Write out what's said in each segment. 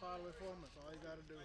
foul it for him. That's all you got to do.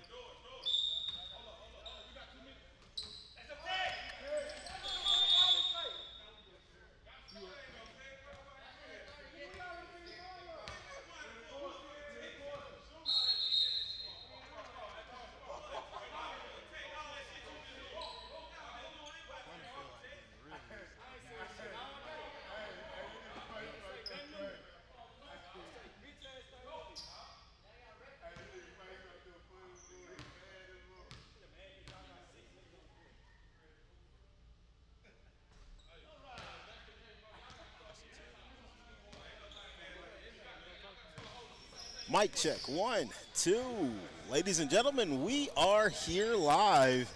Mic check, 1, 2. Ladies and gentlemen, we are here live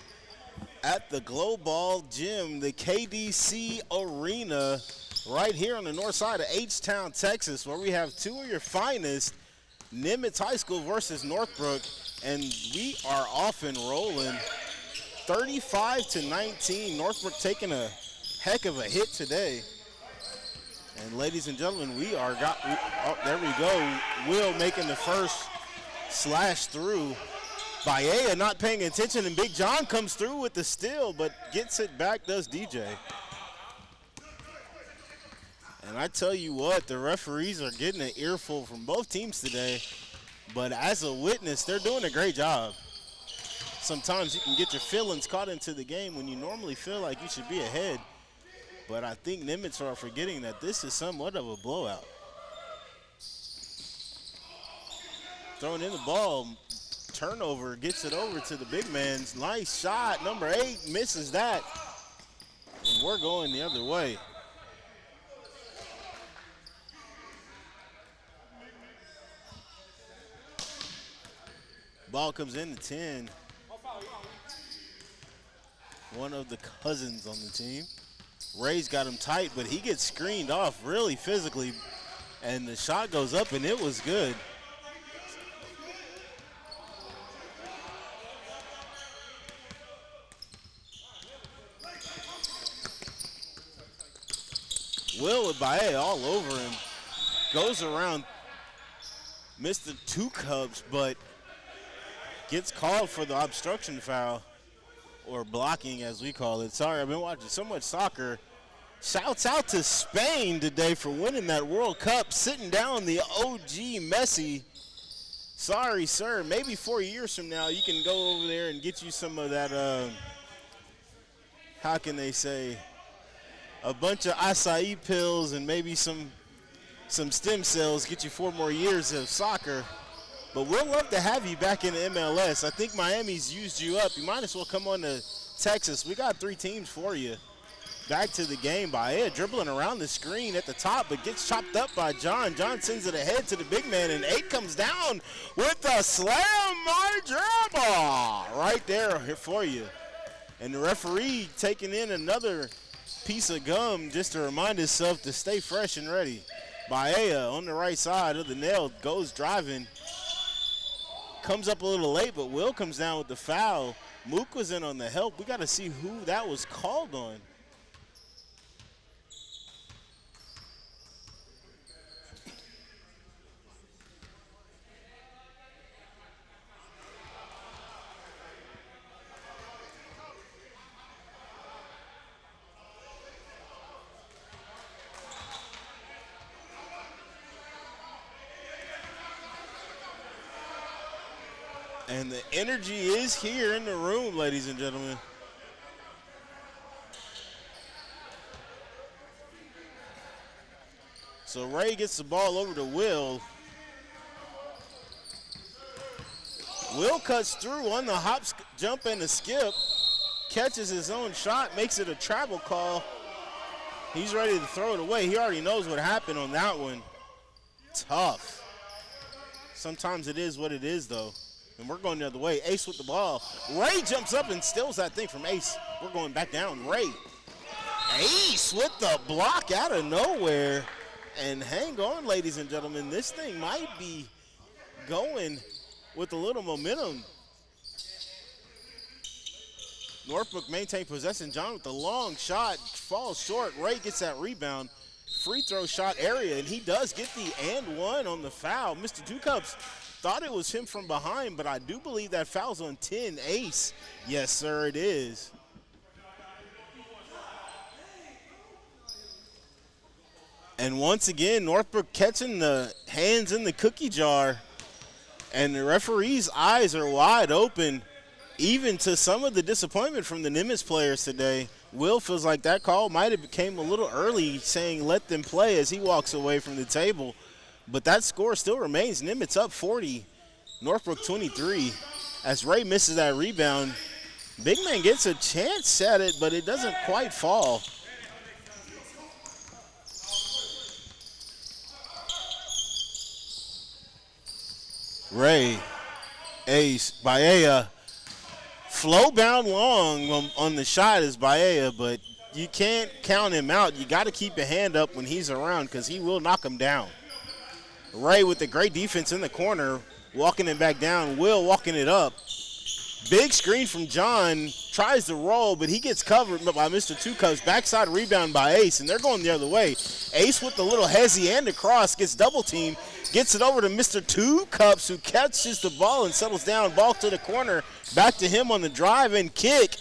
at the Glowball Gym, the KDC Arena, right here on the north side of H-Town, Texas, where we have two of your finest, Nimitz High School versus Northbrook, and we are off and rolling. 35-19, Northbrook taking a heck of a hit today. And ladies and gentlemen, we are there we go. Will making the first slash through. Baea not paying attention, and Big John comes through with the steal, but gets it back, does DJ. And I tell you what, the referees are getting an earful from both teams today, but as a witness, they're doing a great job. Sometimes you can get your feelings caught into the game when you normally feel like you should be ahead. But I think Nimitz are forgetting that this is somewhat of a blowout. Throwing in the ball, turnover, gets it over to the big man. Nice shot, number 8 misses that. And we're going the other way. Ball comes in to 10. One of the cousins on the team. Ray's got him tight, but he gets screened off really physically, and the shot goes up, and it was good. Will with Baea all over him. Goes around Mr. Two Cups, but gets called for the obstruction foul. Or blocking, as we call it. Sorry, I've been watching so much soccer. Shouts out to Spain today for winning that World Cup, sitting down the OG Messi. Sorry, sir. Maybe 4 years from now, you can go over there and get you some of that, how can they say, a bunch of acai pills and maybe some stem cells, get you 4 more years of soccer. But we'll love to have you back in the MLS. I think Miami's used you up. You might as well come on to Texas. We got 3 teams for you. Back to the game. Baea dribbling around the screen at the top, but gets chopped up by John. John sends it ahead to the big man, and 8 comes down with a slam my dribble right there for you. And the referee taking in another piece of gum just to remind himself to stay fresh and ready. Baea on the right side of the nail goes driving. Comes up a little late, but Will comes down with the foul. Mook was in on the help. We got to see who that was called on. And the energy is here in the room, ladies and gentlemen. So Ray gets the ball over to Will. Will cuts through on the hop, jump, and the skip. Catches his own shot, makes it a travel call. He's ready to throw it away. He already knows what happened on that one. Tough. Sometimes it is what it is, though. And we're going the other way. Ace with the ball. Ray jumps up and steals that thing from Ace. We're going back down. Ray. Ace with the block out of nowhere. And hang on, ladies and gentlemen. This thing might be going with a little momentum. Northbrook maintain possession. John with the long shot. Falls short. Ray gets that rebound. Free throw shot area. And he does get the and one on the foul. Mr. Two Cups thought it was him from behind, but I do believe that foul's on 10, Ace. Yes, sir, it is. And once again, Northbrook catching the hands in the cookie jar. And the referee's eyes are wide open, even to some of the disappointment from the Nimitz players today. Will feels like that call might have came a little early, saying let them play as he walks away from the table. But that score still remains. Nimitz up 40, Northbrook 23. As Ray misses that rebound, big man gets a chance at it, but it doesn't quite fall. Ray, Ace, Baea, flow bound long on the shot is Baea, but you can't count him out. You got to keep your hand up when he's around because he will knock him down. Ray with the great defense in the corner, walking it back down. Will walking it up. Big screen from John, tries to roll, but he gets covered by Mr. Two Cups. Backside rebound by Ace, and they're going the other way. Ace with the little hezzy and the cross, gets double teamed, gets it over to Mr. Two Cups, who catches the ball and settles down. Ball to the corner, back to him on the drive and kick.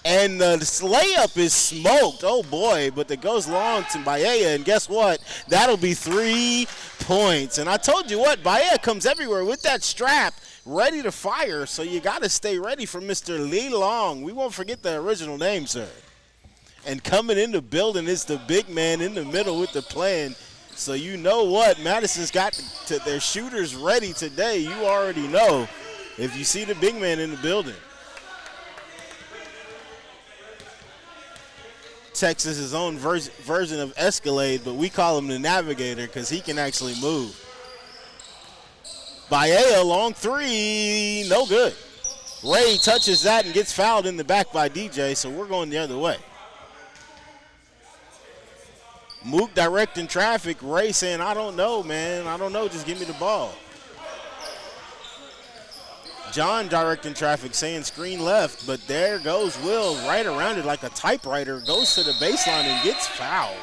And the layup is smoked. Oh, boy, but it goes long to Baea, and guess what? That'll be 3 points. And I told you what, Baea comes everywhere with that strap, ready to fire, so you got to stay ready for Mr. Lee Long. We won't forget the original name, sir. And coming in the building is the big man in the middle with the plan. So you know what? Madison's got their shooters ready today. You already know if you see the big man in the building. Texas' own version of Escalade, but we call him the Navigator because he can actually move. Baea, long three, no good. Ray touches that and gets fouled in the back by DJ, so we're going the other way. Mook directing traffic. Ray saying, I don't know, man. I don't know. Just give me the ball. John directing traffic saying screen left, but there goes Will right around it like a typewriter. Goes to the baseline and gets fouled.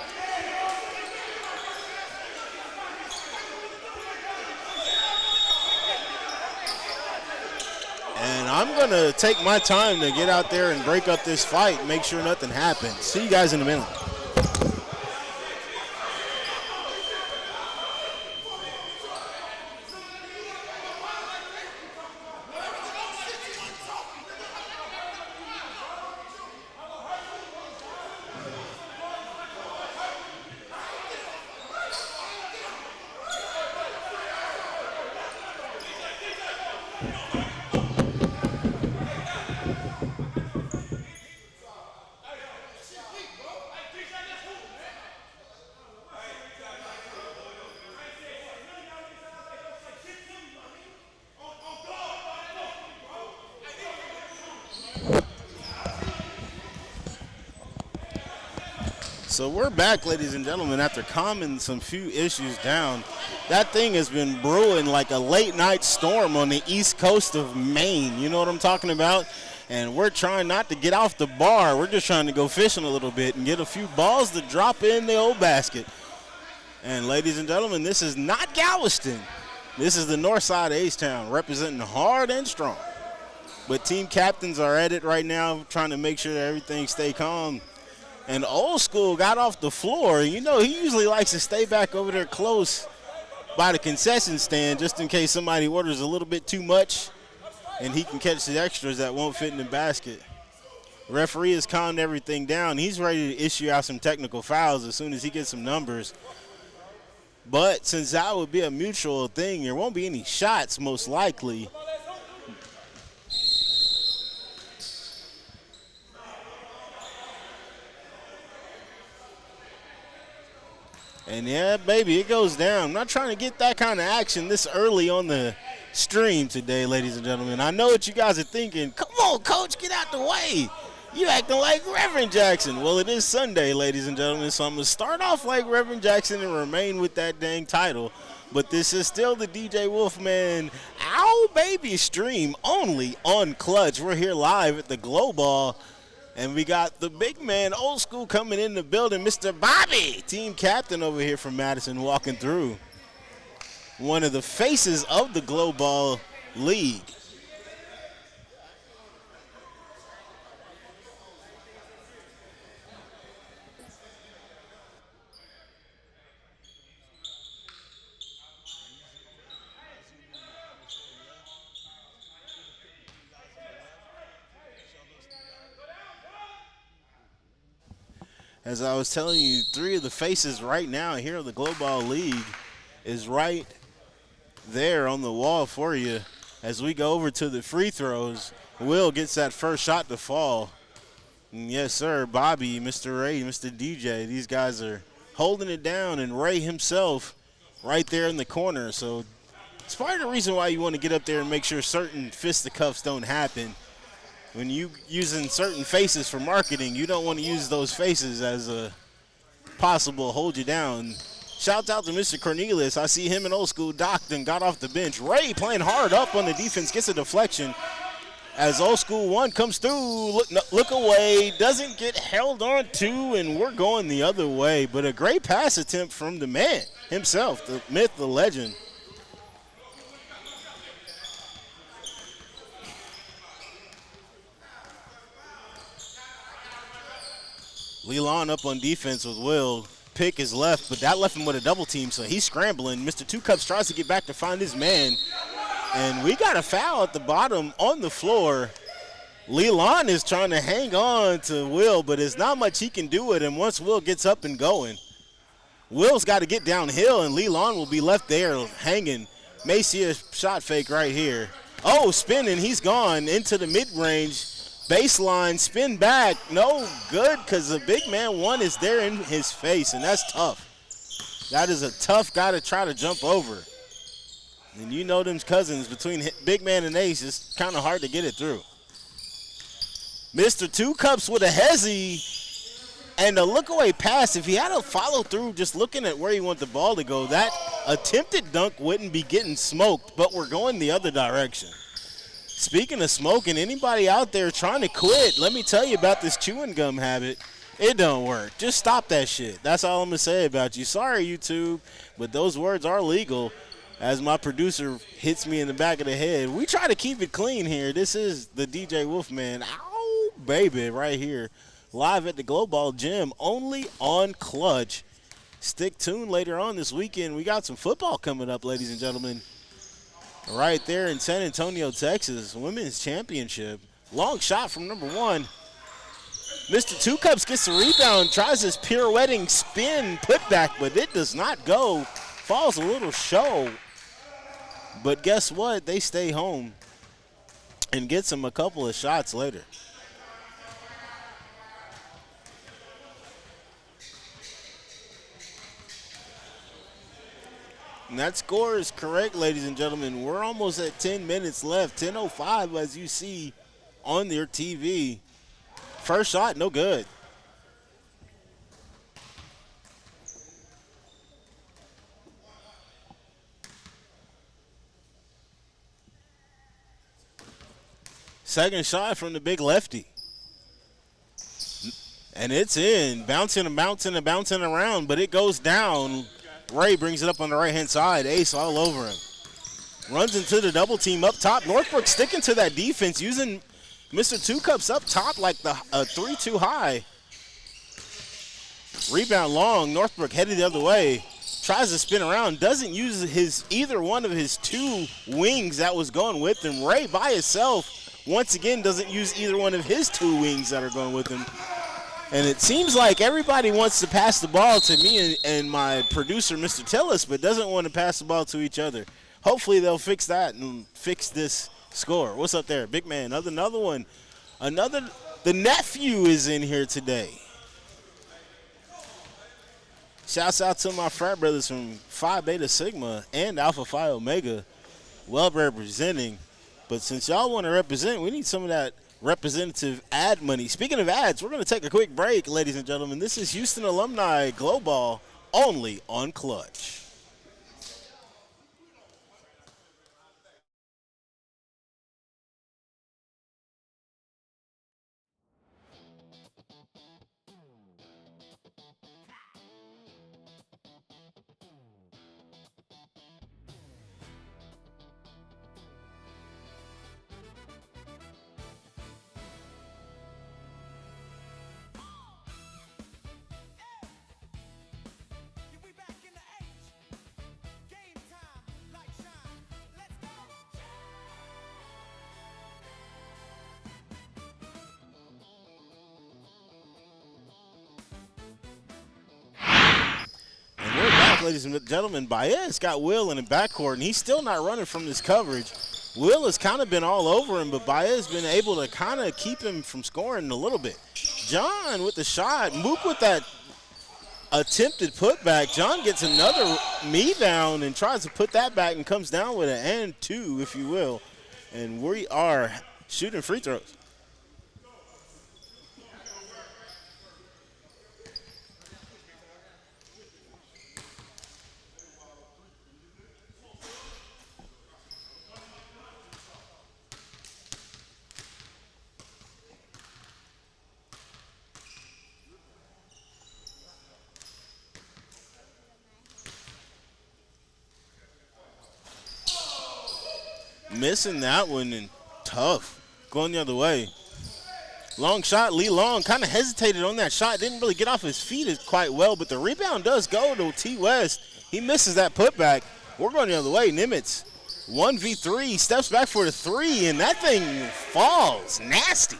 And I'm going to take my time to get out there and break up this fight and make sure nothing happens. See you guys in a minute. So we're back, ladies and gentlemen, after calming some few issues down. That thing has been brewing like a late night storm on the east coast of Maine. You know what I'm talking about? And we're trying not to get off the bar. We're just trying to go fishing a little bit and get a few balls to drop in the old basket. And ladies and gentlemen, this is not Galveston. This is the north side of H-Town, representing hard and strong. But team captains are at it right now, trying to make sure that everything stay calm. And Old School got off the floor. You know, he usually likes to stay back over there close by the concession stand just in case somebody orders a little bit too much and he can catch the extras that won't fit in the basket. The referee has calmed everything down. He's ready to issue out some technical fouls as soon as he gets some numbers. But since that would be a mutual thing, there won't be any shots most likely. And yeah, baby, it goes down. I'm not trying to get that kind of action this early on the stream today, ladies and gentlemen. I know what you guys are thinking. Come on, coach, get out the way. You acting like Reverend Jackson. Well, it is Sunday, ladies and gentlemen, so I'm going to start off like Reverend Jackson and remain with that dang title. But this is still the DJ Wolfman Ow Baby stream only on Clutch. We're here live at the Glowball. And we got the big man, Old School, coming in the building. Mr. Bobby, team captain over here from Madison, walking through. one of the faces of the Glowball League. As I was telling you, three of the faces right now here of the Glowball League is right there on the wall for you. As we go over to the free throws, Will gets that first shot to fall. And yes, sir, Bobby, Mr. Ray, Mr. DJ, these guys are holding it down, and Ray himself right there in the corner. So it's part of the reason why you want to get up there and make sure certain fisticuffs don't happen. When you using certain faces for marketing, you don't want to use those faces as a possible hold you down. Shouts out to Mr. Cornelius. I see him and Old School docked and got off the bench. Ray playing hard up on the defense, gets a deflection. As Old School 1 comes through, look away, doesn't get held on to, and we're going the other way. But a great pass attempt from the man himself, the myth, the legend. Leland up on defense with Will. Pick is left, but that left him with a double team, so he's scrambling. Mr. Two Cups tries to get back to find his man. And we got a foul at the bottom on the floor. Leland is trying to hang on to Will, but there's not much he can do with him once Will gets up and going. Will's got to get downhill, and Leland will be left there hanging. May see a shot fake right here. Oh, spinning, he's gone into the mid-range. Baseline, spin back, no good because the big man one is there in his face, and that's tough. That is a tough guy to try to jump over. And you know them cousins between big man and ace, it's kind of hard to get it through. Mr. Two Cups with a hezzy and a look away pass. If he had a follow through just looking at where he want the ball to go, that attempted dunk wouldn't be getting smoked, but we're going the other direction. Speaking of smoking, anybody out there trying to quit, let me tell you about this chewing gum habit. It don't work. Just stop that shit. That's all I'm going to say about you. Sorry, YouTube, but those words are legal. As my producer hits me in the back of the head, we try to keep it clean here. This is the DJ Wolfman. Ow, baby, right here. Live at the Glowball Gym, only on Clutch. Stick tuned later on this weekend. We got some football coming up, ladies and gentlemen. Right there in San Antonio, Texas, Women's Championship. Long shot from number one. Mr. Two Cups gets the rebound, tries his pirouetting spin putback, but it does not go. Falls a little show. But guess what? They stay home and gets him a couple of shots later. And that score is correct, ladies and gentlemen. We're almost at 10 minutes left. 10:05 as you see on your TV. First shot, no good. Second shot from the big lefty. And it's in. Bouncing and bouncing and bouncing around, but it goes down. Ray brings it up on the right-hand side. Ace all over him. Runs into the double team up top. Northbrook sticking to that defense, using Mr. Two Cups up top like the 3-2 high. Rebound long. Northbrook headed the other way. Tries to spin around. Doesn't use either one of his two wings that was going with him. Ray by himself, once again, doesn't use either one of his two wings that are going with him. And it seems like everybody wants to pass the ball to me and my producer, Mr. Tillis, but doesn't want to pass the ball to each other. Hopefully they'll fix that and fix this score. What's up there? Big man. Another one. The nephew is in here today. Shouts out to my frat brothers from Phi Beta Sigma and Alpha Phi Omega. Well representing. But since y'all want to represent, we need some of that representative ad money. Speaking of ads, we're going to take a quick break, ladies and gentlemen. This is Houston Alumni Glowball, only on Clutch. back, ladies and gentlemen. Baez got Will in the backcourt, and he's still not running from this coverage. Will has kind of been all over him, but Baez has been able to kind of keep him from scoring a little bit. John with the shot. Mook with that attempted putback. John gets another me down and tries to put that back and comes down with an and two, if you will. And we are shooting free throws. Missing that one and tough. Going the other way. Long shot. Lee Long kind of hesitated on that shot. Didn't really get off his feet quite well, but the rebound does go to T. West. He misses that putback. We're going the other way. Nimitz, 1v3, steps back for the three, and that thing falls. Nasty.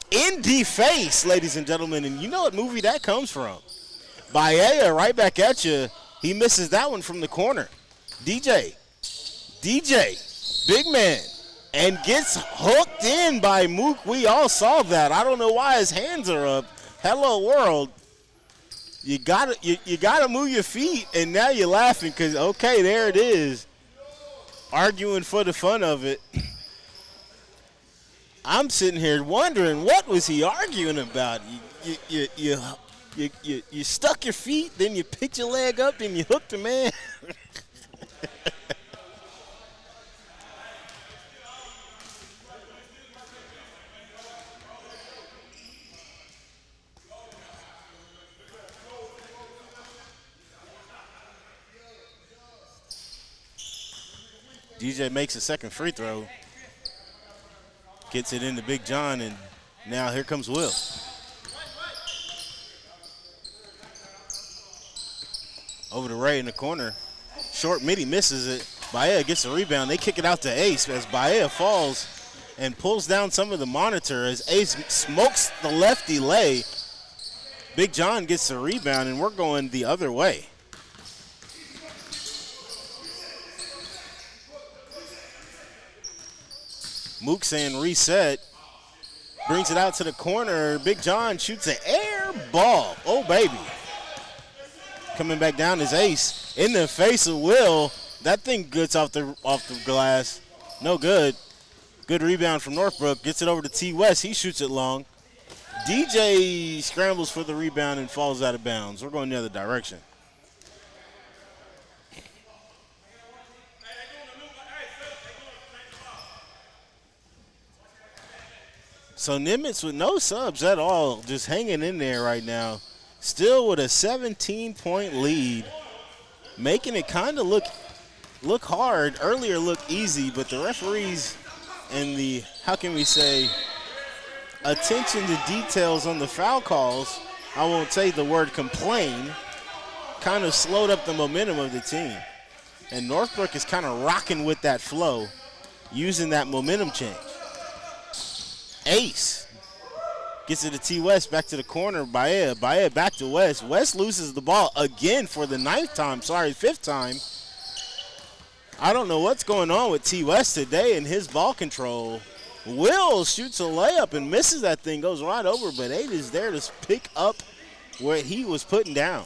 In the face, ladies and gentlemen, and you know what movie that comes from. Baea right back at you. He misses that one from the corner. DJ, big man, and gets hooked in by Mook. We all saw that. I don't know why his hands are up. Hello, world. You gotta move your feet, and now you're laughing because, okay, there it is. Arguing for the fun of it. I'm sitting here wondering, what was he arguing about? You stuck your feet, then you picked your leg up, then you hooked the man. DJ makes a second free throw. Gets it into Big John, and now here comes Will. Over to Ray in the corner. Short midi misses it. Baea gets a rebound. They kick it out to Ace as Baea falls and pulls down some of the monitor as Ace smokes the lefty lay. Big John gets the rebound, and we're going the other way. Mook saying reset. Brings it out to the corner. Big John shoots an air ball. Oh, baby. Coming back down is Ace. In the face of Will. That thing gets off the glass. No good. Good rebound from Northbrook. Gets it over to T. West. He shoots it long. DJ scrambles for the rebound and falls out of bounds. We're going the other direction. So Nimitz with no subs at all, just hanging in there right now. Still with a 17-point lead, making it kind of look hard. Earlier looked easy, but the referees and the, how can we say, attention to details on the foul calls, I won't say the word complain, kind of slowed up the momentum of the team. And Northbrook is kind of rocking with that flow, using that momentum change. Ace gets it to T. West, back to the corner. Baea back to West. West loses the ball again for the fifth time. I don't know what's going on with T. West today and his ball control. Will shoots a layup and misses that thing, goes right over, but Aid is there to pick up where he was putting down.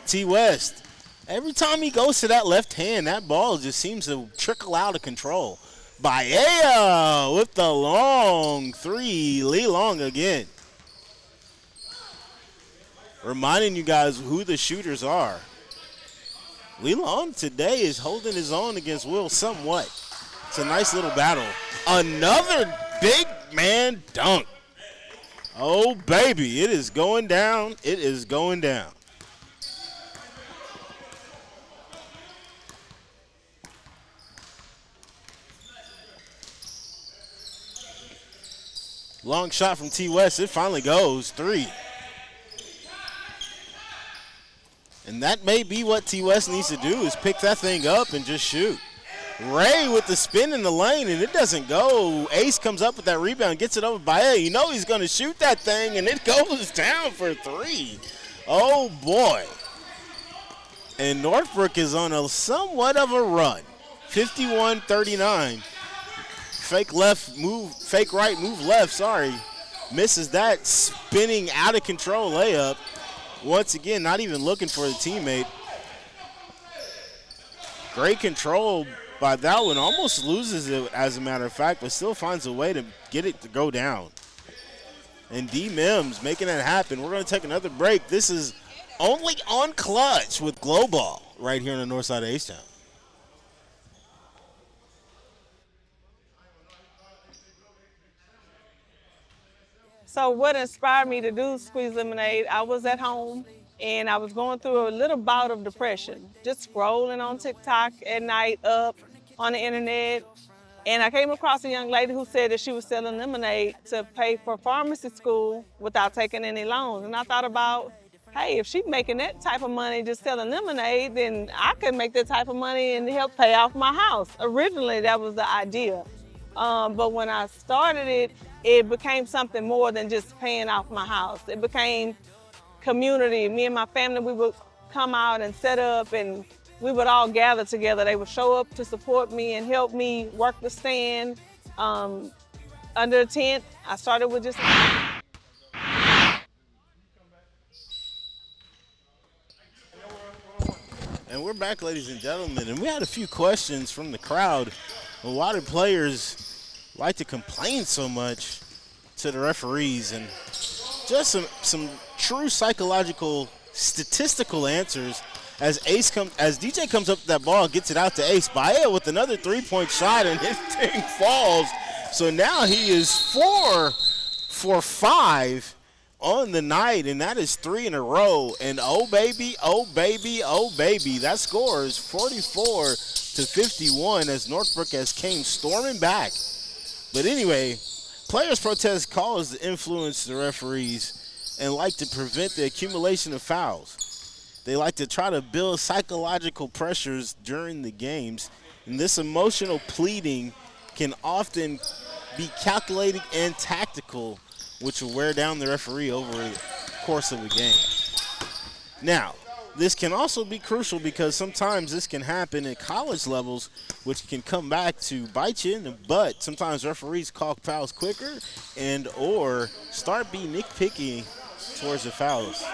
T. West, every time he goes to that left hand, that ball just seems to trickle out of control. Baea with the long three. Lee Long again. Reminding you guys who the shooters are. Lee Long today is holding his own against Will somewhat. It's a nice little battle. Another big man dunk. Oh, baby. It is going down. It is going down. Long shot from T. West. It finally goes. Three. And that may be what T. West needs to do, is pick that thing up and just shoot. Ray with the spin in the lane, and it doesn't go. Ace comes up with that rebound, gets it over by A. You know he's going to shoot that thing, and it goes down for three. Oh, boy. And Northbrook is on a somewhat of a run. 51-39. Fake left, move, fake right, move left, sorry. Misses that spinning out of control layup. Once again, not even looking for the teammate. Great control by that one. Almost loses it, as a matter of fact, but still finds a way to get it to go down. And D. Mims making that happen. We're going to take another break. This is only on Clutch with Glowball right here on the north side of H-Town. So what inspired me to do Squeeze Lemonade, I was at home and I was going through a little bout of depression, just scrolling on TikTok at night, up on the internet. And I came across a young lady who said that she was selling lemonade to pay for pharmacy school without taking any loans. And I thought about, hey, if she's making that type of money just selling lemonade, then I could make that type of money and help pay off my house. Originally, that was the idea. But when I started it, it became something more than just paying off my house. It became community. Me and my family, we would come out and set up and we would all gather together. They would show up to support me and help me work the stand. Under a tent, I started with just... And we're back, ladies and gentlemen, and we had a few questions from the crowd. Why do players like to complain so much to the referees? And just some true psychological, statistical answers as DJ comes up with that ball, gets it out to Ace. Baea with another three-point shot, and his thing falls. So now he is 4 for 5 on the night, and that is 3 in a row. And oh baby, oh baby, oh baby, that score is 44-51 as Northbrook has came storming back. But anyway, players' protest calls influence the referees and like to prevent the accumulation of fouls. They like to try to build psychological pressures during the games, and this emotional pleading can often be calculated and tactical, which will wear down the referee over the course of a game. Now, this can also be crucial because sometimes this can happen at college levels, which can come back to bite you in the butt. Sometimes referees call fouls quicker and or start being nitpicky towards the fouls.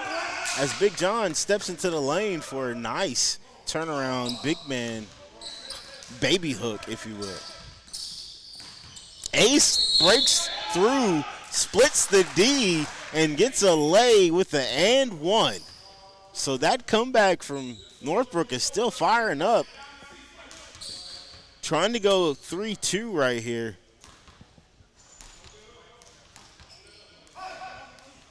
As Big John steps into the lane for a nice turnaround big man baby hook, if you will. Ace breaks through, splits the D, and gets a lay with the and one. So that comeback from Northbrook is still firing up. Trying to go 3-2 right here.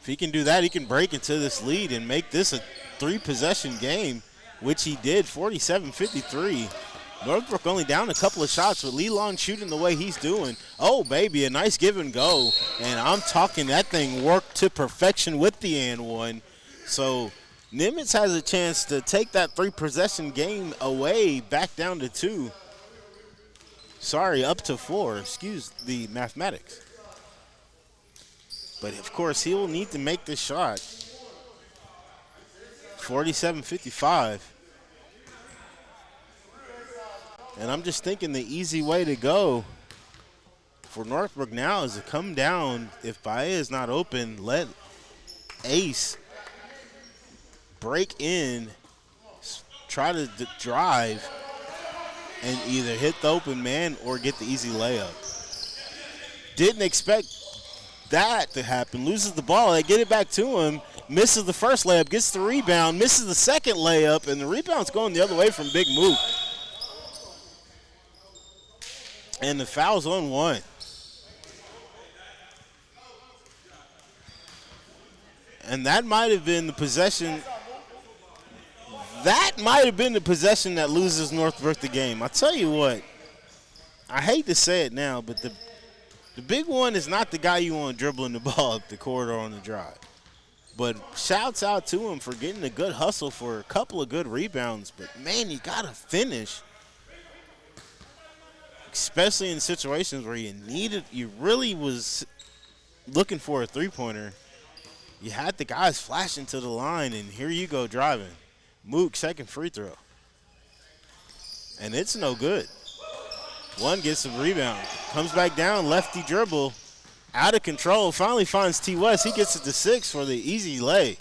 If he can do that, he can break into this lead and make this a 3-possession game, which he did, 47-53. Northbrook only down a couple of shots with Leland shooting the way he's doing. Oh, baby, a nice give and go. And I'm talking that thing worked to perfection with the and one. So Nimitz has a chance to take that 3-possession game away back down to 2. Sorry, up to 4. Excuse the mathematics. But, of course, he will need to make this shot. 47-55. And I'm just thinking the easy way to go for Northbrook now is to come down. If Baea is not open, let Ace break in, try to drive, and either hit the open man or get the easy layup. Didn't expect that to happen. Loses the ball. They get it back to him. Misses the first layup. Gets the rebound. Misses the second layup. And the rebound's going the other way from Big Mook. And the foul's on one. And that might have been the possession. That might have been the possession that loses Northbrook the game. I tell you what, I hate to say it now, but the big one is not the guy you want dribbling the ball up the court or on the drive. But shouts out to him for getting a good hustle for a couple of good rebounds. But, man, you got to finish. Especially in situations where you really was looking for a three-pointer. You had the guys flashing to the line, and here you go driving. Mook, second free throw. And it's no good. One gets the rebound. Comes back down, lefty dribble. Out of control, finally finds T. West. He gets it to 6 for the easy lay.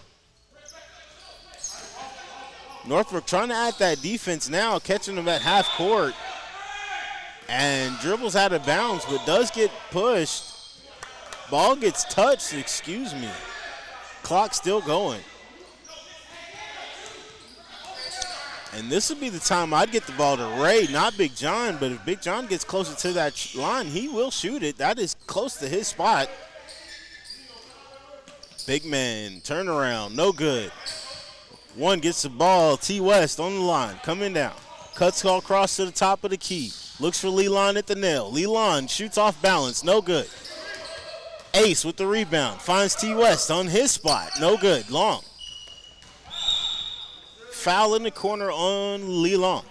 Northbrook trying to add that defense now, catching him at half court. And dribbles out of bounds, but does get pushed. Ball gets touched, excuse me. Clock still going. And this would be the time I'd get the ball to Ray, not Big John, but if Big John gets closer to that line, he will shoot it. That is close to his spot. Big man, turnaround, no good. One gets the ball, T. West on the line, coming down. Cuts all across to the top of the key. Looks for Lelon at the nail. Lelon shoots off balance, no good. Ace with the rebound, finds T. West on his spot, no good, long. Foul in the corner on Lelon.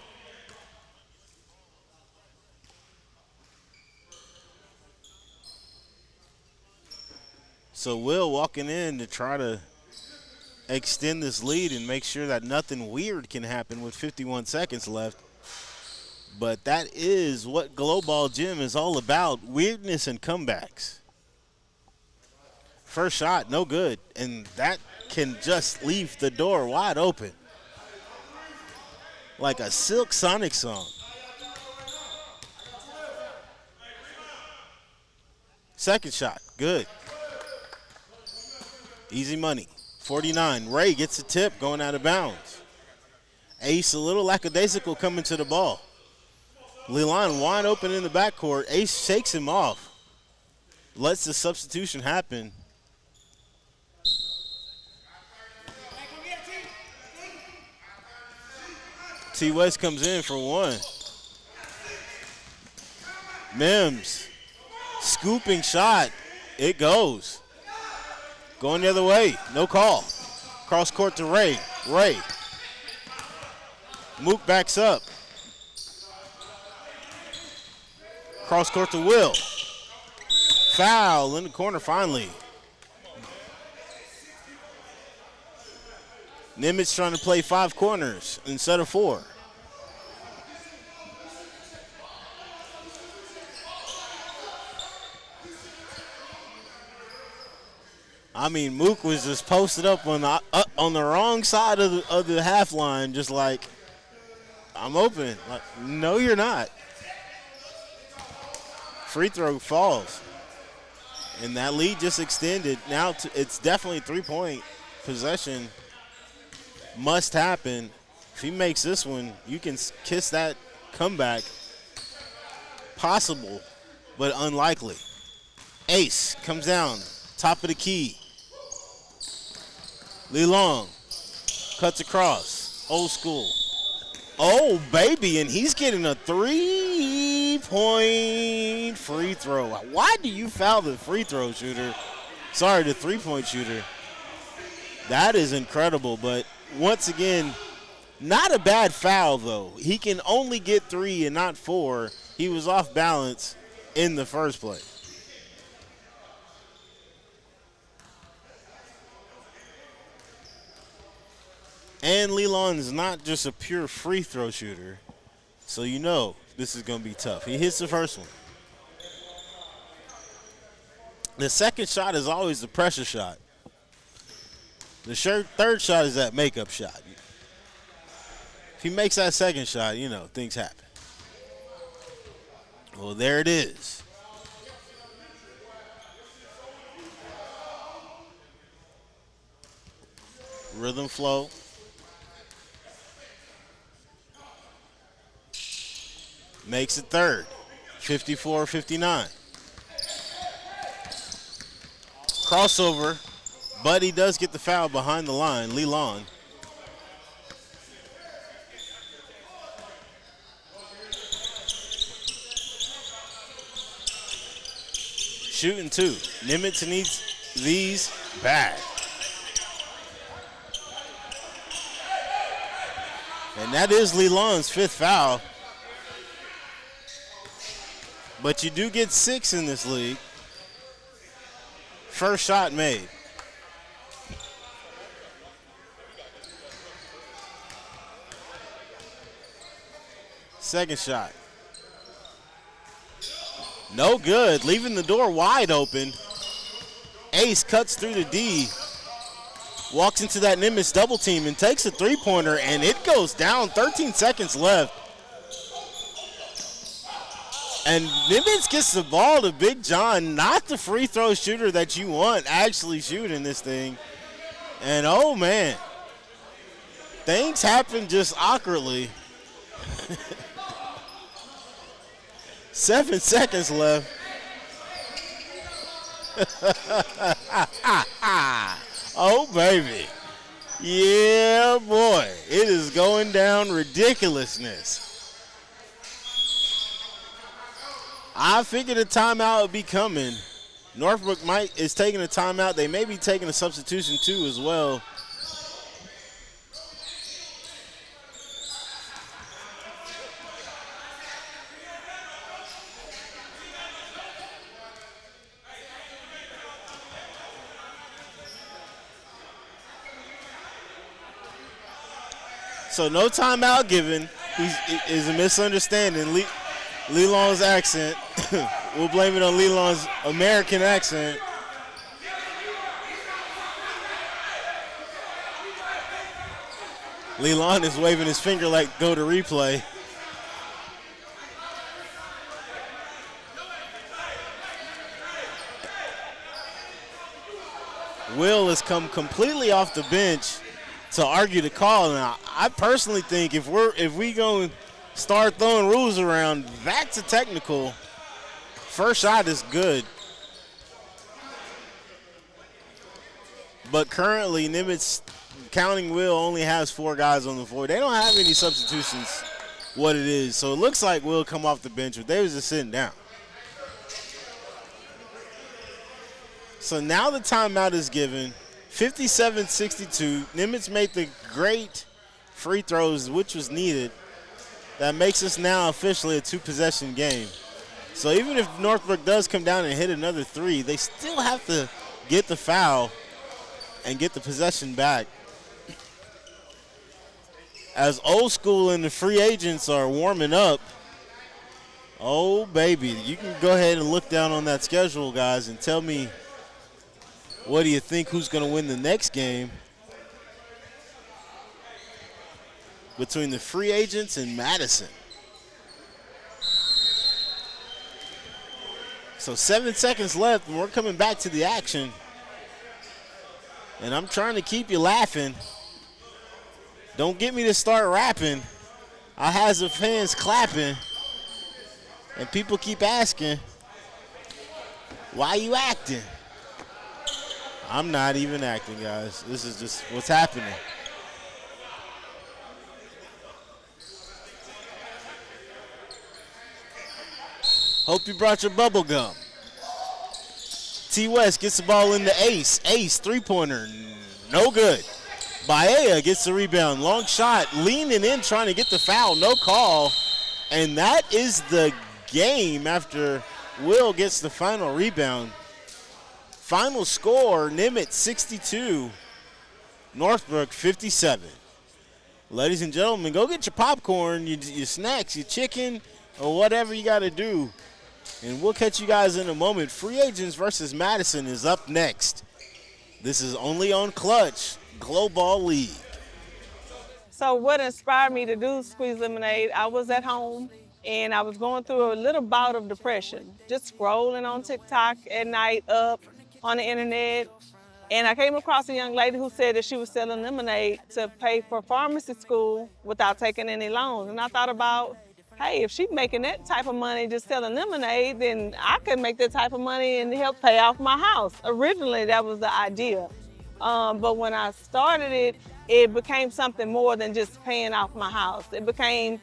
So Will walking in to try to extend this lead and make sure that nothing weird can happen with 51 seconds left. But that is what Glowball Gym is all about, weirdness and comebacks. First shot, no good, and that can just leave the door wide open. Like a Silk Sonic song. Second shot, good. Easy money. 49, Ray gets a tip going out of bounds. Ace a little lackadaisical coming to the ball. Lelon wide open in the backcourt. Ace shakes him off. Lets the substitution happen. T. West comes in for one. Mims, scooping shot. It goes. Going the other way, no call. Cross court to Ray. Ray. Mook backs up. Cross court to Will. Foul in the corner finally. Nimitz trying to play 5 corners instead of 4. I mean, Mook was just posted up on the wrong side of the half line, just like, I'm open. Like, no, you're not. Free throw falls. And that lead just extended. Now it's definitely 3-point possession. Must happen. If he makes this one, you can kiss that comeback. Possible, but unlikely. Ace comes down, top of the key. Lelong cuts across, old school. Oh, baby, and he's getting a 3-point free throw. Why do you foul the free throw shooter? Sorry, the 3-point shooter. That is incredible, but once again, not a bad foul, though. He can only get 3 and not 4. He was off balance in the first place. And Lelon is not just a pure free throw shooter, so you know this is going to be tough. He hits the first one. The second shot is always the pressure shot. The third shot is that makeup shot. If he makes that second shot, you know, things happen. Well, there it is. Rhythm flow. Makes it third. 54-59. Crossover, but he does get the foul behind the line, Lelon. Shooting 2. Nimitz needs these bad. And that is Lelon's 5th foul. But you do get 6 in this league. First shot made. Second shot. No good, leaving the door wide open. Ace cuts through the D, walks into that Nimitz double team and takes a three-pointer, and it goes down. 13 seconds left. And Nimitz gets the ball to Big John, not the free throw shooter that you want actually shooting this thing. And oh man, things happen just awkwardly. 7 seconds left. Oh, baby. Yeah, boy. It is going down ridiculousness. I figured a timeout would be coming. Northbrook is taking a timeout. They may be taking a substitution, too, as well. So no timeout given. Is a misunderstanding. Lelon's accent. We'll blame it on Lelon's American accent. Lelon is waving his finger like go to replay. Will has come completely off the bench to argue the call. Now, I personally think if we going to start throwing rules around, that's a technical. First shot is good. But currently, Nimitz, counting Will, only has 4 guys on the floor. They don't have any substitutions, what it is. So it looks like Will come off the bench, but they was just sitting down. So now the timeout is given. 57-62. Nimitz made the great free throws, which was needed. That makes us now officially a 2-possession game. So even if Northbrook does come down and hit another 3, they still have to get the foul and get the possession back. As Old School and the free agents are warming up, oh, baby, you can go ahead and look down on that schedule, guys, and tell me, what do you think, who's going to win the next game between the free agents and Madison? So 7 seconds left, and we're coming back to the action. And I'm trying to keep you laughing. Don't get me to start rapping. I have the fans clapping, and people keep asking, why you acting? I'm not even acting, guys. This is just what's happening. Hope you brought your bubble gum. T. West gets the ball in the Ace. Ace, three-pointer, no good. Baea gets the rebound. Long shot, leaning in, trying to get the foul. No call. And that is the game after Will gets the final rebound. Final score, Nimitz 62, Northbrook 57. Ladies and gentlemen, go get your popcorn, your snacks, your chicken, or whatever you got to do. And we'll catch you guys in a moment. Free Agents versus Madison is up next. This is only on Clutch, Glowball League. So what inspired me to do Squeeze Lemonade, I was at home and I was going through a little bout of depression, just scrolling on TikTok at night up on the internet. And I came across a young lady who said that she was selling lemonade to pay for pharmacy school without taking any loans. And I thought about, hey, if she's making that type of money just selling lemonade, then I could make that type of money and help pay off my house. Originally, that was the idea. But when I started it, it became something more than just paying off my house. It became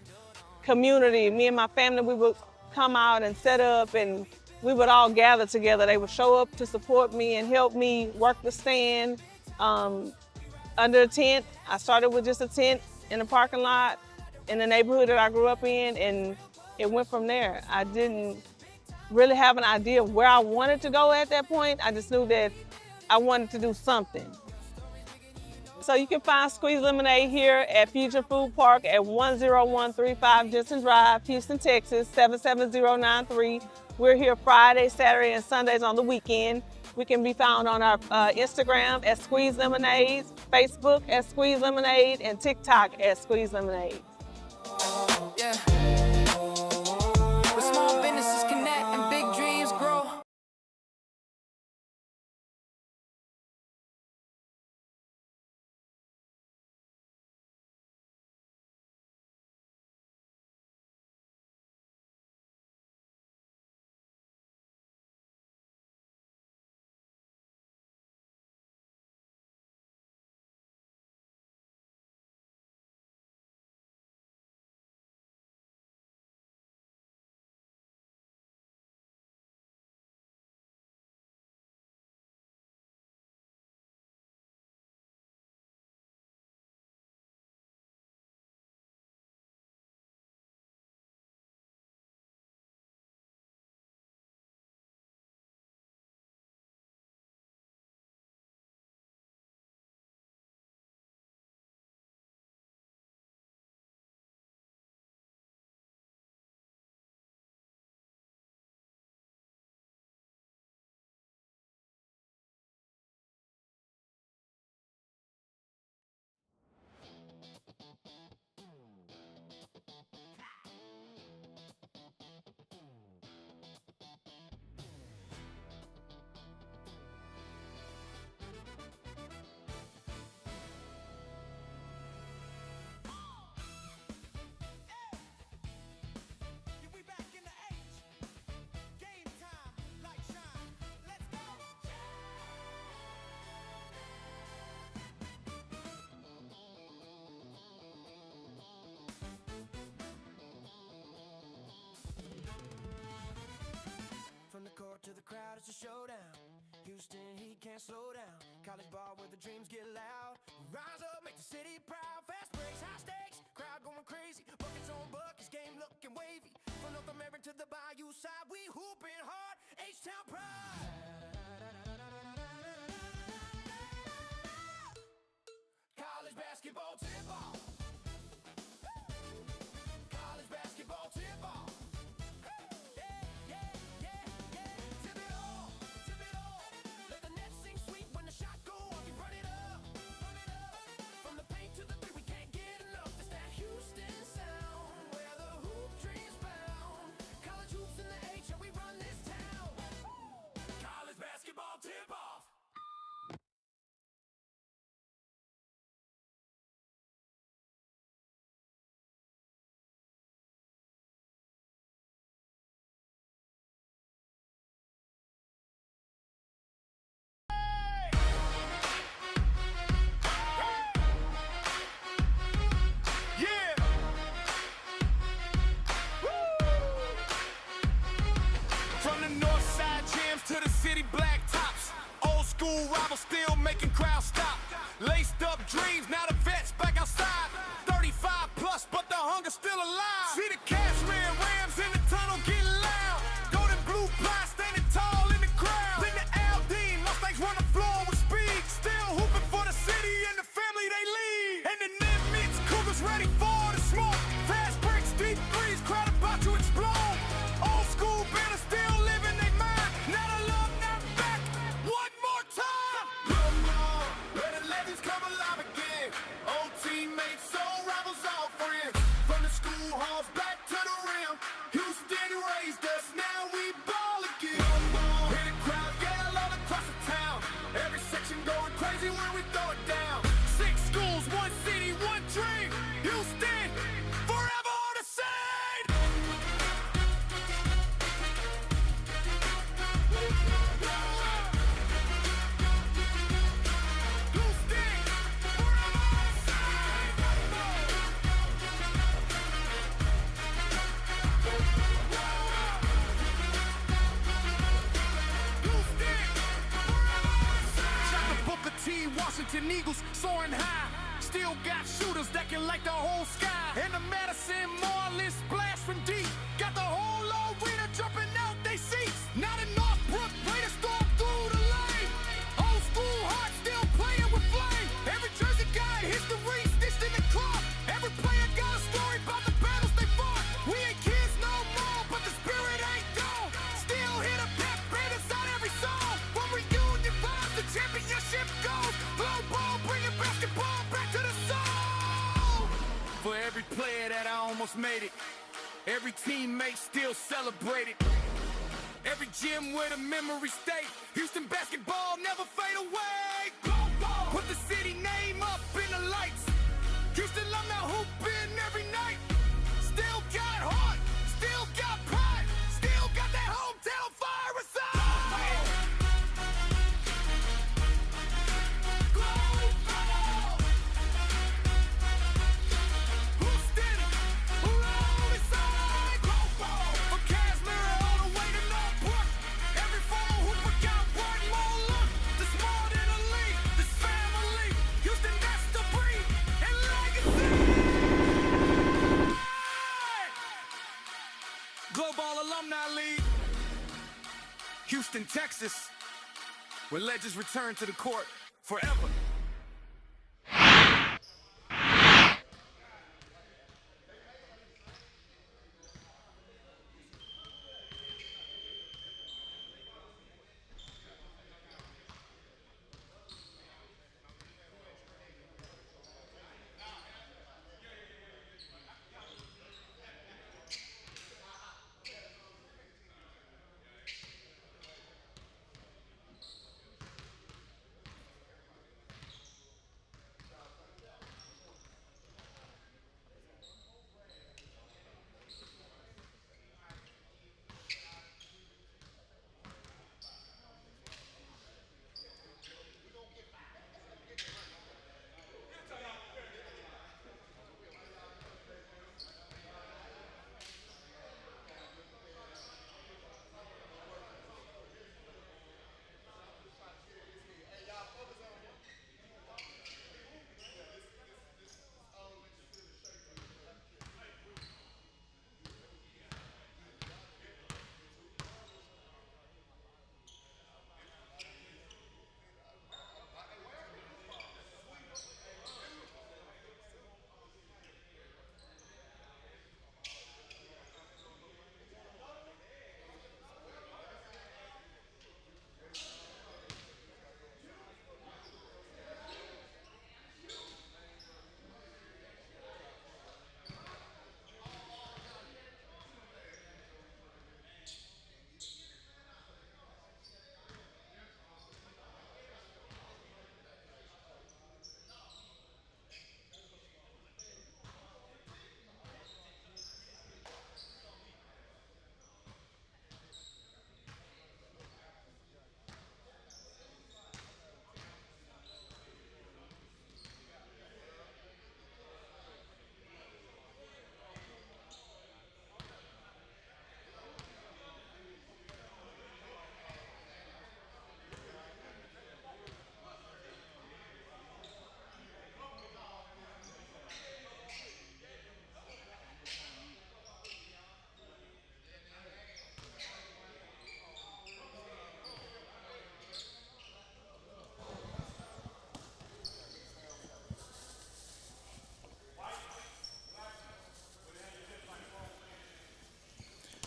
community. Me and my family, we would come out and set up and we would all gather together. They would show up to support me and help me work the stand under a tent. I started with just a tent in the parking lot in the neighborhood that I grew up in, and it went from there. I didn't really have an idea of where I wanted to go at that point. I just knew that I wanted to do something. So you can find Squeeze Lemonade here at Future Food Park at 10135 Jensen Drive, Houston, Texas, 77093. We're here Friday, Saturday, and Sundays on the weekend. We can be found on our Instagram at Squeeze Lemonade, Facebook at Squeeze Lemonade, and TikTok at Squeeze Lemonade. Yeah. Where small businesses connect and big dreams grow. From the court to the crowd, it's a showdown. Houston, he can't slow down. College ball where the dreams get loud. Rise up, make the city proud. Fast breaks, high stakes, crowd going crazy. Buckets on buckets, game looking wavy. From North American to the Bayou side, we hooping hard. H-Town pride. College basketball tip-off. College basketball tip-off. To the city black tops, old school rivals still making crowds stop. Laced up dreams, now the vets back outside. 35 plus, but the hunger's still alive. See the Cashman Rams in the tunnel getting loud. Golden blue fly standing tall in the crowd. Then the Aldine Mustangs run the floor with speed. Still hooping for the city and the family they lead. And the Nimitz Cougars ready for the smoke. Fast breaks, deep threes, crowd about to explode. Old school banners still living they mind. Not a love, not back. One more time. Come on, let the legends come alive again. Old teammates, old rivals, all friends. From the school halls back to the rim. Houston raised us, now we ball again. Hear the crowd yell all across the town. Every section going crazy when we throw it down. 6 schools, 1 city, 1 dream. Houston, forever on the scene. Washington Eagles soaring high. Still got shooters that can light the whole sky. And the Madison Marlins splash from deep. Got the whole arena jumping out they seats. Now the Northbrook Raiders storm through the lane. Old school heart still playing with flame. Every jersey got body stitched in the cloth. Every player got a story about the battles they fought. We ain't kids no more, but the spirit ain't gone. Still hear the pep band inside every song. When reunion vibes, the championship goes. Glowball bringing basketball back to the soul. For every player that I almost made it, every teammate still celebrated. Every gym where the memory stay. Houston basketball never fade away. Glowball. Put the city name up in the lights. Houston alumni hooping every night. Still got heart, still got pride, still got that hometown fire inside. Glowball. Who's steady? Who roll inside? Glowball. From Casimir all the way to Northbrook. Every former hooper got one more look. This more than a league, this family. Houston, that's the breed and legacy. Glowball Alumni League. Houston, Texas, where legends return to the court forever.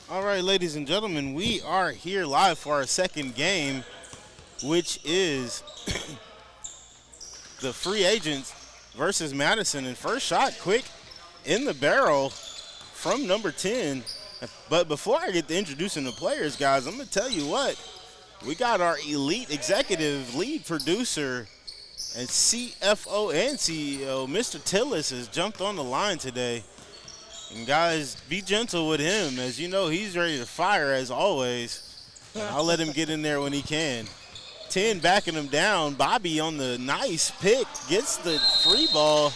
All right, ladies and gentlemen, we are here live for our second game, which is the free agents versus Madison. And first shot, quick in the barrel from number 10. But before I get to introducing the players, guys, I'm going to tell you what. We got our elite executive lead producer and CFO and CEO, Mr. Tillis, has jumped on the line today. And guys, be gentle with him. As you know, he's ready to fire as always. And I'll let him get in there when he can. 10 backing him down. Bobby on the nice pick gets the free ball.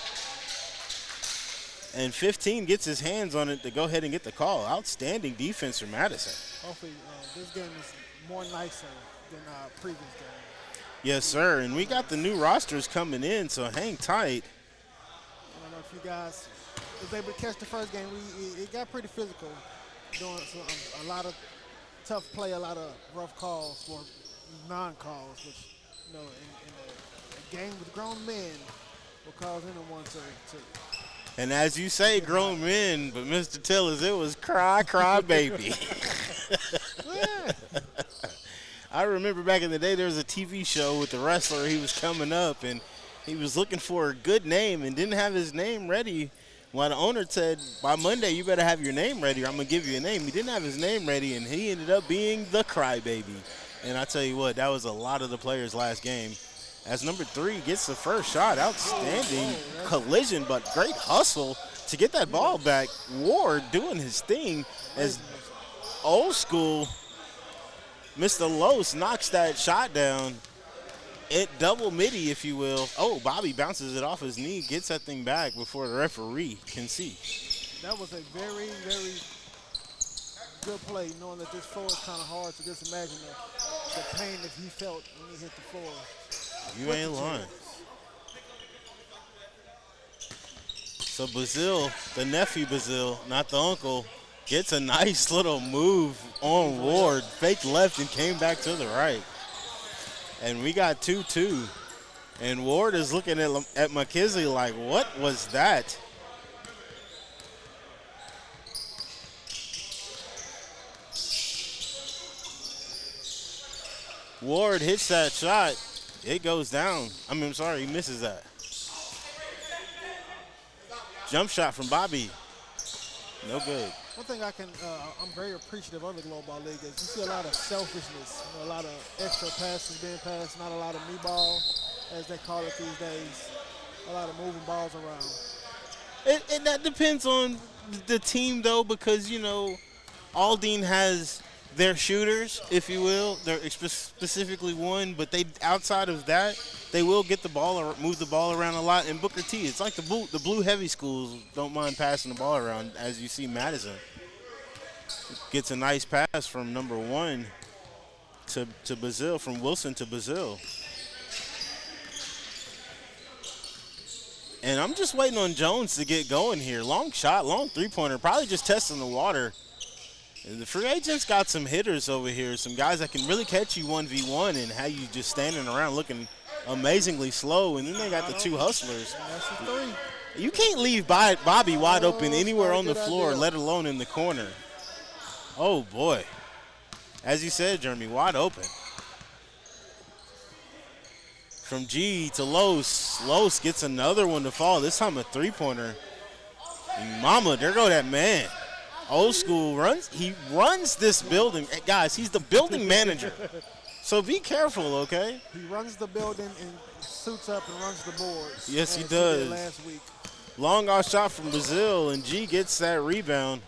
And 15 gets his hands on it to go ahead and get the call. Outstanding defense from Madison. Hopefully this game is more nicer than our previous game. Yes, sir. And we got the new rosters coming in, so hang tight. I don't know if you guys was able to catch the first game. It got pretty physical, doing a lot of tough play, a lot of rough calls or non-calls, which, you know, in a game with grown men what caused anyone to And as you say, grown men, but Mr. Tillers, it was cry, cry, baby. yeah. I remember back in the day, there was a TV show with the wrestler. He was coming up, and he was looking for a good name and didn't have his name ready. While the owner said, by Monday, you better have your name ready or I'm going to give you a name. He didn't have his name ready, and he ended up being the Crybaby. And I tell you what, that was a lot of the players' last game. As number 3 gets the first shot, outstanding collision, but great hustle to get that ball back. Ward doing his thing as old school Mr. Los knocks that shot down. It double midi, if you will. Oh, Bobby bounces it off his knee, gets that thing back before the referee can see. That was a very, very good play, knowing that this floor is kind of hard. So just imagine the pain that he felt when he hit the floor. You ain't lying. So Bazil, the nephew Bazil, not the uncle, gets a nice little move on Ward. Faked left and came back to the right. And we got 2-2. And Ward is looking at McKisley like, what was that? Ward hits that shot. It goes down. I'm sorry, he misses that. Jump shot from Bobby. No good. One thing I'm very appreciative of the Glowball League is you see a lot of selfishness, a lot of extra passes being passed, not a lot of me ball, as they call it these days. A lot of moving balls around. And that depends on the team, though, because, Aldine has their shooters, if you will. They're specifically one, but they outside of that, they will get the ball or move the ball around a lot. And Booker T, it's like the blue heavy schools don't mind passing the ball around, as you see Madison. Gets a nice pass from number 1 to Bazil, from Wilson to Bazil. And I'm just waiting on Jones to get going here. Long shot, long three-pointer, probably just testing the water. The free agents got some hitters over here, some guys that can really catch you 1v1 and have you just standing around looking amazingly slow. And then they got the 2 hustlers. That's the 3. You can't leave Bobby wide open anywhere on the floor, let alone in the corner. Oh, boy. As you said, Jeremy, wide open. From G to Los. Los gets another one to fall, this time a three-pointer. Mama, there go that man. Old school he runs this building. Hey, guys, he's the building manager. So be careful, okay? He runs the building and suits up and runs the boards. Yes, he does. He did last week. Long off shot from Brazil, and G gets that rebound.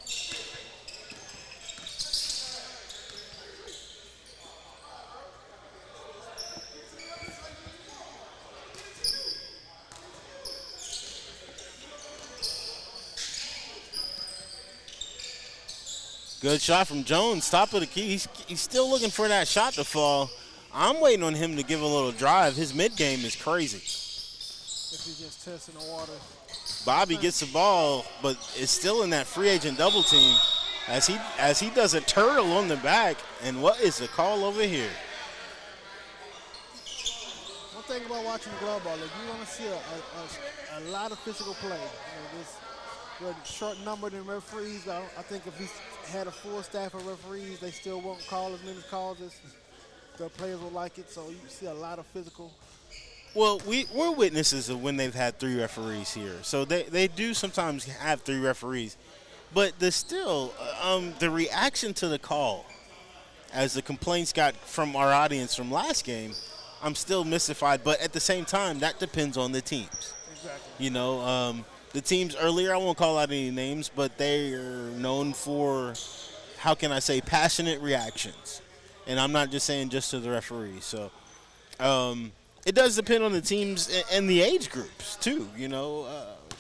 Good shot from Jones, top of the key. He's still looking for that shot to fall. I'm waiting on him to give a little drive. His mid-game is crazy. If he's just testing the water. Bobby gets the ball, but is still in that free agent double team as he does a turtle on the back. And what is the call over here? One thing about watching the Glowball League, you want to see a lot of physical play. We're short numbered in referees. I think if we had a full staff of referees, they still won't call as many calls as the players will like it. So you see a lot of physical. Well, we're witnesses of when they've had 3 referees here. So they do sometimes have 3 referees. But the reaction to the call, as the complaints got from our audience from last game, I'm still mystified. But at the same time, that depends on the teams. Exactly. The teams earlier, I won't call out any names, but they are known for, how can I say, passionate reactions. And I'm not just saying just to the referees. So it does depend on the teams and the age groups, too.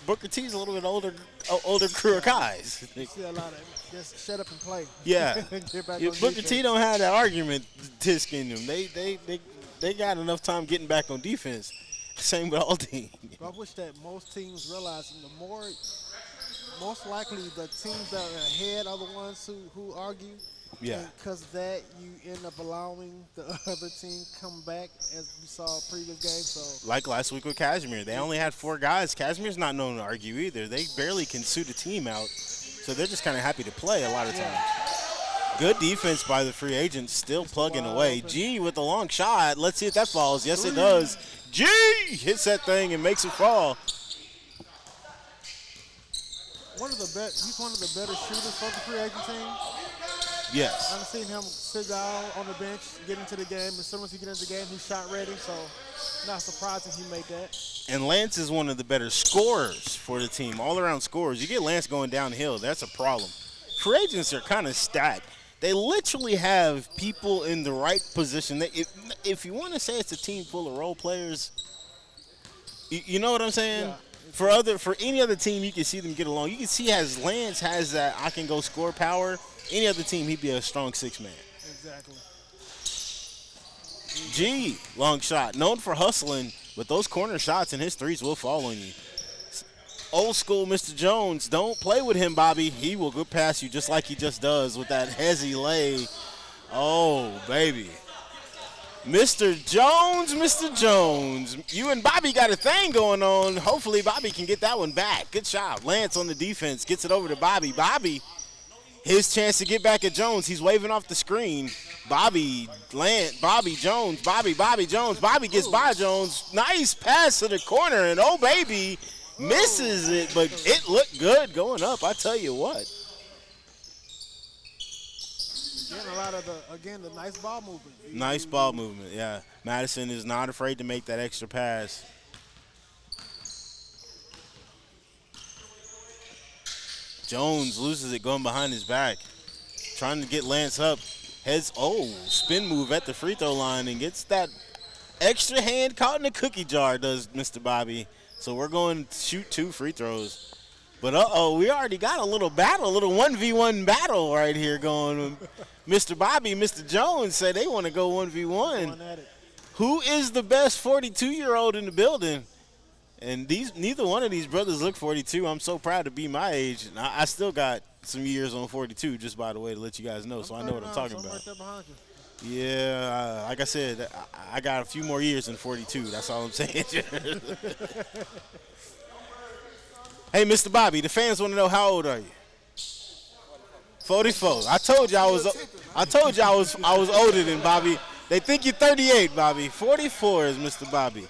Booker T's a little bit older crew of guys. You see a lot of just shut up and play. Yeah. Get back on Booker defense. T don't have that argument disc in them. They got enough time getting back on defense. Same with Aldine. I wish that most teams realize most likely the teams that are ahead are the ones who argue. Yeah. Because that, you end up allowing the other team come back, as you saw previous games. So Like last week with Kashmir. They only had 4 guys. Kashmir's not known to argue either. They barely can suit a team out. So they're just kind of happy to play a lot of times. Good defense by the free agents, still plugging away. Open. G with the long shot. Let's see if that falls. Yes, it does. G hits that thing and makes it fall. He's one of the better shooters for the free agent team. Yes. I've seen him sit down on the bench, get into the game. As soon as he gets into the game, he's shot ready. So not surprising he made that. And Lance is one of the better scorers for the team, all-around scorers. You get Lance going downhill, that's a problem. Free agents are kind of stacked. They literally have people in the right position. If you want to say it's a team full of role players, you know what I'm saying? Yeah. For any other team, you can see them get along. You can see as Lance has that I can go score power. Any other team, he'd be a strong 6-man. Exactly. G, long shot. Known for hustling, but those corner shots and his threes will fall on you. Old school Mr. Jones, don't play with him, Bobby. He will go past you just like he just does with that hezzy lay. Oh, baby. Mr. Jones, you and Bobby got a thing going on. Hopefully Bobby can get that one back. Good shot. Lance on the defense gets it over to Bobby. Bobby, his chance to get back at Jones. He's waving off the screen. Bobby, Lance, Bobby Jones, Bobby Jones. Bobby gets by Jones. Nice pass to the corner, and oh, baby, misses it, but it looked good going up, I tell you what. Again, a lot of the nice ball movement. Nice ball movement, yeah. Madison is not afraid to make that extra pass. Jones loses it going behind his back. Trying to get Lance up. Spin move at the free throw line and gets that extra hand caught in the cookie jar, does Mr. Bobby. So we're going to shoot 2 free throws. But we already got a little battle, a little 1v1 battle right here going. Mr. Bobby, Mr. Jones said they want to go 1v1. Who is the best 42-year-old in the building? And neither one of these brothers look 42. I'm so proud to be my age. And I still got some years on 42, just by the way, to let you guys know, so I know what I'm talking about. Right there behind you. Yeah, like I said, I got a few more years than 42. That's all I'm saying. Hey, Mr. Bobby, the fans want to know, how old are you? 44. I told you I was older than Bobby. They think you're 38, Bobby. 44 is Mr. Bobby.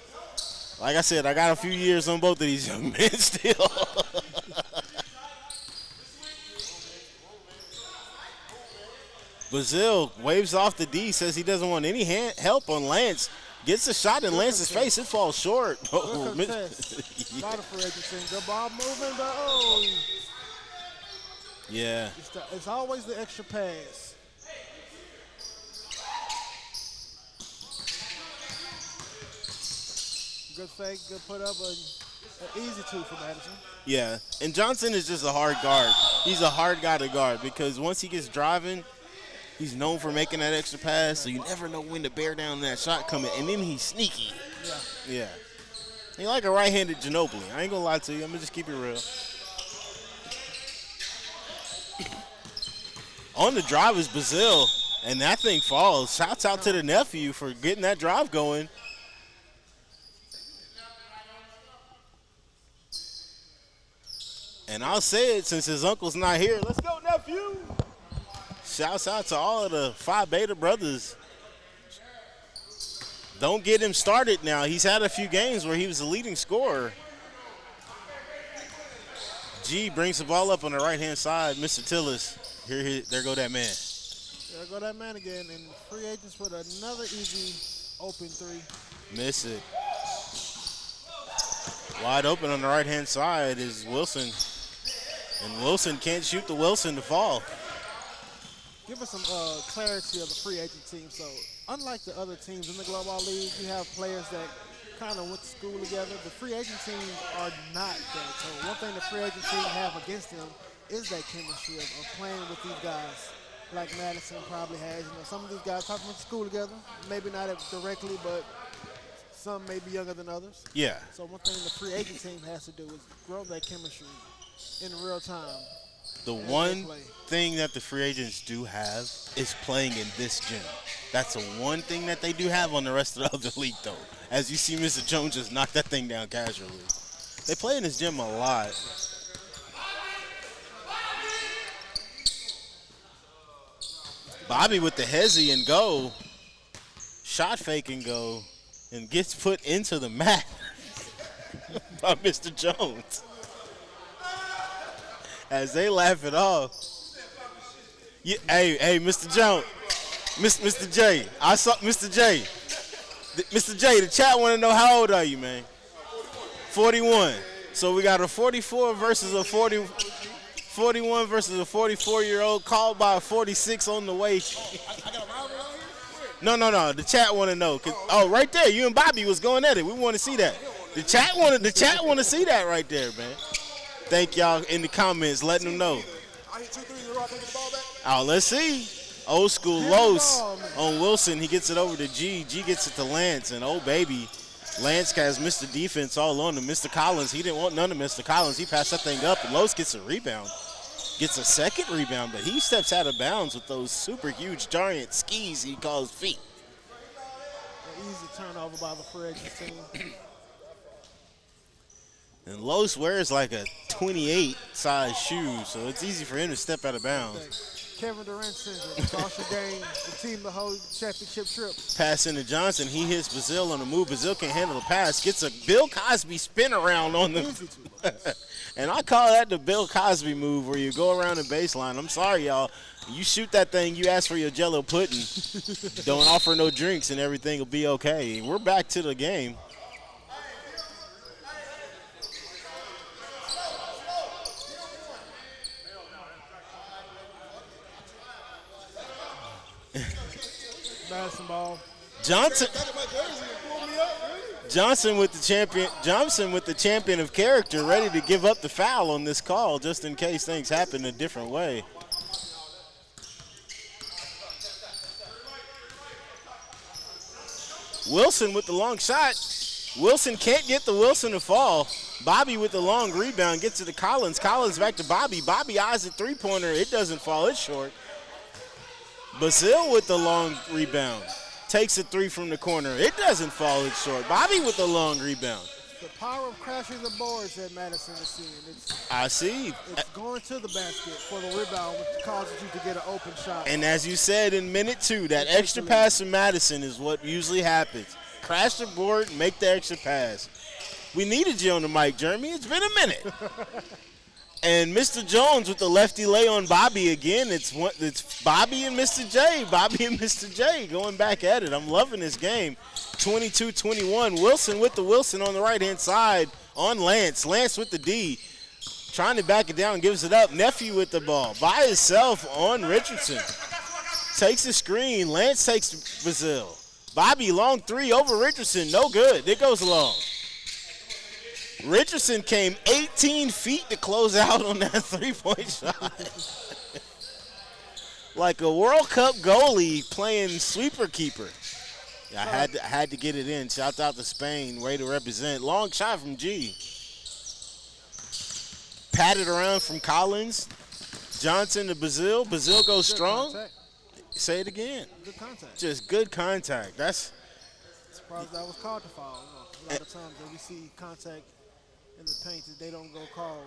Like I said, I got a few years on both of these young men still. Brazil waves off the D, says he doesn't want any help on Lance. Gets a shot in Lance's face. It falls short. A lot of free agency. Good ball movement, but yeah. It's always the extra pass. Good fake, good put up, an easy 2 for Madison. Yeah, and Johnson is just a hard guard. He's a hard guy to guard because once he gets driving, he's known for making that extra pass, so you never know when to bear down that shot coming, and then he's sneaky. Yeah. He like a right-handed Ginobili. I ain't gonna lie to you. I'm gonna just keep it real. On the drive is Brazil, and that thing falls. Shouts out to the nephew for getting that drive going. And I'll say it since his uncle's not here. Let's go, nephew. Shouts out to all of the Phi Beta brothers. Don't get him started now. He's had a few games where he was the leading scorer. G brings the ball up on the right-hand side. Mr. Tillis. There go that man. There go that man again. And free agents with another easy open 3. Miss it. Wide open on the right-hand side is Wilson. And Wilson can't shoot the Wilson to fall. Give us some clarity of the free agent team. So, unlike the other teams in the Glowball League, you have players that kind of went to school together. The free agent teams are not that. So, one thing the free agent team have against them is that chemistry of playing with these guys, like Madison probably has. Some of these guys probably went to school together. Maybe not directly, but some may be younger than others. Yeah. So, one thing the free agent team has to do is grow that chemistry in real time. The as they one play. thing that the free agents do have is playing in this gym. That's the one thing that they do have on the rest of the other league, though. As you see Mr. Jones just knock that thing down casually. They play in this gym a lot. Bobby with the hezzy and go. Shot fake and go. And gets put into the mat by Mr. Jones. As they laugh it off. Yeah, hey, Mr. Jones. Mr. J. I saw Mr. J. Mr. J, the chat want to know how old are you, man? 41. So we got a 44 versus a 41 versus a 44-year-old called by a 46 on the way. No. The chat want to know. Oh, right there, you and Bobby was going at it. We want to see that. The chat want to see that right there, man. Thank y'all in the comments, letting them know. Oh, let's see. Old school Los on Wilson. He gets it over to G. G gets it to Lance, and oh baby, Lance has Mr. Defense all on him. Mr. Collins, he didn't want none of Mr. Collins. He passed that thing up, and Los gets a rebound. Gets a second rebound, but he steps out of bounds with those super huge giant skis he calls feet. An easy turnover by the free agents team. And Los wears like a 28 size shoe, so it's easy for him to step out of bounds. Kevin Durant syndrome. Cost your game, the team the whole championship trip. Pass into Johnson. He hits Brazil on the move. Brazil can't handle the pass. Gets a Bill Cosby spin around on them. And I call that the Bill Cosby move where you go around the baseline. I'm sorry, y'all. You shoot that thing, you ask for your Jell-O pudding. Don't offer no drinks and everything will be okay. We're back to the game. Madison ball. Johnson with the champion of character, ready to give up the foul on this call just in case things happen a different way. Wilson with the long shot. Wilson can't get the Wilson to fall. Bobby with the long rebound gets it to Collins. Collins back to Bobby. Bobby eyes a three-pointer. It doesn't fall. It's short. Bazile with the long rebound. Takes a three from the corner. It doesn't fall. It's short. Bobby with the long rebound. The power of crashing the boards that Madison is seeing. I see. It's going to the basket for the rebound, which causes you to get an open shot. And as you said in minute 2, that extra pass from Madison is what usually happens. Crash the board and make the extra pass. We needed you on the mic, Jeremy. It's been a minute. And Mr. Jones with the lefty lay on Bobby again. It's Bobby and Mr. J. Bobby and Mr. J going back at it. I'm loving this game. 22-21. Wilson with the Wilson on the right-hand side on Lance. Lance with the D. Trying to back it down, gives it up. Nephew with the ball. By himself on Richardson. Takes the screen. Lance takes Brazil. Bobby, long three over Richardson. No good. It goes long. Richardson came 18 feet to close out on that three-point shot. Like a World Cup goalie playing sweeper keeper. I had to get it in. Shout out to Spain, way to represent. Long shot from G. Patted around from Collins. Johnson to Brazil. Brazil goes strong. Contact. Say it again. Good contact. Just good contact. That's surprised that was called to foul. A lot of times when we see contact in the paint that they don't go call.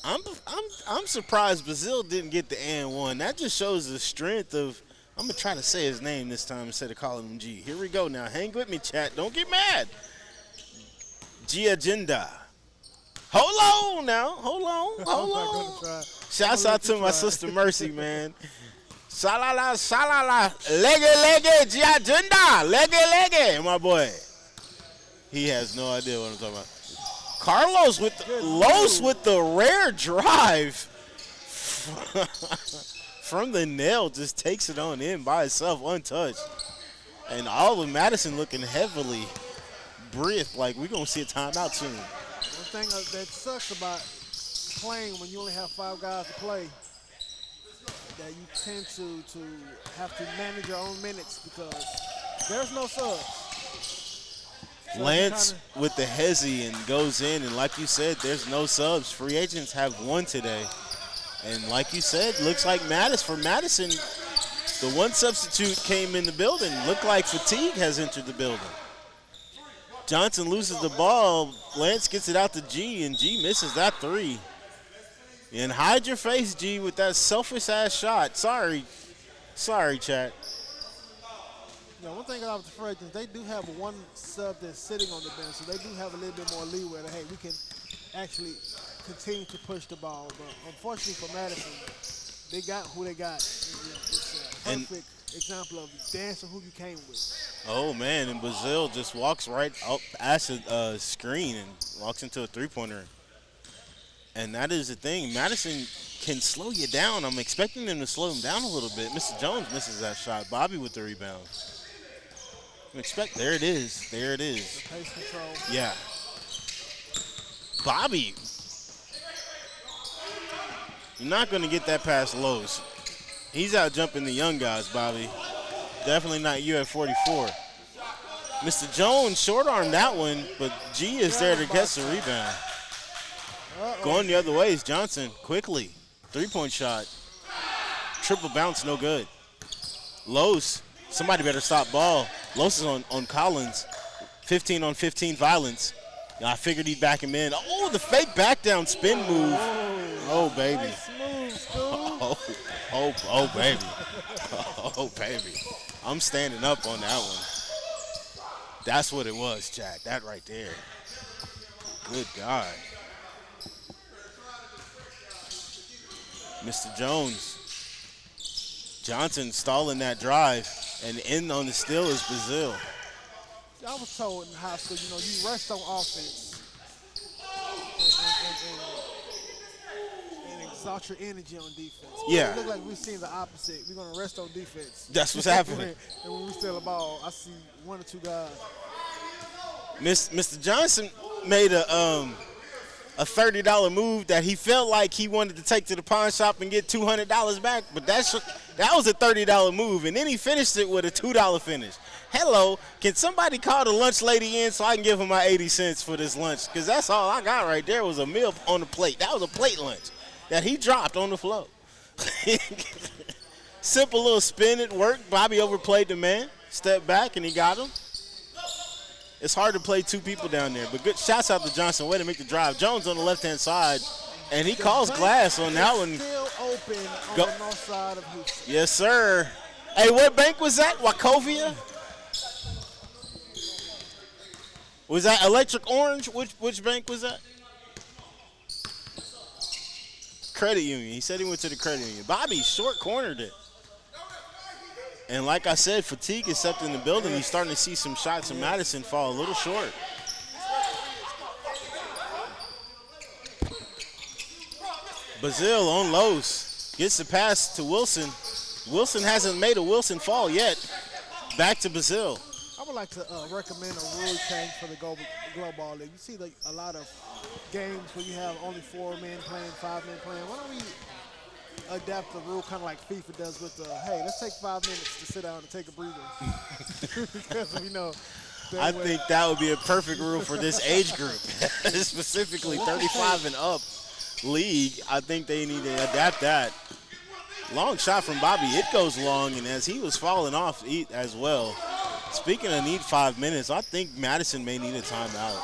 I'm surprised Brazil didn't get the and one. That just shows the strength of. I'm gonna try to say his name this time instead of calling him G. Here we go now. Hang with me, chat. Don't get mad. G Agenda. Hold on now. Hold on. Shouts out to my sister Mercy, man. Shalala, shalala, lege, G Agenda, lege, my boy. He has no idea what I'm talking about. Carlos with Los with the rare drive from the nail, just takes it on in by itself, untouched. And all of Madison looking heavily breathed like we're going to see a timeout soon. One thing that sucks about playing when you only have 5 guys to play, that you tend to have to manage your own minutes because there's no subs. So Lance with the hezzy and goes in, and like you said, there's no subs. Free agents have one today. And like you said, looks like Madison, the one substitute came in the building. Looked like fatigue has entered the building. Johnson loses the ball. Lance gets it out to G, and G misses that three. And hide your face, G, with that selfish-ass shot. Sorry, chat. Yeah, one thing about the Trojans, they do have one sub that's sitting on the bench, so they do have a little bit more leeway that, hey, we can actually continue to push the ball. But unfortunately for Madison, they got who they got. It's a perfect example of dancing who you came with. Oh, man, and Brazil just walks right up past a screen and walks into a three-pointer. And that is the thing. Madison can slow you down. I'm expecting them to slow him down a little bit. Mr. Jones misses that shot. Bobby with the rebound. There it is. There it is. The pace control. Yeah. Bobby. You're not going to get that past Lowe's. He's out jumping the young guys, Bobby. Definitely not you at 44. Mr. Jones short-armed that one, but G is there to catch the rebound. Going the other way is Johnson quickly. Three-point shot. Triple bounce, no good. Lowe's. Somebody better stop ball. Los is on Collins. 15 on 15 violence. I figured he'd back him in. Oh, the fake back down spin move. Oh, baby. Nice move, Oh, baby. Oh, baby. I'm standing up on that one. That's what it was, Jack. That right there. Good God. Mr. Jones. Johnson stalling that drive. And in on the steal is Brazil. I was told in high school, you rest on offense and exalt your energy on defense. Yeah. It look like we're seeing the opposite. We're going to rest on defense. That's what's happening. And when we steal the ball, I see one or two guys. Mr. Johnson made a $30 move that he felt like he wanted to take to the pawn shop and get $200 back, but that was a $30 move, and then he finished it with a $2 finish. Hello, can somebody call the lunch lady in so I can give him my 80 cents for this lunch? Because that's all I got right there was a meal on the plate. That was a plate lunch that he dropped on the floor. Simple little spin, it worked. Bobby overplayed the man, stepped back, and he got him. It's hard to play two people down there, but good shouts out to Johnson. Way to make the drive. Jones on the left-hand side, and he calls glass on that one. Still open on the north side of Houston. Yes, sir. Hey, what bank was that? Wachovia? Was that Electric Orange? Which bank was that? Credit Union. He said he went to the credit union. Bobby short-cornered it. And like I said, fatigue is stepped in the building. You're starting to see some shots in Madison fall a little short. Brazil on Lowe's. Gets the pass to Wilson. Wilson hasn't made a Wilson fall yet. Back to Brazil. I would like to recommend a rule change for the Glowball League. You see a lot of games where you have only 4 men playing, 5 men playing. Why don't we adapt the rule kind of like FIFA does with the, hey, let's take 5 minutes to sit down and take a breather. Because I think that would be a perfect rule for this age group, specifically 35 and up league. I think they need to adapt that. Long shot from Bobby. It goes long, and as he was falling off as well. Speaking of need 5 minutes, I think Madison may need a timeout.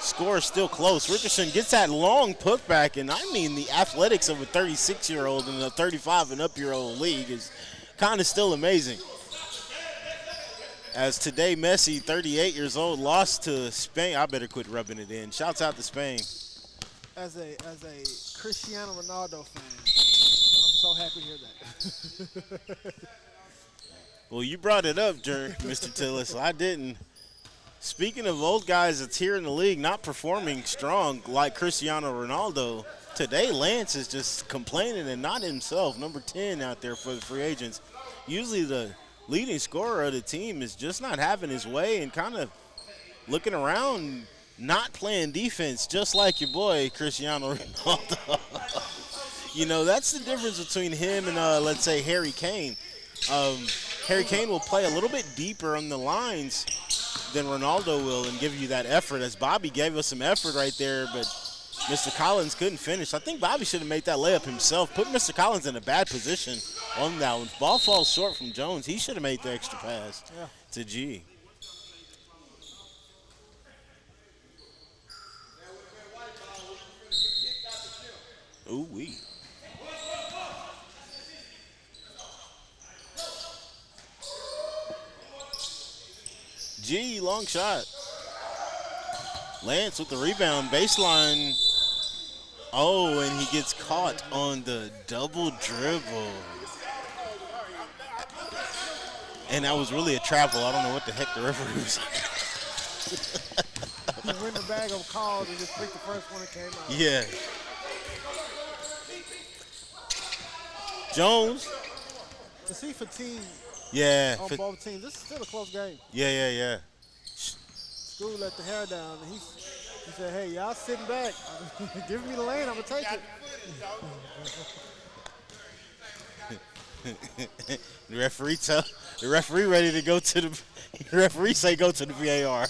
Score is still close. Richardson gets that long putback, and I mean the athletics of a 36-year-old in a 35 and up-year-old league is kind of still amazing. As today Messi, 38 years old, lost to Spain. I better quit rubbing it in. Shouts out to Spain. As a Cristiano Ronaldo fan, I'm so happy to hear that. Well, you brought it up, Mr. Tillis. I didn't. Speaking of old guys that's here in the league not performing strong like Cristiano Ronaldo, today Lance is just complaining and not himself. Number 10 out there for the free agents. Usually the leading scorer of the team is just not having his way and kind of looking around, not playing defense, just like your boy Cristiano Ronaldo. That's the difference between him and, let's say, Harry Kane. Harry Kane will play a little bit deeper on the lines than Ronaldo will and give you that effort, as Bobby gave us some effort right there, but Mr. Collins couldn't finish. I think Bobby should have made that layup himself. Put Mr. Collins in a bad position on that one. Ball falls short from Jones. He should have made the extra pass to G. Ooh-wee. G, long shot. Lance with the rebound, baseline. Oh, and he gets caught on the double dribble. And that was really a travel. I don't know what the heck the referee was. He went in the bag of calls and just picked the first one that came out. Yeah. Jones. To see fatigue on both teams, this is still a close game. Yeah. School let the hair down, and he said, hey, y'all sitting back. Give me the lane, I'm going to take it. The referee ready to go to the referee say go to the VAR.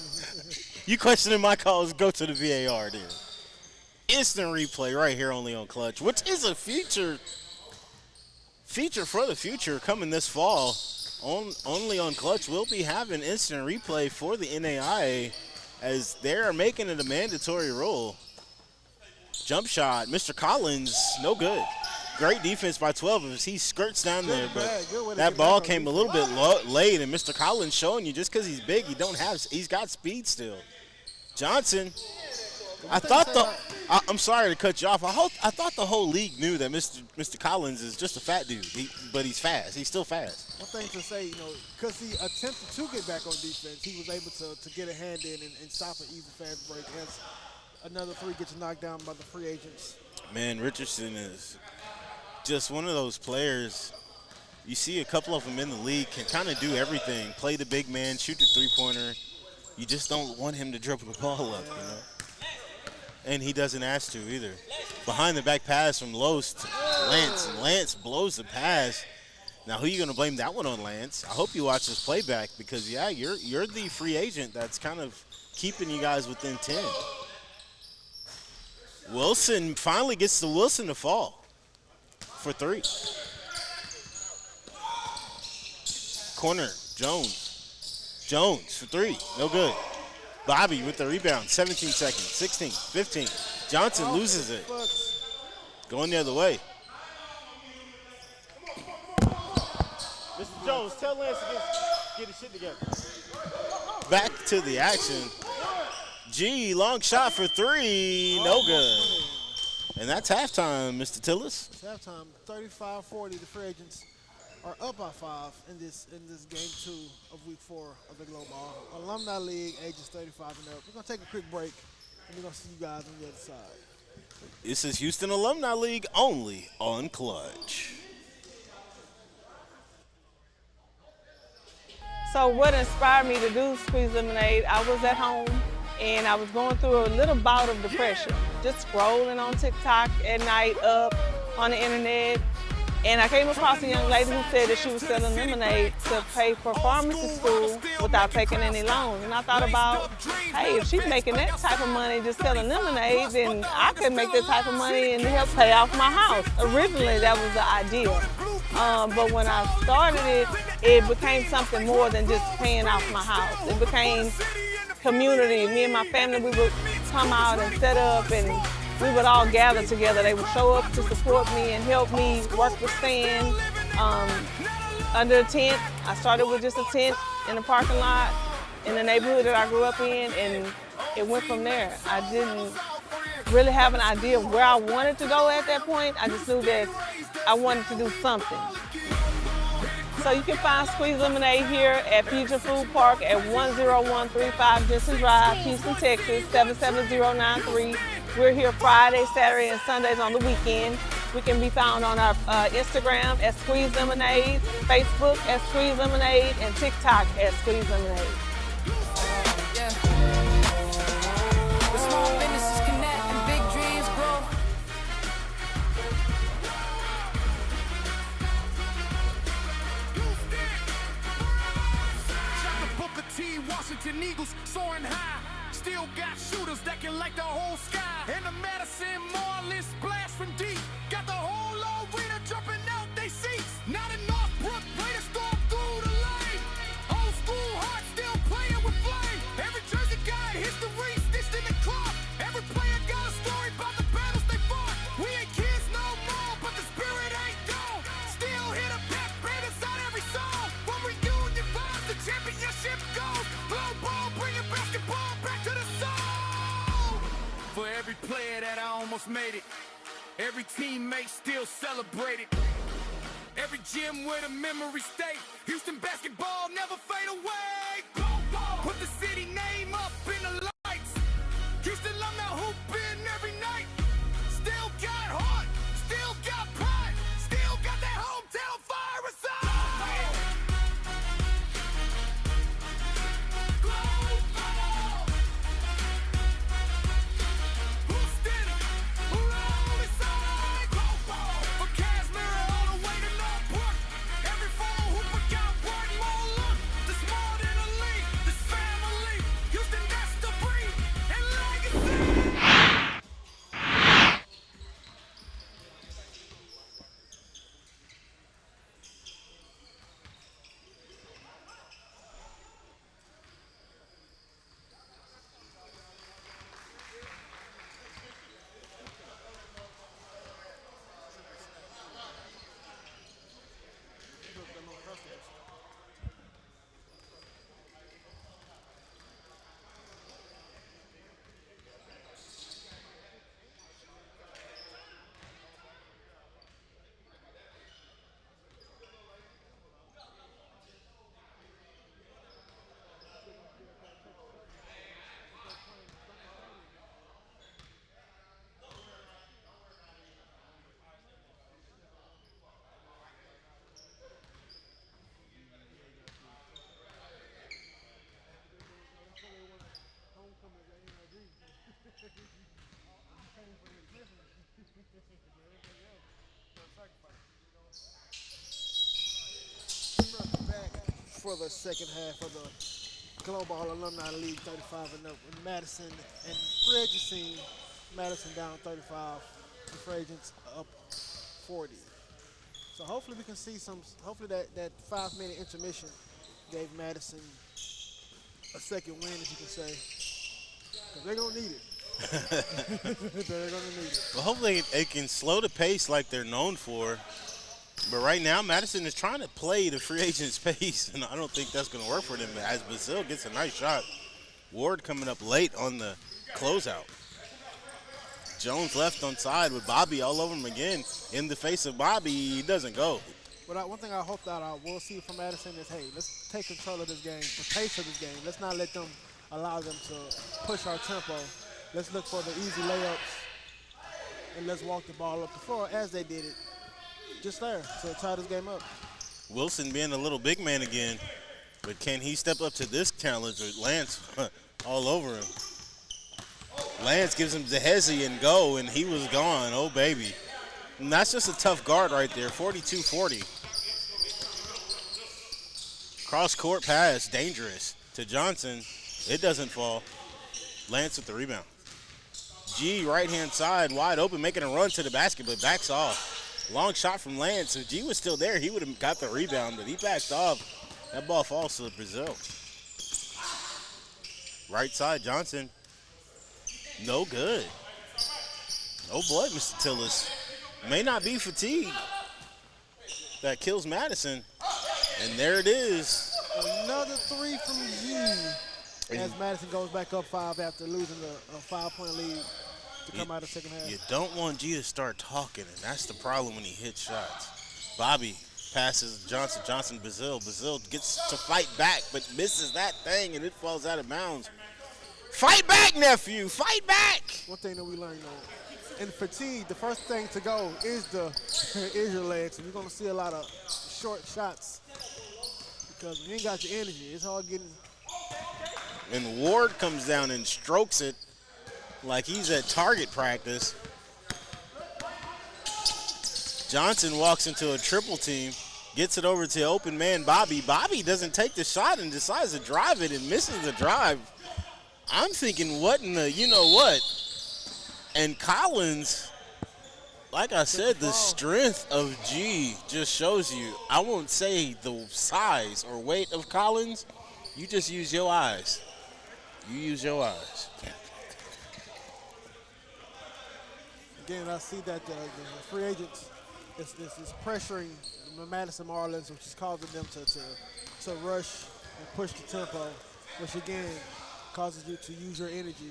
You questioning my calls, go to the VAR then. Instant replay right here only on Clutch, which is a feature for the future coming this fall. Only on Clutch, we'll be having instant replay for the NAIA as they're making it a mandatory rule. Jump shot, Mr. Collins, no good. Great defense by 12 as he skirts down there, but that ball came a little bit late, and Mr. Collins showing you just because he's big, he's got speed still. Johnson, I'm sorry to cut you off. I thought the whole league knew that Mr. Collins is just a fat dude, but he's fast. He's still fast. One thing to say, because he attempted to get back on defense, he was able to get a hand in and stop an easy fast break as another three gets knocked down by the free agents. Man, Richardson is just one of those players. You see a couple of them in the league can kind of do everything. Play the big man, shoot the three-pointer. You just don't want him to dribble the ball up, And he doesn't ask to either. Behind the back pass from Los to Lance, and Lance blows the pass. Now, who are you going to blame that one on, Lance? I hope you watch this playback because, you're the free agent that's kind of keeping you guys within 10. Wilson finally gets the Wilson to fall for three. Corner, Jones for three, no good. Bobby with the rebound, 17 seconds, 16, 15. Johnson loses it. Going the other way. Mr. Jones, tell Lance to get his shit together. Back to the action. G, long shot for three, no good. And that's halftime, Mr. Tillis. It's halftime, 35-40. The free agents are up by 5 in this game 2 of week 4 of the Glowball. Alumni League, ages 35 and up. We're going to take a quick break, and we're going to see you guys on the other side. This is Houston Alumni League only on Clutch. So what inspired me to do Squeeze Lemonade, I was at home and I was going through a little bout of depression, just scrolling on TikTok at night, up on the internet. And I came across a young lady who said that she was selling lemonade to pay for pharmacy school without taking any loans. And I thought about, hey, if she's making that type of money just selling lemonade, then I could make that type of money and help pay off my house. Originally, that was the idea. But when I started it, it became something more than just paying off my house. It became community. Me and my family, we would come out and set up and we would all gather together. They would show up to support me and help me work the stand under a tent. I started with just a tent in the parking lot in the neighborhood that I grew up in, and it went from there. I didn't really have an idea of where I wanted to go at that point. I just knew that I wanted to do something. So you can find Squeeze Lemonade here at Future Food Park at 10135 Jensen Drive, Houston, Texas, 77093. We're here Friday, Saturday, and Sundays on the weekend. We can be found on our Instagram at Squeeze Lemonade, Facebook at Squeeze Lemonade, and TikTok at Squeeze Lemonade. The small businesses connect and big dreams grow. Booker T, Washington Eagles soaring high. still got shooters that can light the whole sky. And the Madison Marlins splash from deep. Got the whole arena jumping out they seats. Now the Northbrook Raiders storm through the lane. Old school heart still playing with flame. Every jersey got history stitched in the cloth. Every player got a story about the battles they fought. We ain't kids no more, but the spirit ain't gone. Still hear the pep band inside every song. When reunion vibes, the championship goes. Glowball bringing basketball back to the soul. For every player that I almost made it, every teammate still celebrated. Every gym where the memory stay. Houston basketball never fade away. Glowball, put the city name up in the lights. Houston alumni hooping every night. Still got heart, still got pride, still got that hometown fire inside. Glowball. Who's standing? Who all inside? Glowball. For Casimir all the way to Northbrook. Every former hooper got one more look. This more than a league, this family. Houston, that's the breed and legacy. Back for the second half of the Glowball Alumni League 35 and up with Madison and free agency. Madison down 35, the free agents up 40. So hopefully we can see some, hopefully that 5-minute intermission gave Madison a second win, if you can say. Because they're going to need it. They're going to need it. Well, hopefully it can slow the pace like they're known for. But right now, Madison is trying to play the free agent's pace, and I don't think that's going to work for them as Brazil gets a nice shot. Ward coming up late on the closeout. Jones left on side with Bobby all over him again. In the face of Bobby, he doesn't go. But one thing I hope that I will see from Madison is, hey, let's take control of this game, the pace of this game. Let's not let them allow them to push our tempo. Let's look for the easy layups, and let's walk the ball up the floor as they did it just there to tie this game up. Wilson being a little big man again, but can he step up to this challenge with Lance all over him? Lance gives him the hezzy and go, and he was gone. Oh, baby. And that's just a tough guard right there, 42-40. Cross-court pass, dangerous to Johnson. It doesn't fall. Lance with the rebound. G, right-hand side, wide open, making a run to the basket, but backs off. Long shot from Lance. If G was still there, he would have got the rebound, but he backed off. That ball falls to Brazil. Right side, Johnson. No good. Oh boy, Mr. Tillis. May not be fatigue that kills Madison. And there it is. Another three from G as Madison goes back up 5 after losing a 5-point lead to come out of the second half. You don't want G to start talking, and that's the problem when he hits shots. Bobby passes Johnson. Johnson, Brazil. Brazil gets to fight back, but misses that thing, and it falls out of bounds. Fight back, nephew. Fight back. One thing that we learned, though, in fatigue, the first thing to go is is your legs. And you're going to see a lot of short shots because when you ain't got your energy, it's hard getting. And Ward comes down and strokes it like he's at target practice. Johnson walks into a triple team, gets it over to open man Bobby. Bobby doesn't take the shot and decides to drive it and misses the drive. I'm thinking, what in the, you know what? And Collins, like I said, the strength of G just shows you. I won't say the size or weight of Collins. You just use your eyes. You use your eyes. Again, I see that the free agents is pressuring the Madison Marlins, which is causing them to rush and push the tempo, which again causes you to use your energy.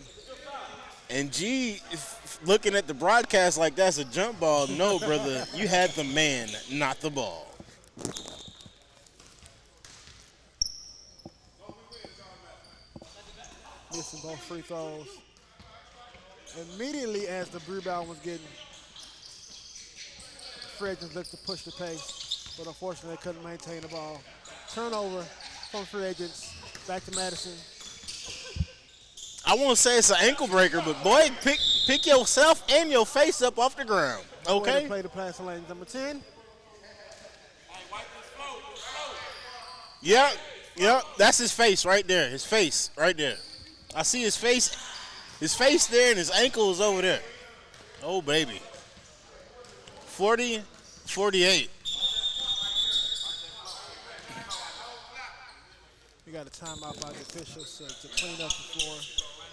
And G, looking at the broadcast like that's a jump ball, no, brother, you had the man, not the ball. Missing both free throws. Immediately as the rebound was getting, free agents looked to push the pace, but unfortunately they couldn't maintain the ball. Turnover from free agents, back to Madison. I won't say it's an ankle breaker, but boy, pick yourself and your face up off the ground, okay? Play the pass lane, number 10. Yep, that's his face right there, his face right there. I see his face there and his ankle is over there. Oh, baby. 40-48. We got a timeout by the officials to clean up the floor.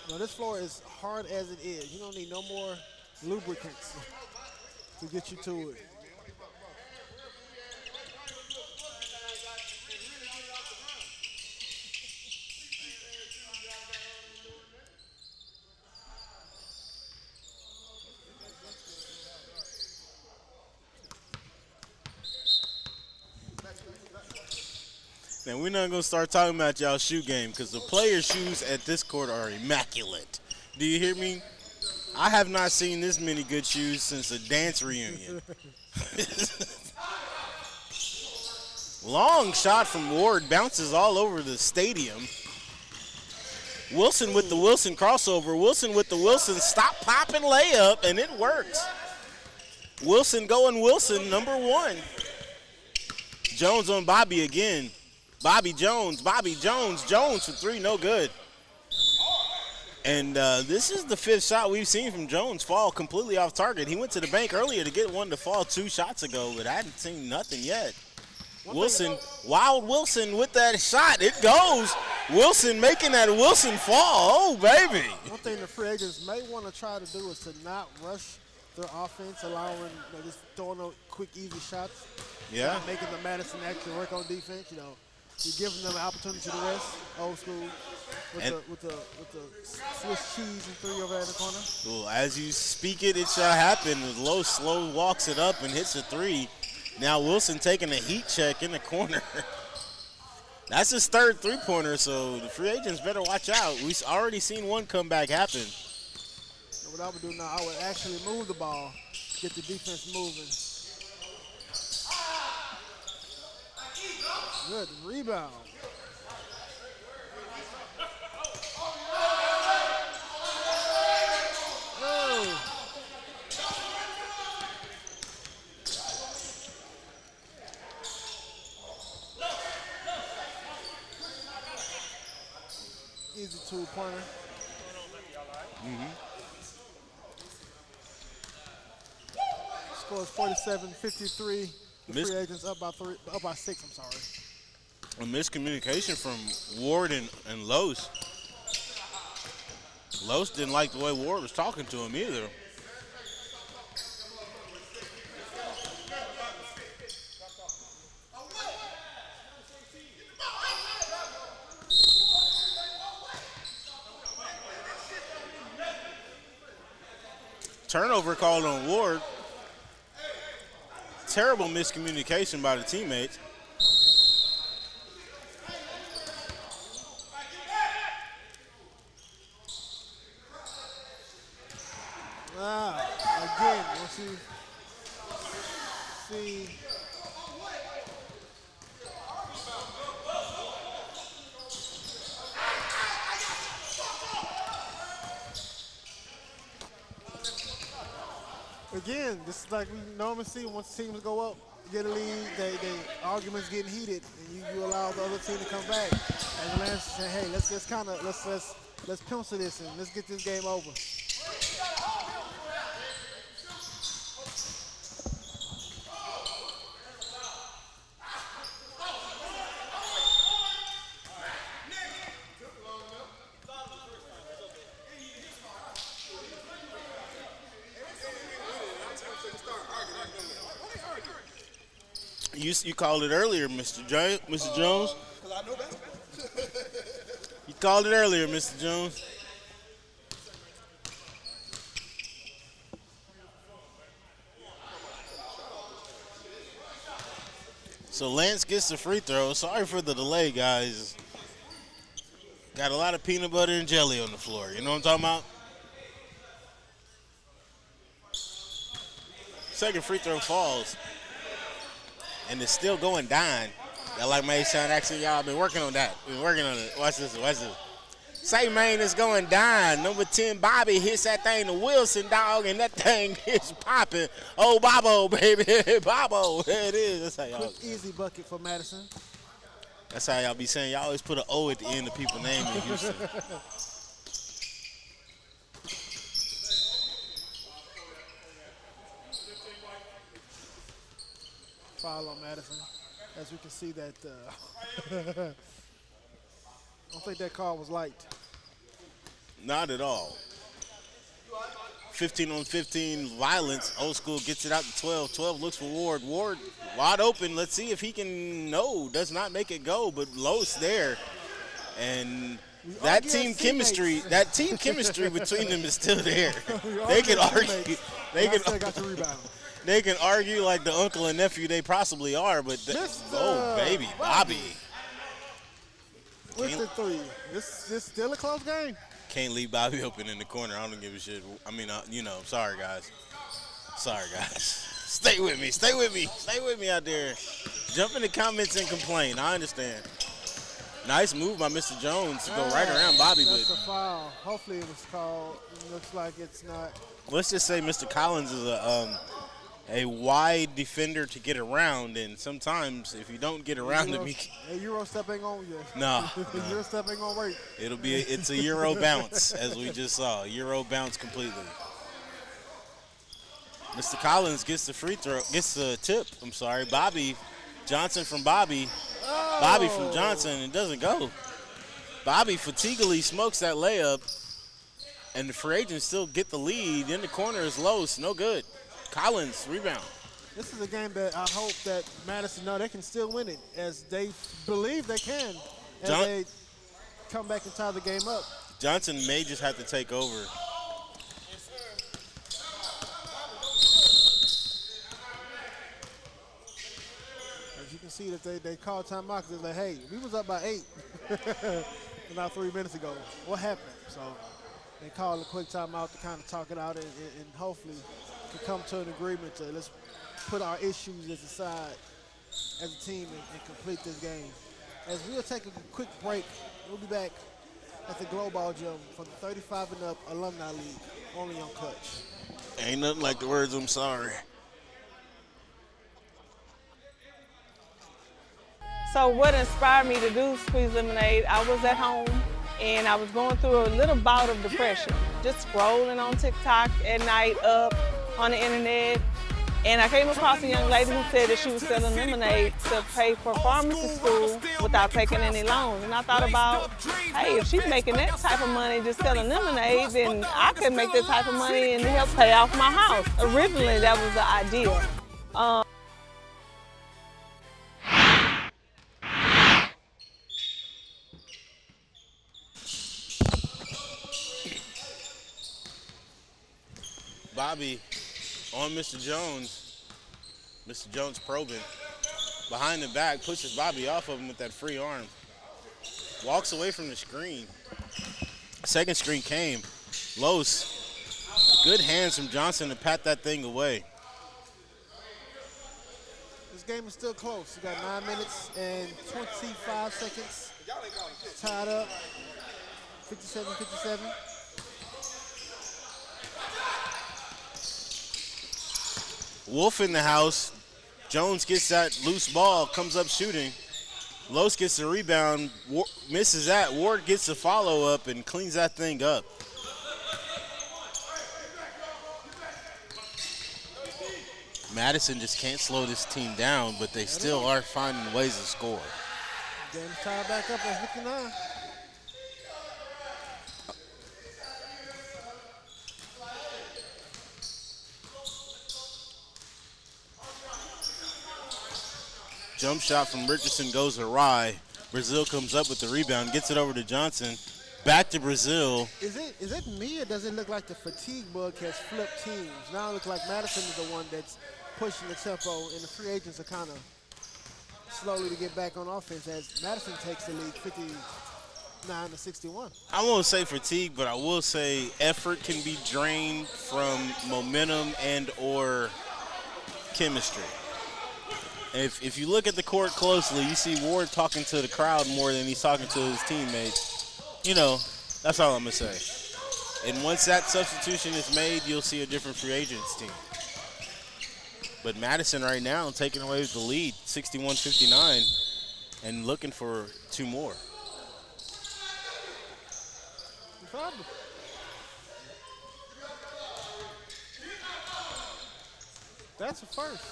You know, this floor is hard as it is. You don't need no more lubricants to get you to it. Now, we're not going to start talking about y'all shoe game because the players' shoes at this court are immaculate. Do you hear me? I have not seen this many good shoes since a dance reunion. Long shot from Ward, bounces all over the stadium. Wilson with the Wilson crossover. Wilson with the Wilson stop, pop, and layup, and it works. Wilson going Wilson, number 1. Jones on Bobby again. Bobby Jones for 3, no good. And this is the 5th shot we've seen from Jones fall completely off target. He went to the bank earlier to get one to fall 2 shots ago, but I hadn't seen nothing yet. Wilson, Wild Wilson with that shot. It goes. Wilson making that Wilson fall. Oh, baby. One thing the free agents may want to try to do is to not rush their offense, allowing just throwing out quick, easy shots. Yeah. Not making the Madison actually work on defense, you know. You're giving them an opportunity to rest, old school, with the Swiss cheese and 3 over there in the corner. Well, as you speak it, it shall happen. Low slow walks it up and hits a 3. Now Wilson taking a heat check in the corner. That's his 3rd three-pointer, so the free agents better watch out. We've already seen one comeback happen. What I would do now, I would actually move the ball, get the defense moving. Good rebound. Oh. Easy 2-pointer. Scores 47-53. The free agents up by 6. I'm sorry. A miscommunication from Ward and Los. Los didn't like the way Ward was talking to him either. Turnover called on Ward. Terrible miscommunication by the teammates. Again, once you see again, this is like we normally see once teams go up, get a lead, they arguments getting heated, and you allow the other team to come back. And the Lance say, hey, let's Let's pencil this in. Let's get this game over. You called it earlier, Mr. Jones. You called it earlier, Mr. Jones. So Lance gets the free throw. Sorry for the delay, guys. Got a lot of peanut butter and jelly on the floor. You know what I'm talking about? Second free throw falls. And it's still going down. I like my sound accent, y'all. Been working on that. Been working on it. Watch this. Say, man, it's going down. Number 10, Bobby hits that thing to Wilson, dog, and that thing is popping. Oh, Bobo, baby. Bobo. There it is. That's how y'all. Quick, easy bucket for Madison. That's how y'all be saying. Y'all always put an O at the end of people's name in Houston. Foul on Madison. As we can see that, I don't think that call was light. Not at all. 15 on 15 violence. Old School gets it out to 12. 12 looks for Ward. Ward wide open. Let's see if he can. No, does not make it go, but Los there. And that team chemistry between them is still there. They can argue. Got the rebound. They can argue like the uncle and nephew they possibly are, but oh baby, Bobby. With the three. This still a close game. Can't leave Bobby open in the corner. I don't give a shit. I mean, sorry guys. Stay with me out there. Jump in the comments and complain. I understand. Nice move by Mr. Jones to go right around Bobby, That's but a foul. Hopefully it was called. It looks like it's not. Let's just say Mr. Collins is a wide defender to get around, and sometimes if you don't get around him, a Euro step ain't on you. No. Euro step ain't gonna work. It's a Euro bounce, as we just saw. Euro bounce completely. Mr. Collins gets the tip. I'm sorry, Bobby Johnson from Bobby. Oh. Bobby from Johnson, and doesn't go. Bobby fatiguely smokes that layup, and the free agents still get the lead. In the corner is Los, no good. Collins, rebound. This is a game that I hope that Madison know they can still win it, as they believe they can, as they come back and tie the game up. Johnson may just have to take over. As you can see that they called timeout because they're like, hey, we was up by 8 about 3 minutes ago. What happened? So they called a quick timeout to kind of talk it out and hopefully to come to an agreement to let's put our issues aside as a team and complete this game. As we'll take a quick break, we'll be back at the Glowball Gym for the 35 and up Alumni League, only on Clutch. Ain't nothing like the words "I'm sorry." So what inspired me to do Squeeze Lemonade, I was at home and I was going through a little bout of depression, just scrolling on TikTok at night, up on the internet, and I came across a young lady who said that she was selling lemonade to pay for pharmacy school without taking any loans. And I thought about, hey, if she's making that type of money just selling lemonade, then I could make that type of money and help pay off my house. Originally, that was the idea. Bobby on Mr. Jones. Mr. Jones probing. Behind the back, pushes Bobby off of him with that free arm. Walks away from the screen. Second screen came. Los. Good hands from Johnson to pat that thing away. This game is still close. You got 9 minutes and 25 seconds. It's tied up. 57-57. Wolf in the house. Jones gets that loose ball, comes up shooting. Los gets the rebound, misses that. Ward gets the follow-up and cleans that thing up. Madison just can't slow this team down, but they still are finding ways to score. Game tied back up at 59. Jump shot from Richardson goes awry. Brazil comes up with the rebound, gets it over to Johnson. Back to Brazil. Is it me, or does it look like the fatigue bug has flipped teams? Now it looks like Madison is the one that's pushing the tempo, and the free agents are kind of slowly to get back on offense as Madison takes the lead 59 to 61. I won't say fatigue, but I will say effort can be drained from momentum and or chemistry. If you look at the court closely, you see Ward talking to the crowd more than he's talking to his teammates. You know, that's all I'm going to say. And once that substitution is made, you'll see a different free agents team. But Madison right now taking away with the lead, 61-59, and looking for two more. That's a first.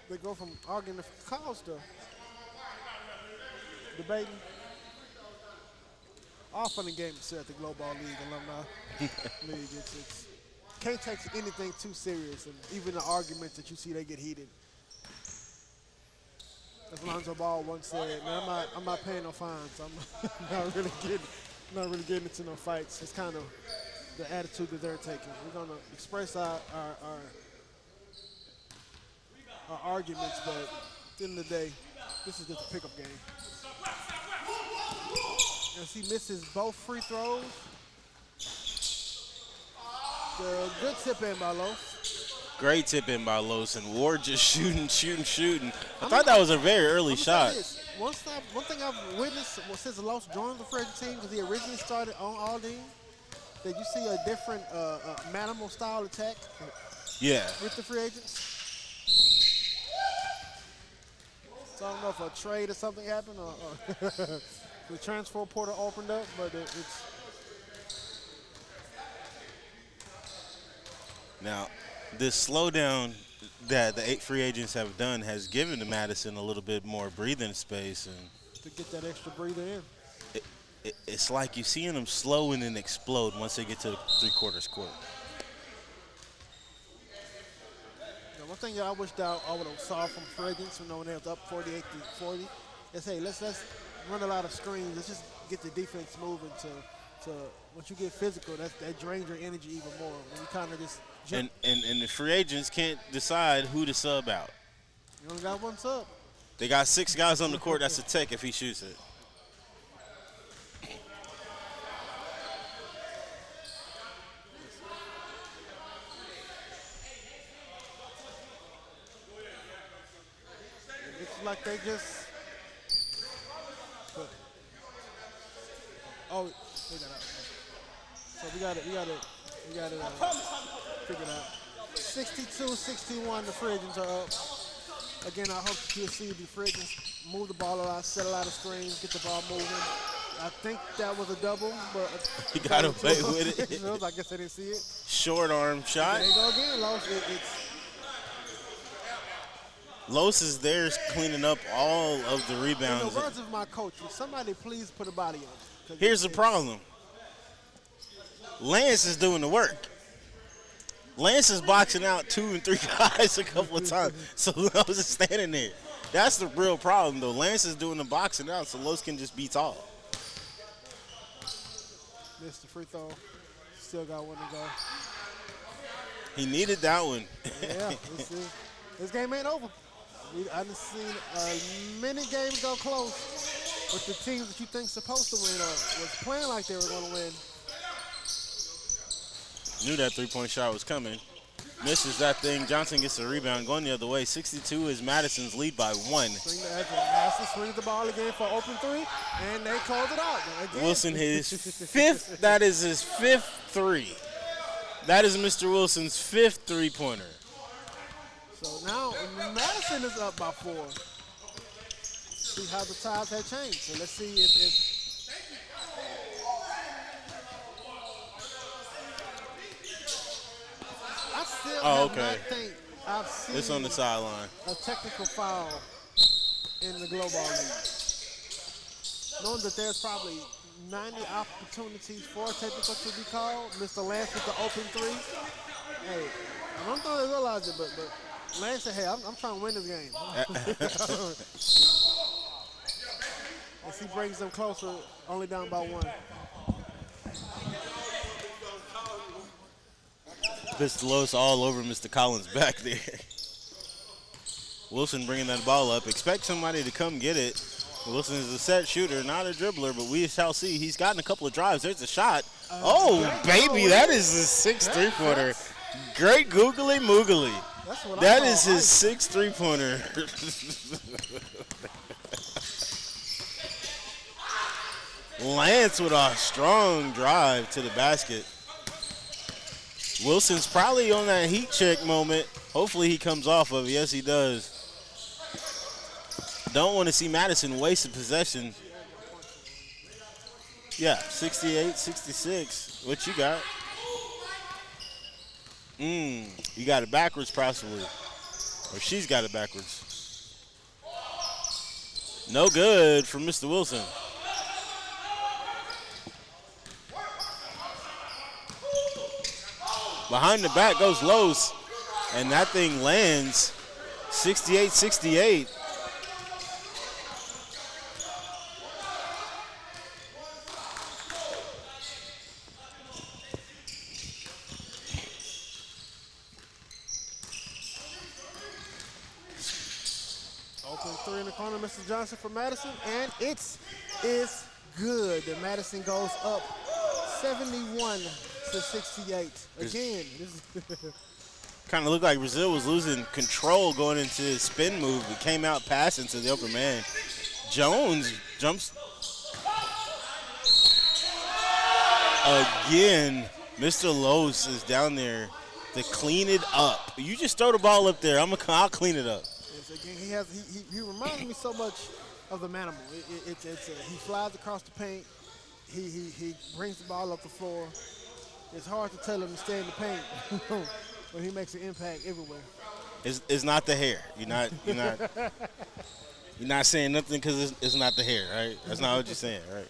They go from arguing the calls to debating. All fun and games at the Glowball League, alumni league. It's can't take anything too serious, and even the arguments that you see, they get heated. As Lonzo Ball once said, "Man, I'm not paying no fines. I'm not really getting into no fights." It's kind of the attitude that they're taking. We're gonna express our arguments, but at the end of the day, this is just a pickup game. As he misses both free throws. The good tip in by Los. Great tip in by Los, and Ward just shooting. I thought that was a very early shot. One thing I've witnessed since Los joined the free agent team, because he originally started on Aldine, that you see a different manimal style attack. Yeah. With the free agents. So I don't know if a trade or something happened or the transfer portal opened up, but it's. Now, this slowdown that the 8 free agents have done has given to Madison a little bit more breathing space, and to get that extra breather in. It's like you're seeing them slow and then explode once they get to the three-quarters court. Now, one thing that I wish that I would have saw from free agents, when they was up 48-40, is hey, let's run a lot of screens. Let's just get the defense moving to once you get physical, that drains your energy even more. When you kind of just jump. And the free agents can't decide who to sub out. You only got one sub. They got 6 guys on the court. That's a tech if he shoots it. It's like they just. Oh, they got out. So we got it figured out. 62-61, the free agents are up. Again, I hope that you'll see the free agents move the ball a lot, set a lot of screens, get the ball moving. I think that was a double, but he got away with it. I guess I didn't see it. Short arm shot. There you go again, Los. Los is there cleaning up all of the rebounds. In the words of my coach, somebody please put a body on it. Here's the problem. Lance is doing the work. Lance is boxing out 2 and 3 guys a couple of times, so Los is standing there. That's the real problem, though. Lance is doing the boxing out, so Los can just be tall. Missed the free throw. Still got one to go. He needed that one. Yeah, this game ain't over. I've seen many games go close with the teams that you think supposed to win or was playing like they were going to win. Knew that three-point shot was coming. Misses that thing. Johnson gets the rebound going the other way. 62 is Madison's lead by 1. Madison swings the ball again for open 3, and they called it out. Again. Wilson his 5th. That is his 5th 3. That is Mr. Wilson's 5th three-pointer. So now Madison is up by 4. see how the tides have changed. So let's see if I still have not think I've seen It's on the sideline. a technical foul in the Glowball League. Knowing that there's probably 90 opportunities for a technical to be called. Mr. Lance with the open three. Hey, I don't know if they realize it, but Lance said, hey, I'm trying to win this game. As he brings them closer, only down by one. Mr. Lowe's all over Mr. Collins back there. Wilson bringing that ball up. Expect somebody to come get it. Wilson is a set shooter, not a dribbler, but we shall see. He's gotten a couple of drives. There's a shot. Oh, baby, that is his 6 3-pointer. Great googly moogly. That is his 6 3-pointer. Lance with a strong drive to the basket. Wilson's probably on that heat check moment. Hopefully he comes off of it. Yes, he does. Don't want to see Madison waste a possession. Yeah, 68-66. What you got? You got it backwards possibly. Or she's got it backwards. No good from Mr. Wilson. Behind the back goes Los, and that thing lands 68-68. Open three in the corner, Mr. Johnson for Madison, and it is good. And Madison goes up 71-68. Again, this is Kind of looked like Brazil was losing control going into his spin move. It came out passing to the open man. Jones jumps. Again, Mr. Los is down there to clean it up. You just throw the ball up there. I'll clean it up. again, he reminds me so much of the Manimal. He flies across the paint. He brings the ball up the floor. It's hard to tell him to stay in the paint when he makes an impact everywhere. It's not the hair. You're not saying nothing because it's not the hair, right? That's not what you're saying, right?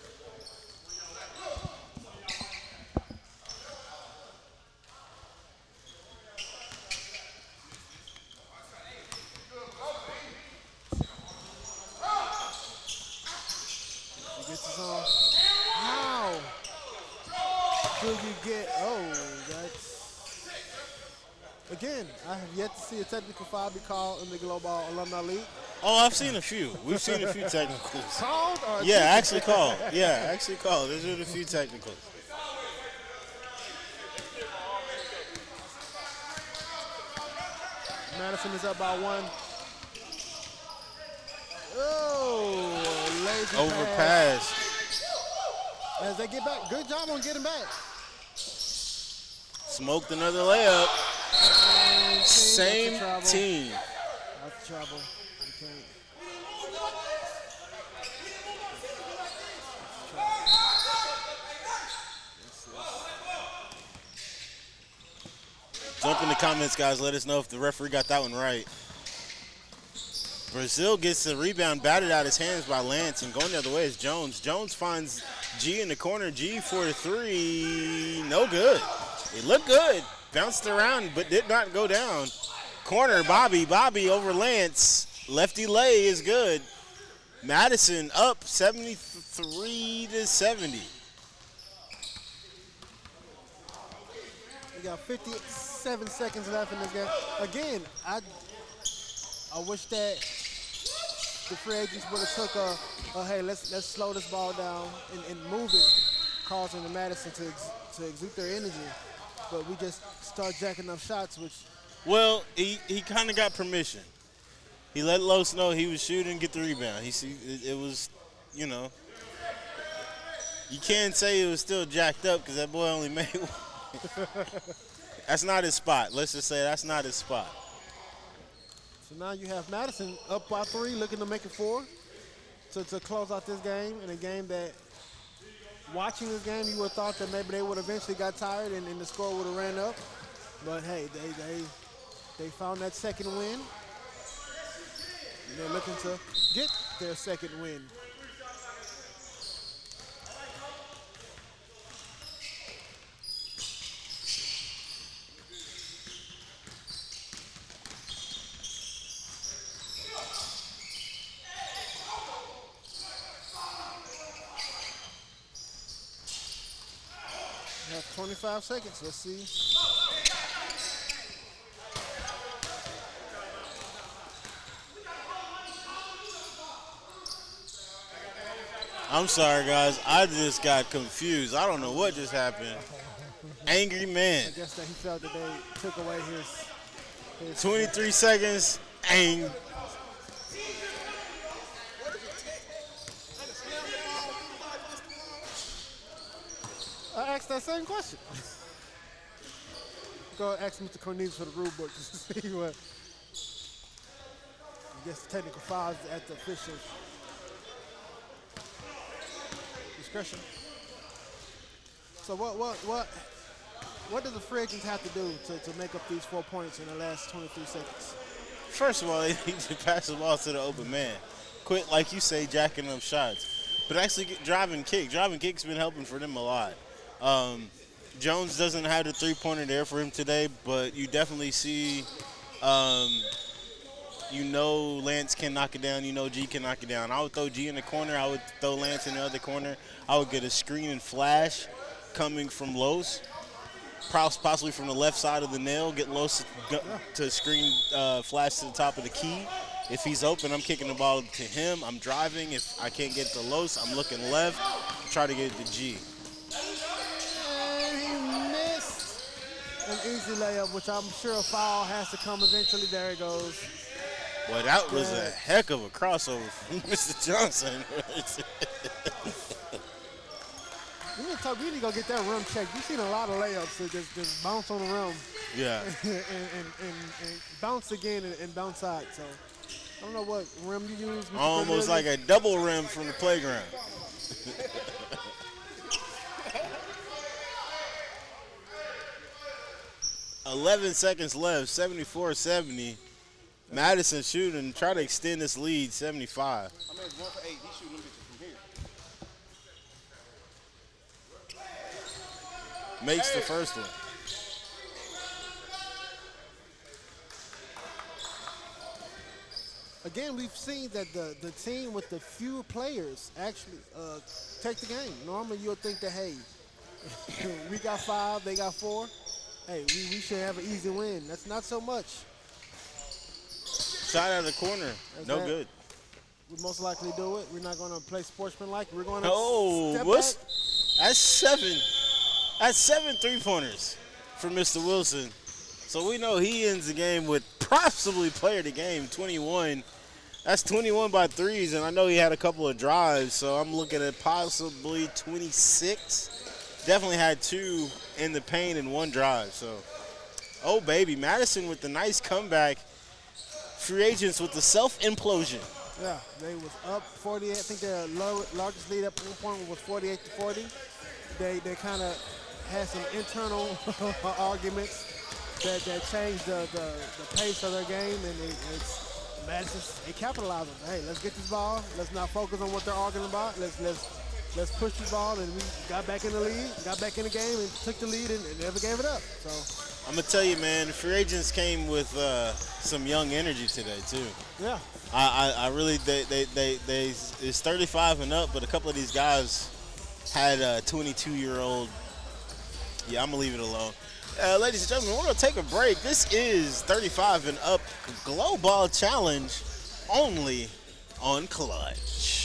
He gets his own. How do you get? Oh, that's. Again, I have yet to see a technical foul be called in the Glowball Alumni League. Oh, I've seen a few. We've seen a few technicals. Called or Yeah, actually called. Yeah, actually called. There's been a few technicals. Madison is up by one. Oh, lazy Overpass. As they get back, good job on getting back. Smoked another layup. Same team. That's trouble. You can't. Jump in the comments, guys. Let us know if the referee got that one right. Brazil gets the rebound batted out his hands by Lance, and going the other way is Jones. Jones finds G in the corner. G for the three. No good. It looked good. Bounced around, but did not go down. Corner, Bobby. Bobby over Lance. Lefty lay is good. Madison up 73-70. We got 57 seconds left in this game. Again, I wish that the free agents would have took a hey, let's slow this ball down and move it, causing the Madison to exude their energy. But we just start jacking up shots, which. Well, he kind of got permission. He let Los know he was shooting, get the rebound. It was, you can't say it was still jacked up because that boy only made one. That's not his spot. Let's just say that's not his spot. So now you have Madison up by three, looking to make it four. to close out this game, in a game that, watching this game, you would have thought that maybe they would eventually got tired and the score would have ran up. But hey, they found that second win. And they're looking to get their second win. We have 25 seconds. Let's see. I'm sorry, guys. I just got confused. I don't know what just happened. Angry man. I guess that he felt that they took away his 23 seconds. Ang. I asked that same question. Go ask Mr. Cornelius for the rule book to see what. I guess the technical fouls at the officials' discretion. So what does the free agents have to do to make up these 4 points in the last 23 seconds? First of all, they need to pass the ball to the open man. Quit, like you say, jacking up shots. But actually driving kick. Driving kick's been helping for them a lot. Jones doesn't have the three-pointer there for him today, but you definitely see, Lance can knock it down. G can knock it down. I would throw G in the corner. I would throw Lance in the other corner. I would get a screen and flash coming from Los, possibly from the left side of the nail. Get Los to screen flash to the top of the key. If he's open, I'm kicking the ball to him. I'm driving. If I can't get to Los, I'm looking left. Try to get it to G. And he missed an easy layup, which I'm sure a foul has to come eventually. There it goes. Well, that was a heck of a crossover from Mr. Johnson. We need to go get that rim checked. You've seen a lot of layups that just bounce on the rim. Yeah. and bounce again and bounce out. So I don't know what rim you use. Mr. Almost like a double rim from the playground. 11 seconds left, 74-70. Madison shooting, try to extend this lead, 75. I mean, it's 1 for 8. He's shooting them bitches from here. Makes the first one. Again, we've seen that the team with the few players actually take the game. Normally, you'll think that, hey, we got 5, they got 4. Hey, we should have an easy win. That's not so much. Shot out of the corner, no good. We most likely do it. We're not going to play sportsmanlike. We're going to step what's back. that's 7. That's 7 3-pointers for Mr. Wilson. So we know he ends the game with possibly player of the game, 21. That's 21 by threes, and I know he had a couple of drives, so I'm looking at possibly 26. Definitely had 2 in the paint and 1 drive. So, oh baby, Madison with the nice comeback. Free agents with the self-implosion. Yeah, they was up 48. I think their largest lead at one point was 48-40. They kind of had some internal arguments that changed the pace of their game, and Madison, they capitalized on it. Hey, let's get this ball. Let's not focus on what they're arguing about. Let's push the ball, and we got back in the lead, got back in the game, and took the lead, and never gave it up. So I'm gonna tell you, man, the free agents came with some young energy today too. yeah, I really it's 35 and up, but a couple of these guys had a 22-year-old. Yeah, I'm gonna leave it alone. Ladies and gentlemen, we're gonna take a break. This is 35 and up Glowball Challenge only on Clutch.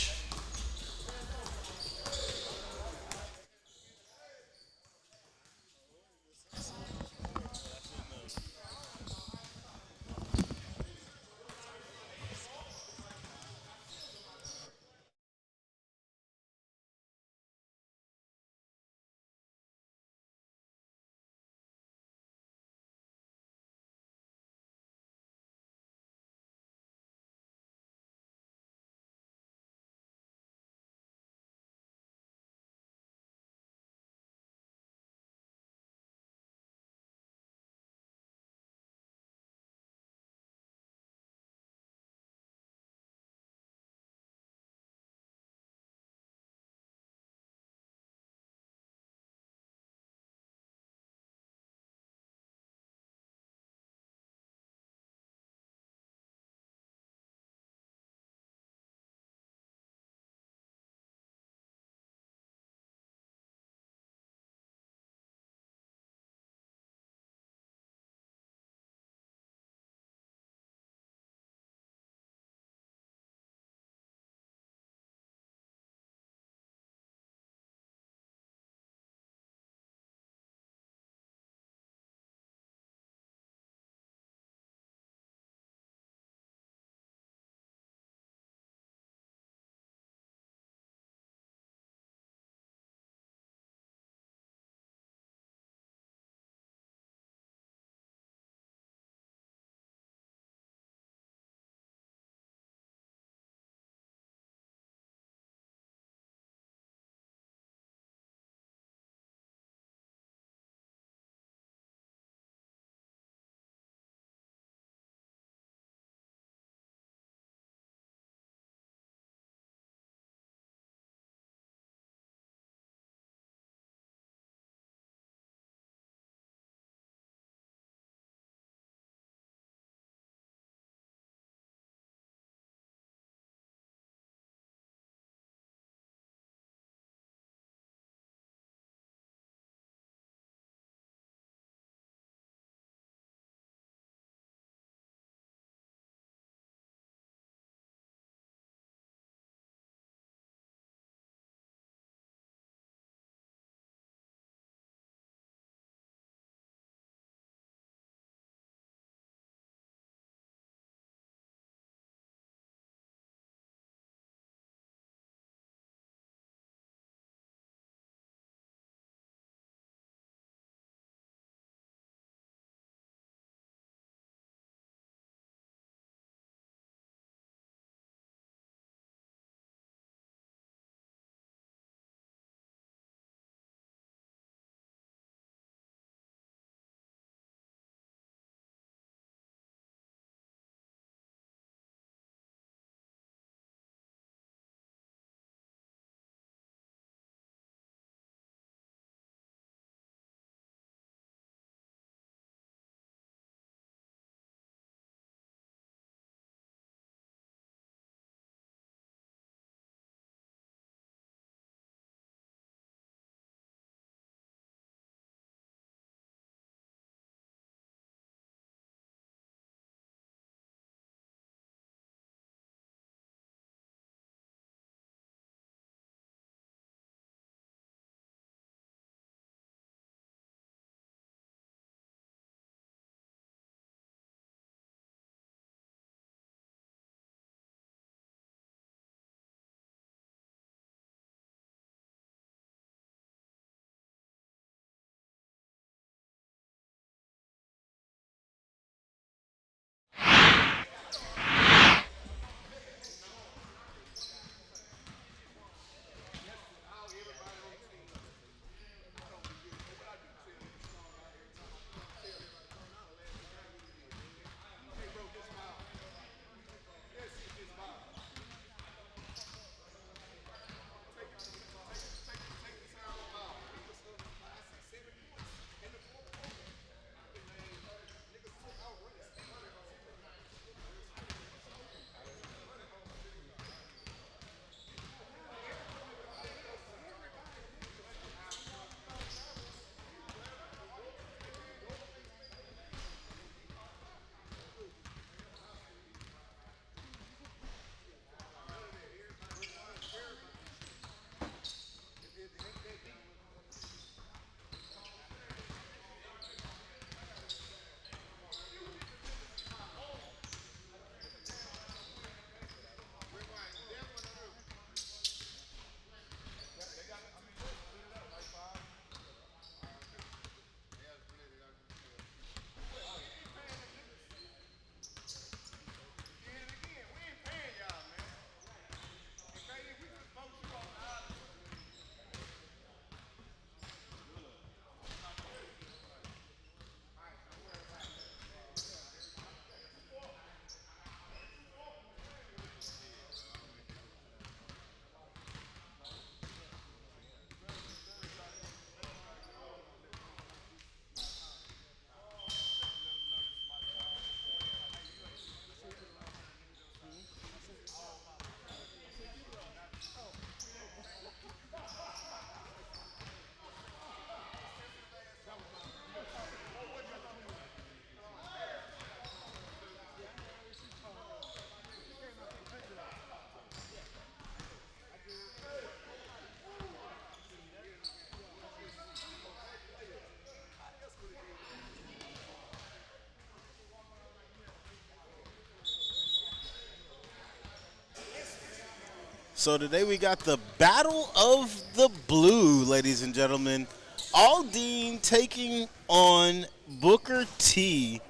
So today we got the Battle of the Blue, ladies and gentlemen. Aldine taking on Booker T.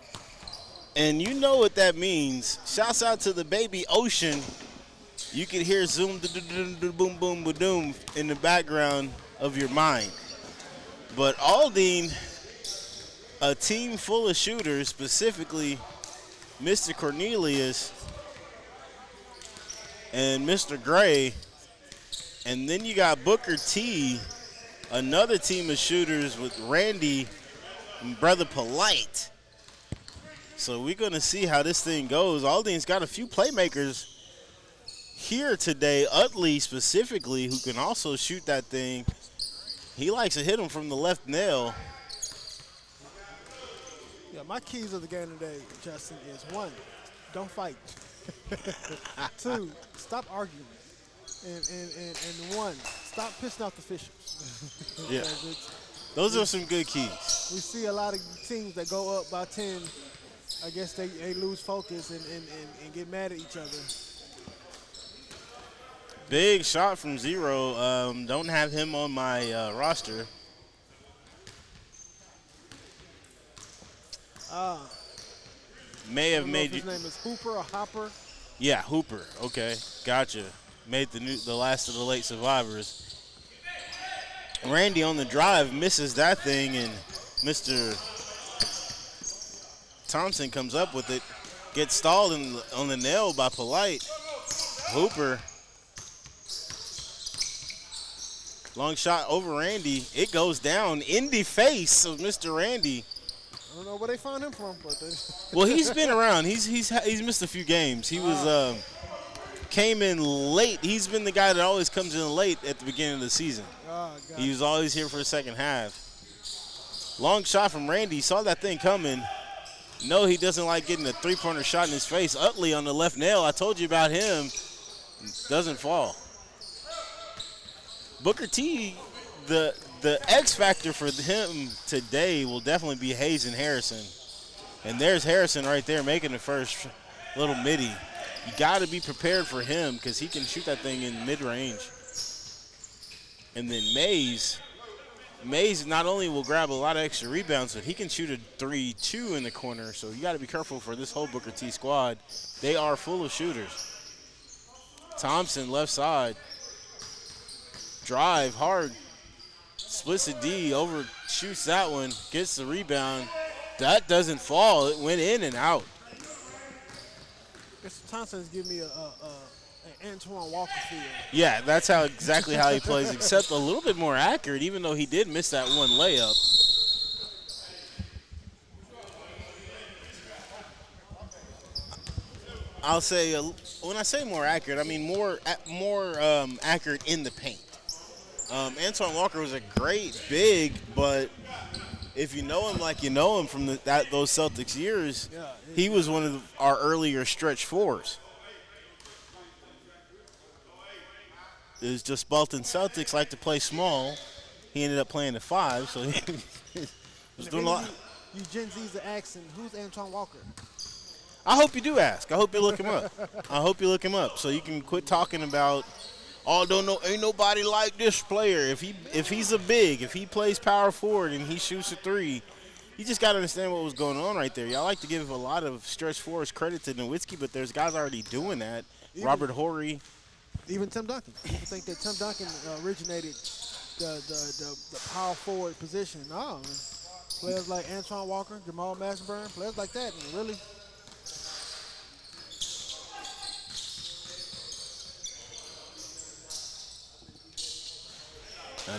And you know what that means. Shouts out to the baby Ocean. You can hear zoom boom boom boom in the background of your mind. But Aldine, a team full of shooters, specifically Mr. Cornelius and Mr. Gray. And then you got Booker T, another team of shooters with Randy and Brother Polite. So we're going to see how this thing goes. Aldine's got a few playmakers here today. Utley specifically, who can also shoot that thing. He likes to hit him from the left nail. Yeah, my keys of the game today, Justin, is 1, don't fight. 2, stop arguing. And 1, stop pissing off the officials. Yeah. Those are some good keys. We see a lot of teams that go up by 10. I guess they lose focus and get mad at each other. Big shot from Zero. Don't have him on my roster. May have made you. His name is Hooper or Hopper. Yeah, Hooper. Okay, gotcha. Made the last of the late survivors. Randy on the drive misses that thing, and Mr. Thompson comes up with it. Gets stalled on the nail by Polite. Hooper. Long shot over Randy. It goes down in the face of Mr. Randy. I don't know where they found him from, but Well, he's been around. He's missed a few games. He was came in late. He's been the guy that always comes in late at the beginning of the season. He was always here for the second half. Long shot from Randy. Saw that thing coming. No, he doesn't like getting a three-pointer shot in his face. Utley on the left nail. I told you about him. Doesn't fall. Booker T, the X factor for him today will definitely be Hayes and Harrison. And there's Harrison right there making the first little midi. You got to be prepared for him because he can shoot that thing in mid-range. And then Mays not only will grab a lot of extra rebounds, but he can shoot a 3-2 in the corner. So you got to be careful for this whole Booker T squad. They are full of shooters. Thompson left side. Drive hard. Splits a D, overshoots that one, gets the rebound. That doesn't fall. It went in and out. Mr. Thompson is giving me an Antoine Walker feel. Yeah, that's exactly how he plays, except a little bit more accurate, even though he did miss that one layup. I'll say, when I say more accurate, I mean more accurate in the paint. Antoine Walker was a great big, but if you know him like you know him from those Celtics years, he was one of our earlier stretch fours. It was just Bolton Celtics like to play small. He ended up playing the 5, so he was doing a lot. You Gen Z's are asking, who's Antoine Walker? I hope you do ask. I hope you look him up. I hope you look him up so you can quit talking about, oh, ain't nobody like this player. If he's a big, if he plays power forward and he shoots a 3, you just got to understand what was going on right there. Y'all like to give a lot of stretch fours credit to Nowitzki, but there's guys already doing that. Robert Horry. Even Tim Duncan. People think that Tim Duncan originated the power forward position. No, man. Players like Antoine Walker, Jamal Massenburn, players like that, and really.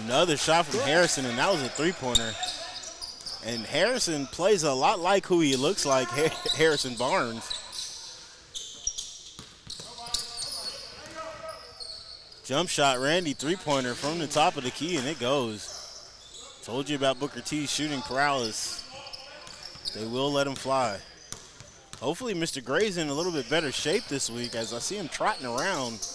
Another shot from Harrison, and that was a three-pointer. And Harrison plays a lot like who he looks like, Harrison Barnes. Jump shot, Randy, three-pointer from the top of the key, and it goes. Told you about Booker T's shooting paralysis. They will let him fly. Hopefully Mr. Gray's in a little bit better shape this week as I see him trotting around.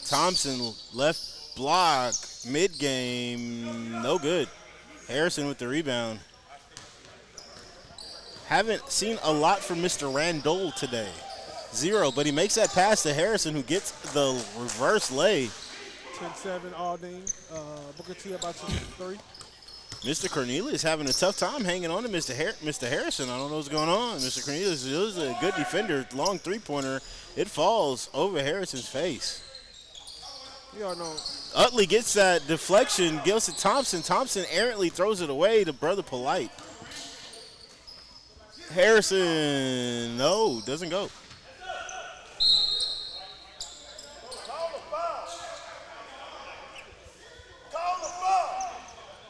Thompson left block, mid-game, no good. Harrison with the rebound. Haven't seen a lot from Mr. Randall today. 0, but he makes that pass to Harrison, who gets the reverse lay. 10-7 Aldine. Booker T about to 3. Mr. Cornelius having a tough time hanging on to Mr. Harrison. I don't know what's going on. Mr. Cornelius is a good defender. Long three-pointer. It falls over Harrison's face. You all know. Utley gets that deflection, gives it to Thompson. Thompson errantly throws it away to Brother Polite. Harrison, no, doesn't go.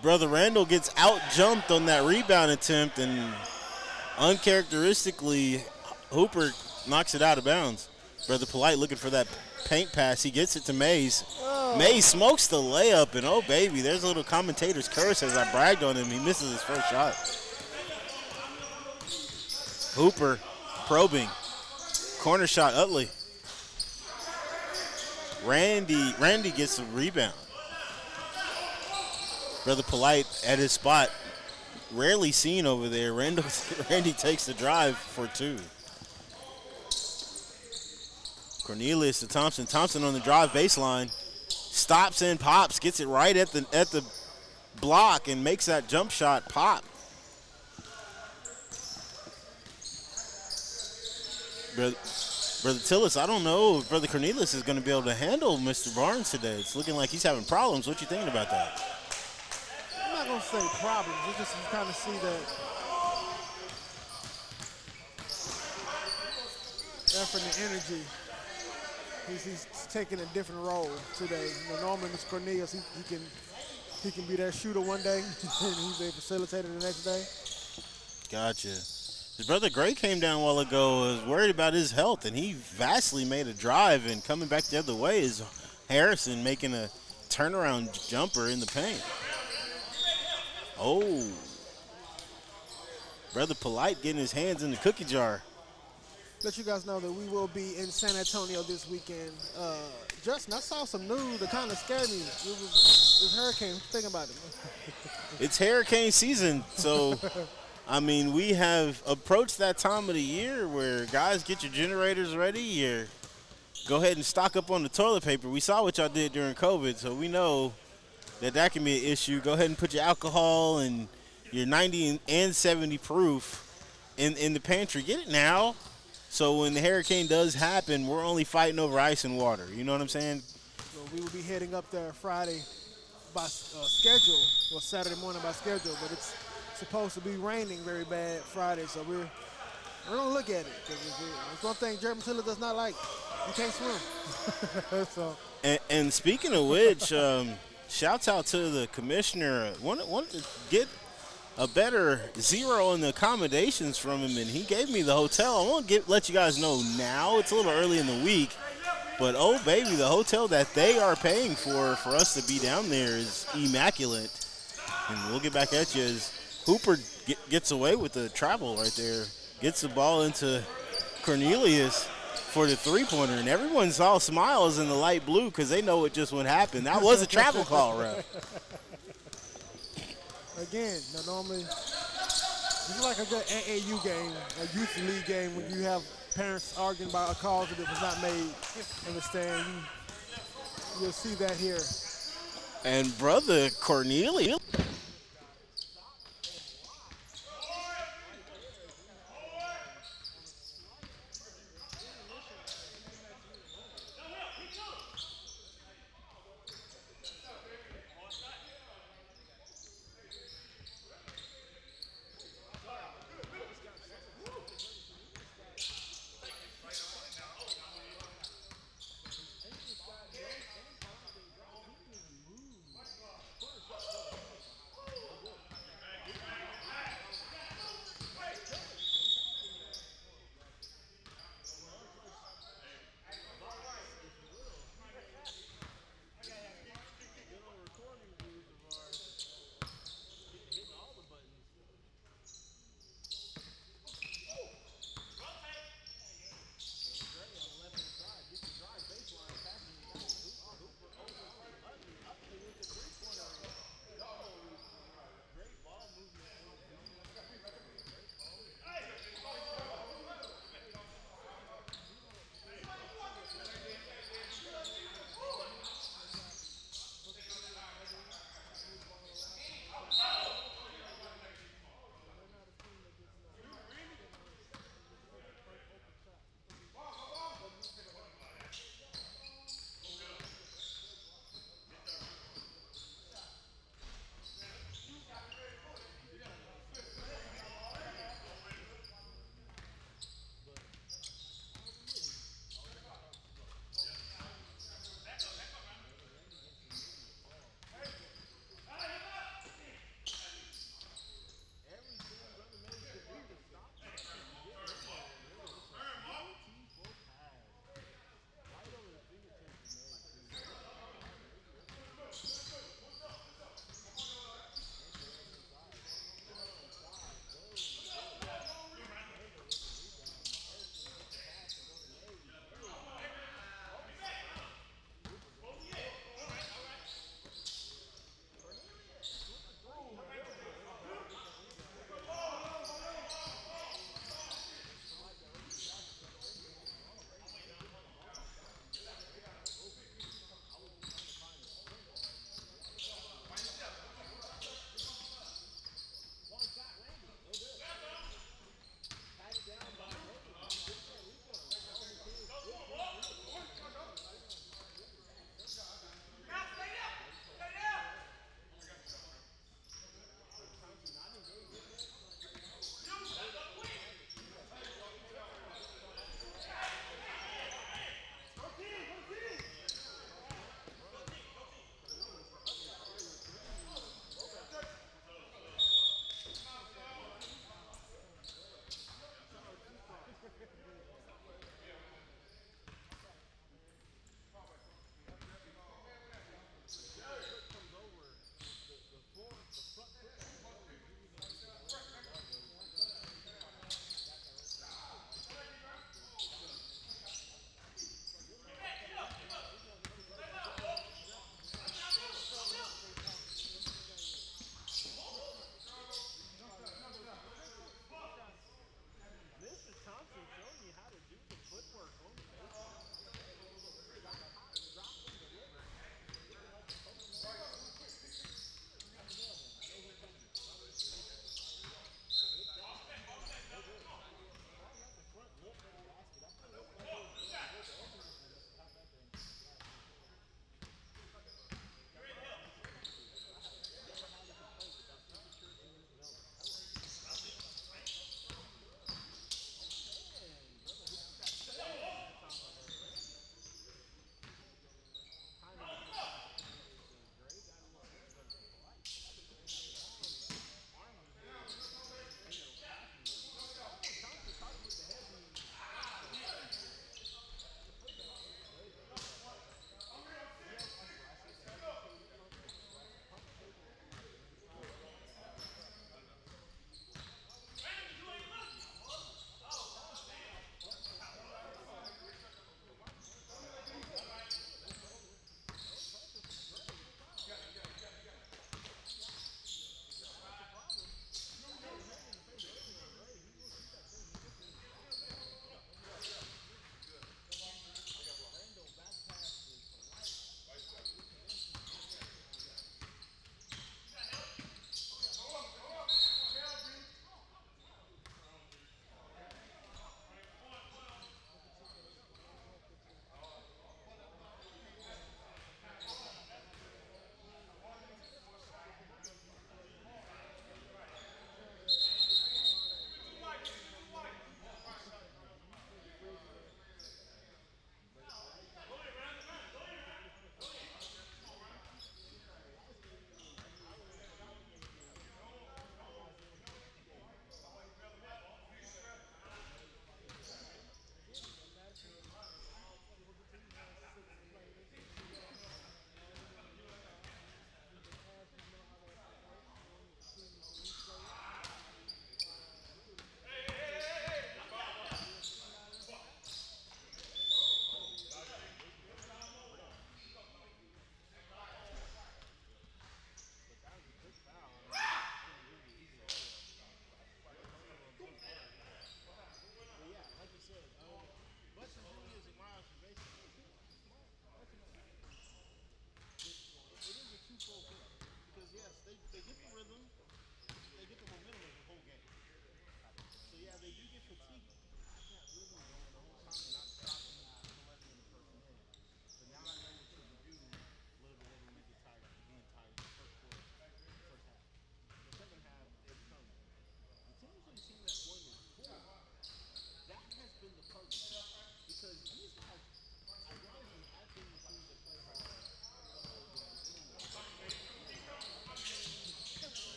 Brother Randall gets out-jumped on that rebound attempt, and uncharacteristically, Hooper knocks it out of bounds. Brother Polite looking for that paint pass. He gets it to Mays. Oh. Mays smokes the layup, and oh, baby, there's a little commentator's curse as I bragged on him. He misses his first shot. Hooper probing. Corner shot, Utley. Randy gets the rebound. Brother Polite at his spot. Rarely seen over there. Randy takes the drive for 2. Cornelius to Thompson. Thompson on the drive baseline. Stops and pops. Gets it right at the block and makes that jump shot pop. Brother Tillis, I don't know if Brother Cornelius is going to be able to handle Mr. Barnes today. It's looking like he's having problems. What you thinking about that? I'm not going to say problems. It's just you kind of see that effort and energy. He's taking a different role today. You know, normally Mr. Cornelius, he can be that shooter one day, and he's a facilitator the next day. Gotcha. His brother Gray came down a while ago, was worried about his health, and he vastly made a drive, and coming back the other way is Harrison making a turnaround jumper in the paint. Oh. Brother Polite getting his hands in the cookie jar. Let you guys know that we will be in San Antonio this weekend. Justin, I saw some news that kind of scared me. It was hurricane. Think about it. It's hurricane season, so I mean, we have approached that time of the year where guys get your generators ready, or go ahead and stock up on the toilet paper. We saw what y'all did during COVID, so we know that can be an issue. Go ahead and put your alcohol and your 90 and 70 proof in the pantry. Get it now. So when the hurricane does happen, we're only fighting over ice and water. You know what I'm saying? So we will be heading up there Friday by schedule, or Saturday morning by schedule, but it's supposed to be raining very bad Friday, so we're going to look at it. It's one thing Jeremy Tiller does not like. You can't swim. So. And speaking of which, shouts out to the commissioner. Wanted to get a better zero on the accommodations from him, and he gave me the hotel. I won't let you guys know now. It's a little early in the week, but oh baby, the hotel that they are paying for us to be down there is immaculate. And we'll get back at you as Hooper gets away with the travel right there. Gets the ball into Cornelius for the three-pointer, and everyone's all smiles in the light blue because they know what just would happen. That was a travel call, ref. Again, normally, this is like a good AAU game, a youth league game, when you have parents arguing about a call that was not made. Understand? You'll see that here. And Brother Cornelius.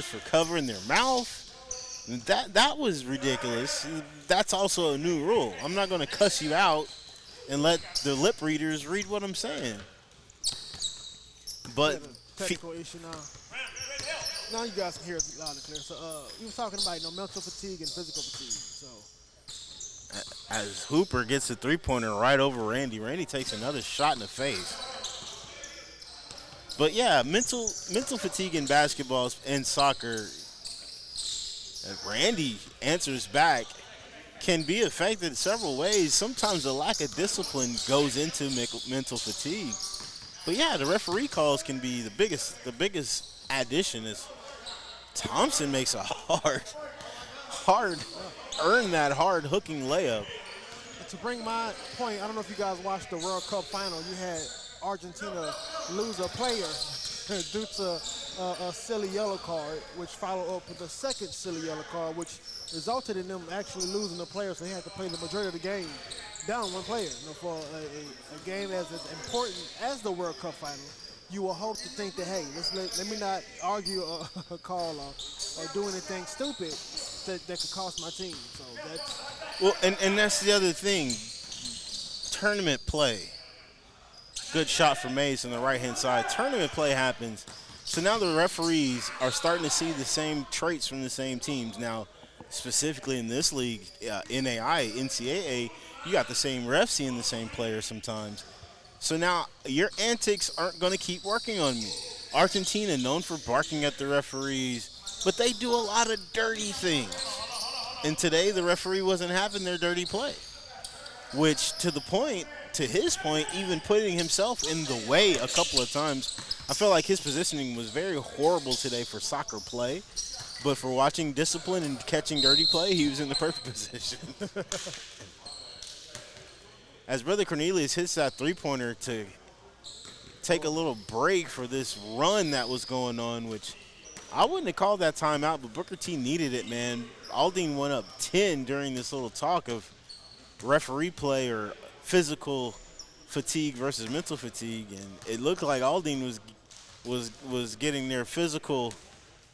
For covering their mouth. That was ridiculous. That's also a new rule. I'm not going to cuss you out and let the lip readers read what I'm saying. But technical issue now. Now you guys can hear us loud and clear. So we were talking about mental fatigue and physical fatigue. So as Hooper gets a three-pointer right over Randy, Randy takes another shot in the face. But yeah, mental fatigue in basketball and soccer, Randy answers back, can be affected several ways. Sometimes the lack of discipline goes into mental fatigue. But yeah, the referee calls can be the biggest addition is Thompson makes a earn that hard hooking layup. To bring my point, I don't know if you guys watched the World Cup final. You had Argentina lose a player due to a silly yellow card, which followed up with a second silly yellow card, which resulted in them actually losing the player, so they had to play the majority of the game down one player. For a game as important as the World Cup final, you will hope to think that, hey, let me not argue a call or do anything stupid that could cost my team. So that's well, and that's the other thing. Tournament play. Good shot from Mays on the right-hand side. Tournament play happens. So now the referees are starting to see the same traits from the same teams. Now, specifically in this league, NCAA, you got the same refs seeing the same players sometimes. So now your antics aren't going to keep working on me. Argentina, known for barking at the referees, but they do a lot of dirty things. And today the referee wasn't having their dirty play, which to his point, even putting himself in the way a couple of times. I felt like his positioning was very horrible today for soccer play, but for watching discipline and catching dirty play, he was in the perfect position. As Brother Cornelius hits that three-pointer to take a little break for this run that was going on, which I wouldn't have called that timeout, but Booker T needed it, man. Aldine went up 10 during this little talk of referee play or physical fatigue versus mental fatigue, and it looked like Aldine was getting their physical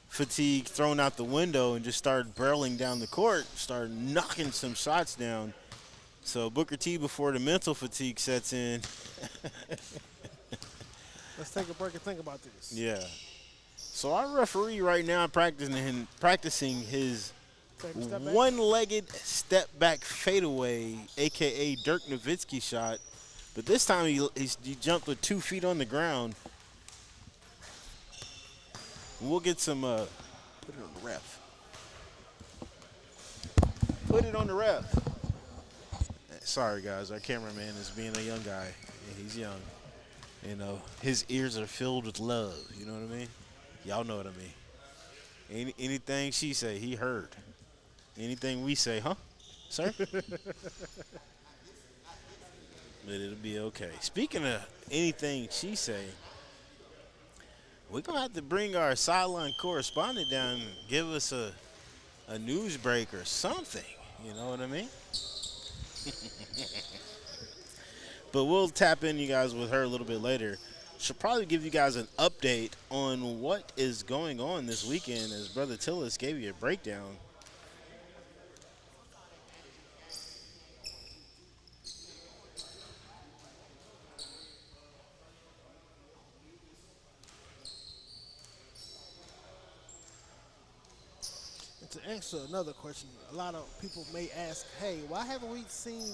fatigue thrown out the window and just started barreling down the court, started knocking some shots down. So Booker T, before the mental fatigue sets in. Let's take a break and think about this. Yeah. So our referee right now practicing his Take a step back. one-legged step back fadeaway, aka Dirk Nowitzki shot. But this time he jumped with 2 feet on the ground. We'll get some put it on the ref. Put it on the ref. Sorry guys, our cameraman is being a young guy. Yeah, he's young. You know, his ears are filled with love. You know what I mean? Y'all know what I mean. Anything she say, he heard. Anything we say, huh, sir? But it'll be okay. Speaking of anything she say, we're going to have to bring our sideline correspondent down and give us a news break or something. You know what I mean? But we'll tap in, you guys, with her a little bit later. She'll probably give you guys an update on what is going on this weekend, as Brother Tillis gave you a breakdown. And to answer another question, a lot of people may ask, hey, why haven't we seen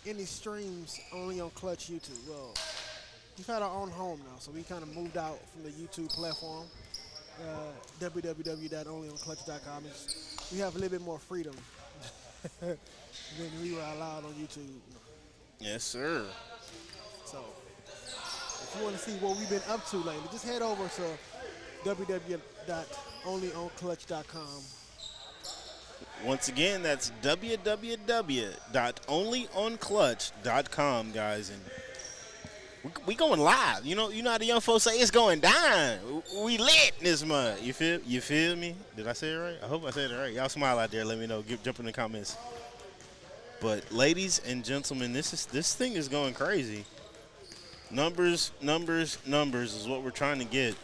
any streams only on Clutch YouTube? Well, we've had our own home now, so we kind of moved out from the YouTube platform, www.onlyonclutch.com. We have a little bit more freedom than we were allowed on YouTube. Yes, sir. So if you want to see what we've been up to lately, just head over to www.onlyonclutch.com. Once again, that's www.onlyonclutch.com, guys. And we going live. You know how the young folks say it's going down. We lit this month. You feel me? Did I say it right? I hope I said it right. Y'all smile out there. Let me know. Jump in the comments. But ladies and gentlemen, this thing is going crazy. Numbers is what we're trying to get.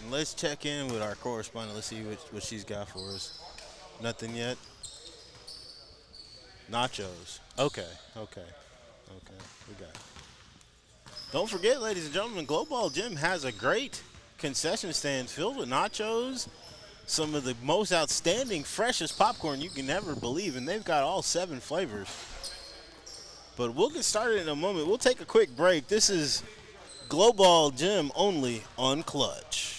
And let's check in with our correspondent. Let's see what she's got for us. Nothing yet. Nachos. Okay. We got it. Don't forget, ladies and gentlemen, Glowball Gym has a great concession stand filled with nachos, some of the most outstanding, freshest popcorn you can ever believe, and they've got all 7 flavors. But we'll get started in a moment. We'll take a quick break. This is Glowball Gym only on Clutch.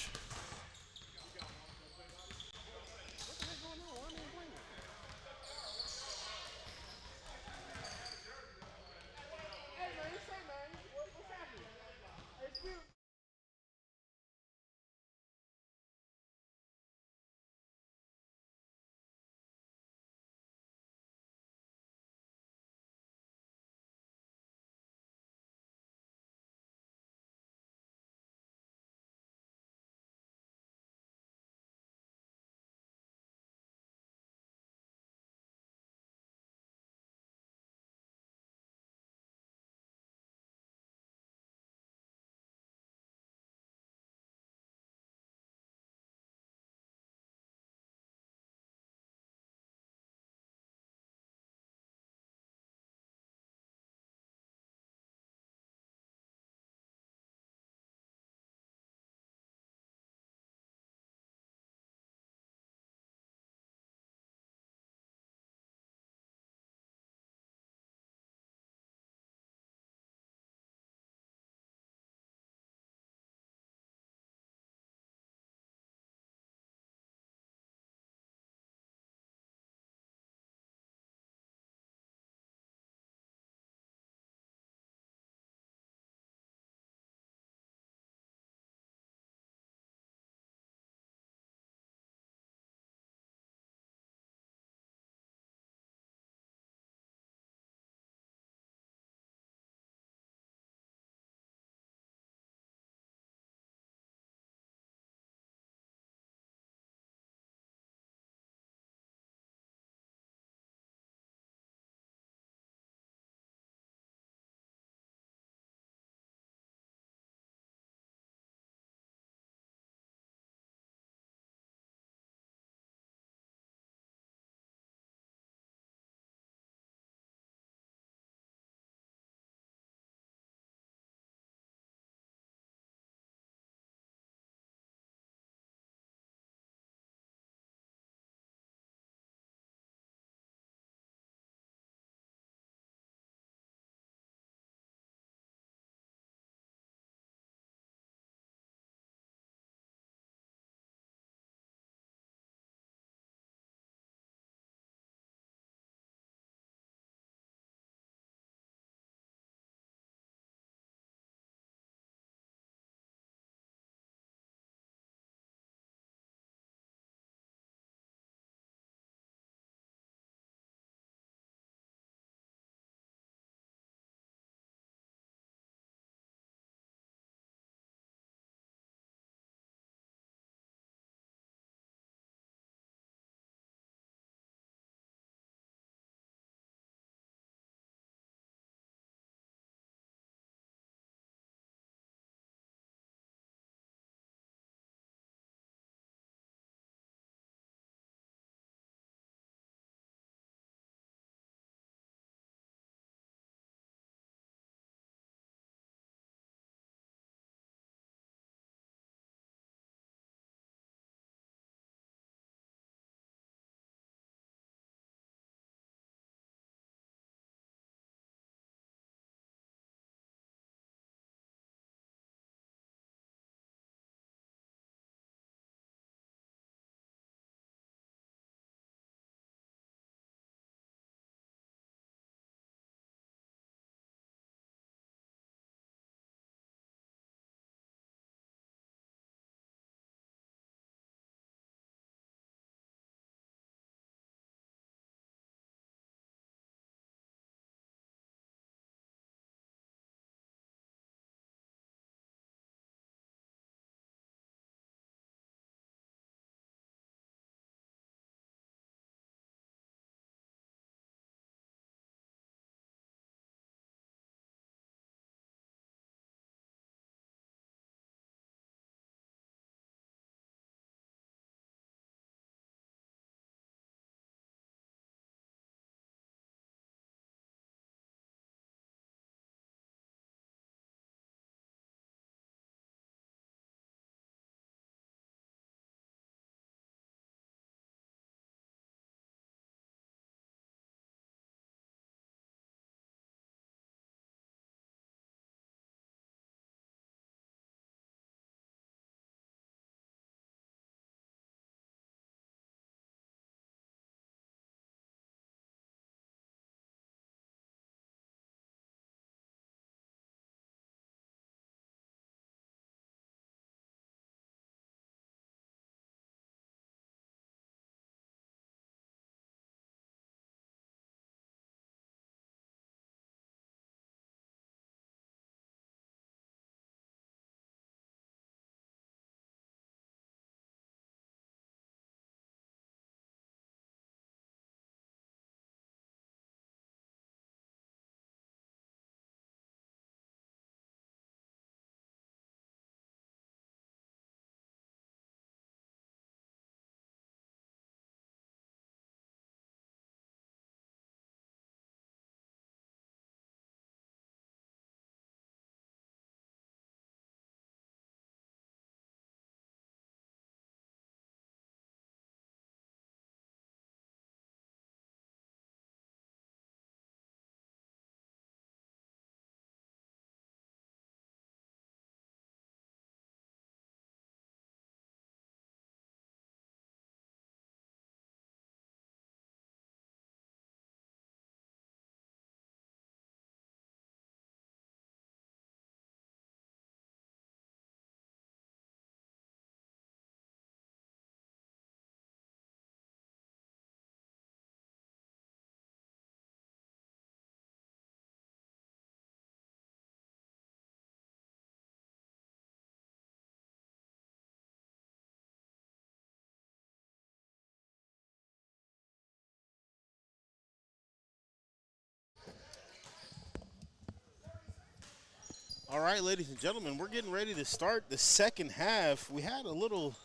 All right, ladies and gentlemen, we're getting ready to start the second half. We had a little,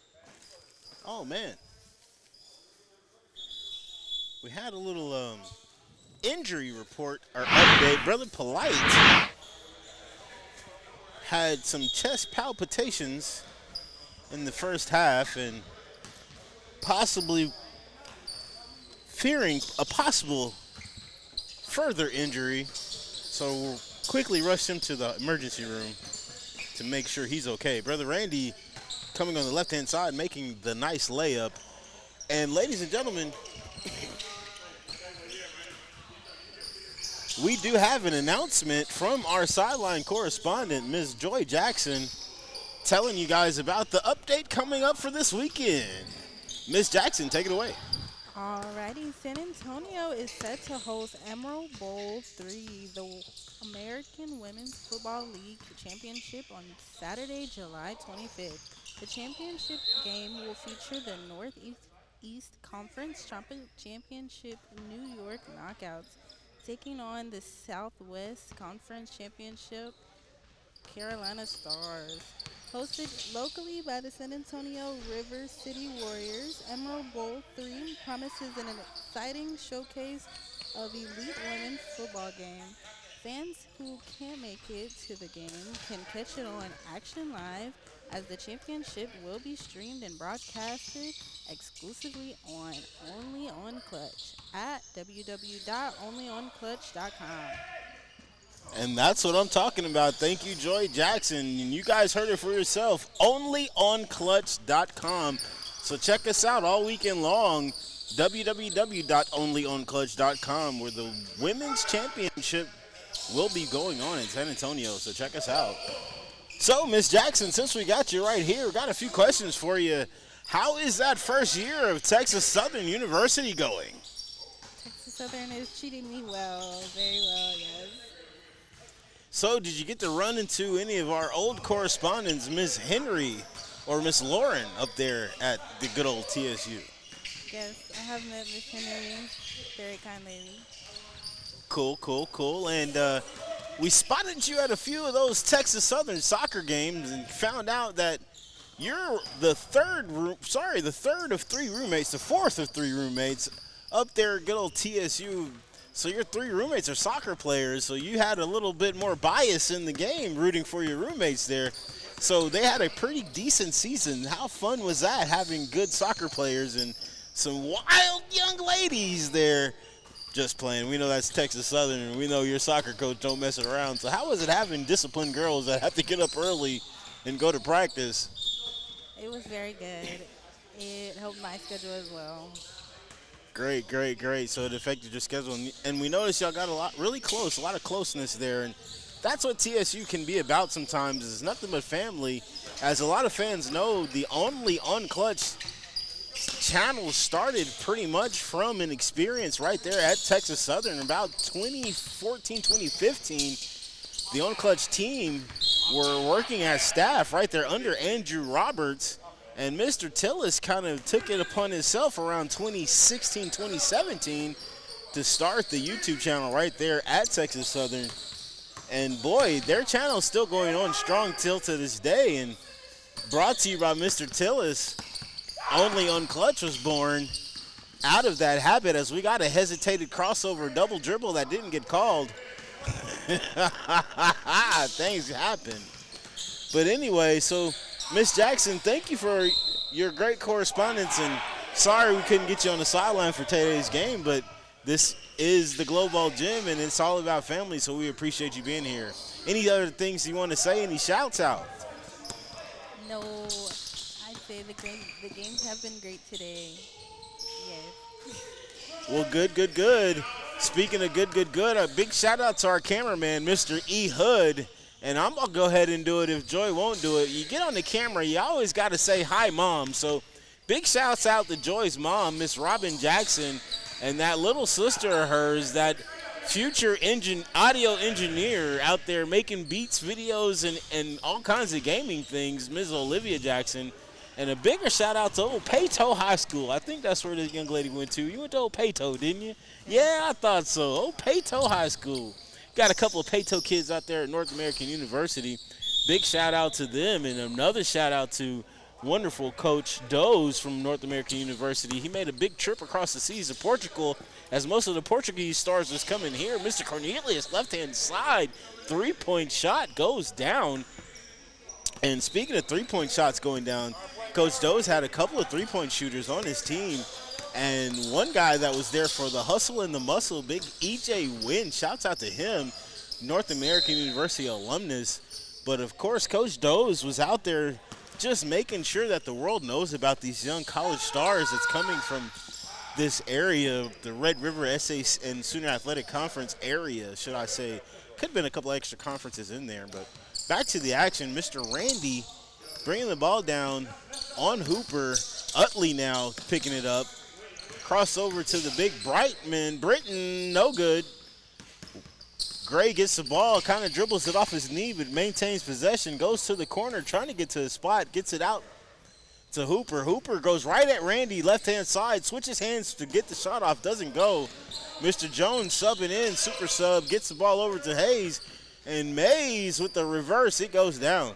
oh man. We had a little injury report or update. Brother Polite had some chest palpitations in the first half and possibly fearing a possible further injury. So we'll quickly rush him to the emergency room to make sure he's okay. Brother Randy coming on the left-hand side, making the nice layup. And ladies and gentlemen, we do have an announcement from our sideline correspondent, Ms. Joy Jackson, telling you guys about the update coming up for this weekend. Ms. Jackson, take it away. Alrighty, San Antonio is set to host Emerald Bowl 3, the American Women's Football League Championship on Saturday, July 25th. The championship game will feature the Northeast Conference Championship New York Knockouts, taking on the Southwest Conference Championship Carolina Stars. Hosted locally by the San Antonio River City Warriors, Emerald Bowl 3 promises an exciting showcase of elite women's football game. Fans who can't make it to the game can catch it on Action Live, as the championship will be streamed and broadcasted exclusively on onClutch at www.onlyonclutch.com. And that's what I'm talking about. Thank you, Joy Jackson. And you guys heard it for yourself. onlyonclutch.com. So check us out all weekend long. www.onlyonclutch.com, where the women's championship will be going on in San Antonio. So check us out. So, Miss Jackson, since we got you right here, we got a few questions for you. How is that first year of Texas Southern University going? Texas Southern is treating me well, very well, yes. So, did you get to run into any of our old correspondents, Miss Henry or Miss Lauren, up there at the good old TSU? Yes, I have met Miss Henry, very kind lady. Cool. And we spotted you at a few of those Texas Southern soccer games and found out that you're the fourth of three roommates up there at good old TSU. So your three roommates are soccer players, so you had a little bit more bias in the game rooting for your roommates there. So they had a pretty decent season. How fun was that, having good soccer players and some wild young ladies there just playing? We know that's Texas Southern, and we know your soccer coach don't mess it around. So how was it having disciplined girls that have to get up early and go to practice? It was very good. It helped my schedule as well. Great. So it affected your schedule. And we noticed y'all got a lot of closeness there. And that's what TSU can be about sometimes, is nothing but family. As a lot of fans know, the only onClutch channel started pretty much from an experience right there at Texas Southern. About 2014, 2015, the onClutch team were working as staff right there under Andrew Roberts. And Mr. Tillis kind of took it upon himself around 2016, 2017 to start the YouTube channel right there at Texas Southern. And boy, their channel's still going on strong till to this day. And brought to you by Mr. Tillis, only onClutch was born out of that habit, as we got a hesitated crossover double dribble that didn't get called. Things happen. But anyway, so Miss Jackson, thank you for your great correspondence, and sorry we couldn't get you on the sideline for today's game, but this is the Glowball Gym, and it's all about family, so we appreciate you being here. Any other things you want to say? Any shouts out? No, I'd say the games have been great today. Yes. Well, good. Speaking of good, a big shout out to our cameraman, Mr. E. Hood. And I'm going to go ahead and do it if Joy won't do it. You get on the camera, you always got to say hi, Mom. So big shouts out to Joy's mom, Miss Robin Jackson, and that little sister of hers, that future audio engineer out there making beats, videos, and all kinds of gaming things, Ms. Olivia Jackson. And a bigger shout out to Old Peyto High School. I think that's where this young lady went to. You went to Old Peyto, didn't you? Yeah, I thought so. Old Peyto High School. Got a couple of Peyto kids out there at North American University. Big shout out to them, and another shout out to wonderful Coach Doze from North American University. He made a big trip across the seas to Portugal as most of the Portuguese stars was coming here. Mr. Cornelius, left-hand side, three-point shot goes down. And speaking of three-point shots going down, Coach Doze had a couple of three-point shooters on his team. And one guy that was there for the hustle and the muscle, big EJ Wynn, shouts out to him, North American University alumnus. But, of course, Coach Doze was out there just making sure that the world knows about these young college stars that's coming from this area, the Red River SA and Sooner Athletic Conference area, should I say. Could have been a couple of extra conferences in there. But back to the action, Mr. Randy bringing the ball down on Hooper. Utley now picking it up. Crossover to the big Brightman. Britton, no good. Gray gets the ball, kind of dribbles it off his knee, but maintains possession, goes to the corner, trying to get to his spot, gets it out to Hooper. Hooper goes right at Randy, left-hand side, switches hands to get the shot off, doesn't go. Mr. Jones subbing in, super sub, gets the ball over to Hayes, and Mays with the reverse, it goes down.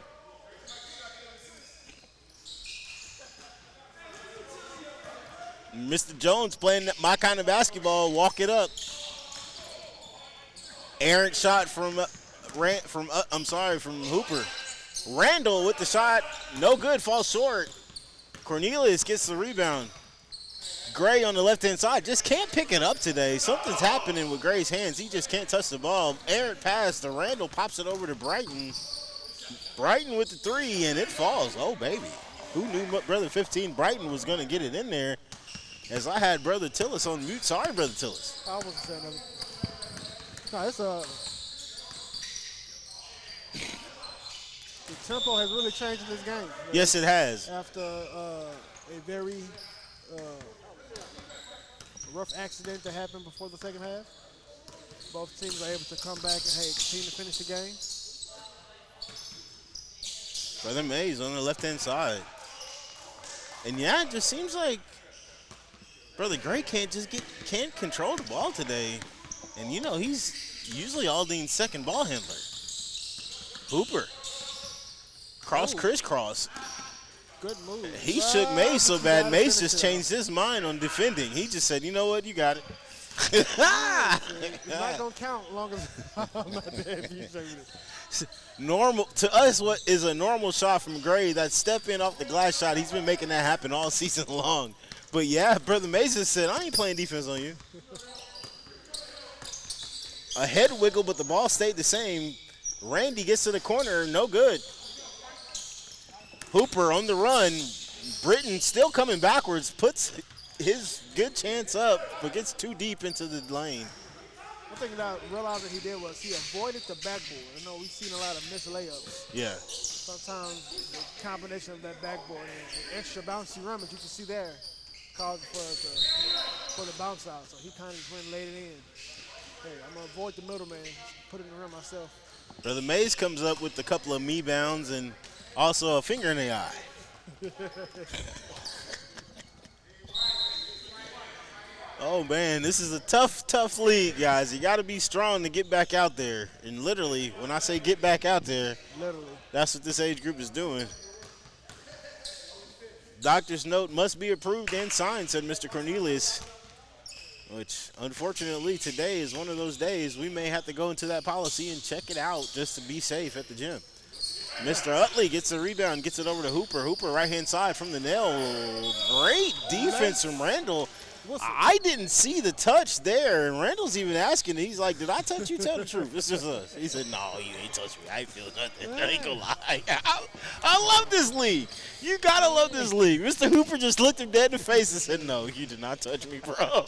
Mr. Jones playing my kind of basketball, walk it up. Errant shot from Hooper. Randall with the shot, no good, falls short. Cornelius gets the rebound. Gray on the left-hand side just can't pick it up today. Something's happening with Gray's hands. He just can't touch the ball. Errant pass to Randall, pops it over to Brighton. Brighton with the three, and it falls. Oh, baby. Who knew Brother 15 Brighton was going to get it in there? As I had Brother Tillis on mute. Sorry, Brother Tillis. I wasn't saying nothing. No, it's the tempo has really changed in this game. Yes, it has. After a very rough accident that happened before the second half, both teams are able to come back and continue to finish the game. Brother Mays on the left-hand side. And yeah, it just seems like Brother Gray can't control the ball today. And, you know, he's usually Aldine's second ball handler. Hooper. Crisscross. Good move. He shook Mace so bad, Mace just changed his mind on defending. He just said, you know what, you got it. It's not going to count long as I'm not there if you show me this. Normal, to us, what is a normal shot from Gray, that step in off the glass shot, he's been making that happen all season long. But, yeah, Brother Mason said, I ain't playing defense on you. A head wiggle, but the ball stayed the same. Randy gets to the corner, no good. Hooper on the run. Britton still coming backwards, puts his good chance up, but gets too deep into the lane. One thing that I realized that he did was he avoided the backboard. I know we've seen a lot of missed layups. Yeah. Sometimes the combination of that backboard and extra bouncy run that you can see there caused for the bounce out. So he kind of just went and laid it in. Hey, I'm going to avoid the middleman, put it in the rim myself. Brother Mays comes up with a couple of me bounds and also a finger in the eye. Oh, man, this is a tough league, guys. You got to be strong to get back out there. And literally, when I say get back out there, literally, that's what this age group is doing. Doctor's note must be approved and signed, said Mr. Cornelius, which, unfortunately, today is one of those days we may have to go into that policy and check it out just to be safe at the gym. Mr. Utley gets the rebound, gets it over to Hooper. Hooper, right-hand side from the nail. Great defense from Randall. I didn't see the touch there, and Randall's even asking. He's like, did I touch you? Tell the truth. This is us. He said, no, you ain't touched me. I ain't feel nothing. I ain't gonna lie. I love this league. You gotta love this league. Mr. Hooper just looked him dead in the face and said, no, you did not touch me, bro.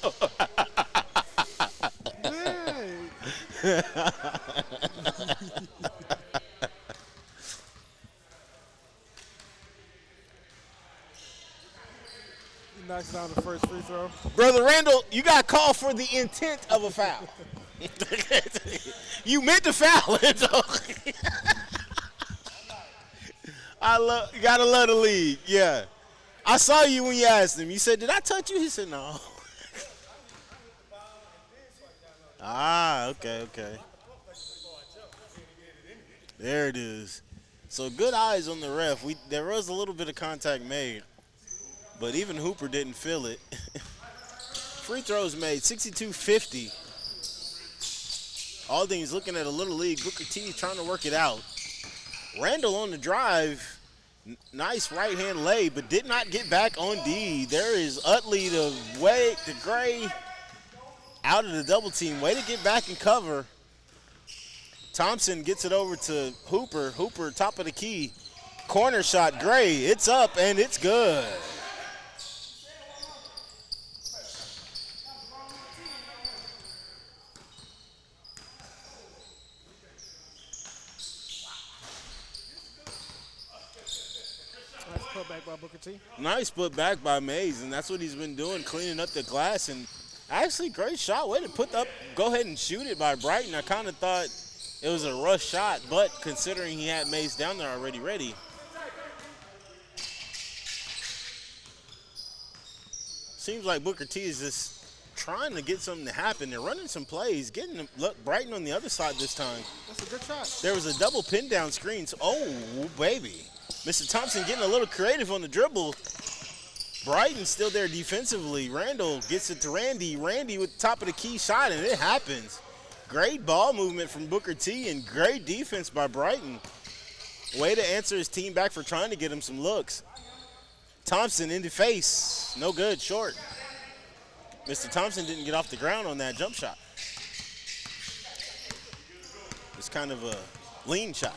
Knocks down the first free throw. Brother Randall, you got called for the intent of a foul. You meant to foul it, though. You gotta love the league. Yeah. I saw you when you asked him. You said, did I touch you? He said, no. Okay. There it is. So good eyes on the ref. There was a little bit of contact made, but even Hooper didn't feel it. Free throws made, 62-50. Aldine's looking at a little league. Booker T trying to work it out. Randall on the drive. Nice right-hand lay, but did not get back on D. There is Utley to Wade to Gray out of the double team. Way to get back and cover. Thompson gets it over to Hooper. Hooper, top of the key. Corner shot, Gray. It's up and it's good. Nice putback by Booker T. Nice put back by Mays, and that's what he's been doing, cleaning up the glass. And actually, great shot. Way to go ahead and shoot it by Brighton. I kind of thought it was a rush shot, but considering he had Mays down there already ready. Seems like Booker T is just trying to get something to happen. They're running some plays, getting them, look, Brighton on the other side this time. That's a good shot. There was a double pin down screen. So, oh, baby. Mr. Thompson getting a little creative on the dribble. Brighton still there defensively. Randall gets it to Randy. Randy with the top of the key shot, and it happens. Great ball movement from Booker T and great defense by Brighton. Way to answer his team back for trying to get him some looks. Thompson in the face. No good, short. Mr. Thompson didn't get off the ground on that jump shot. It's kind of a lean shot.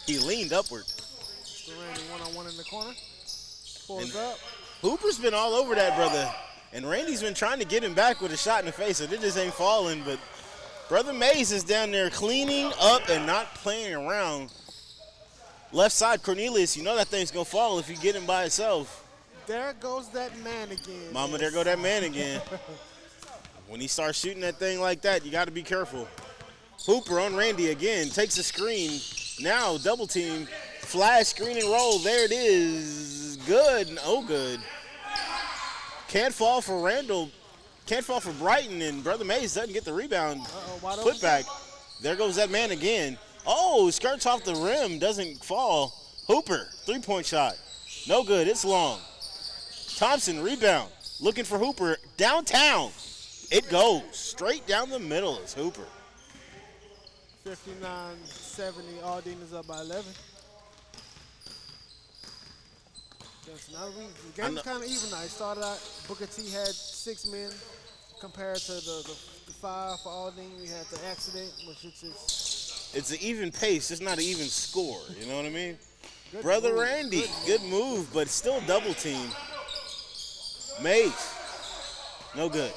He leaned upward. Still Randy one-on-one in the corner. Pulls up. Hooper's been all over that brother. And Randy's been trying to get him back with a shot in the face, and it just ain't falling. But Brother Mays is down there cleaning up and not playing around. Left side, Cornelius, you know that thing's going to fall if you get him by itself. There goes that man again. Mama, there go that man again. When he starts shooting that thing like that, you got to be careful. Hooper on Randy again, takes a screen. Now double team, flash, screen and roll. There it is. Good. Oh, good. Can't fall for Randall. Can't fall for Brighton, and Brother Mays doesn't get the rebound. Put back. There goes that man again. Oh, skirts off the rim, doesn't fall. Hooper, three-point shot. No good, it's long. Thompson, rebound. Looking for Hooper, downtown. It goes straight down the middle. It's Hooper. 59-70, Aldine is up by 11. The game's kind of even now. It started out, Booker T had 6 men compared to the 5 for Aldine. We had the accident, which it's an even pace. It's not an even score. You know what I mean? good Brother move. Randy, good move, but still double team. Mays, no good.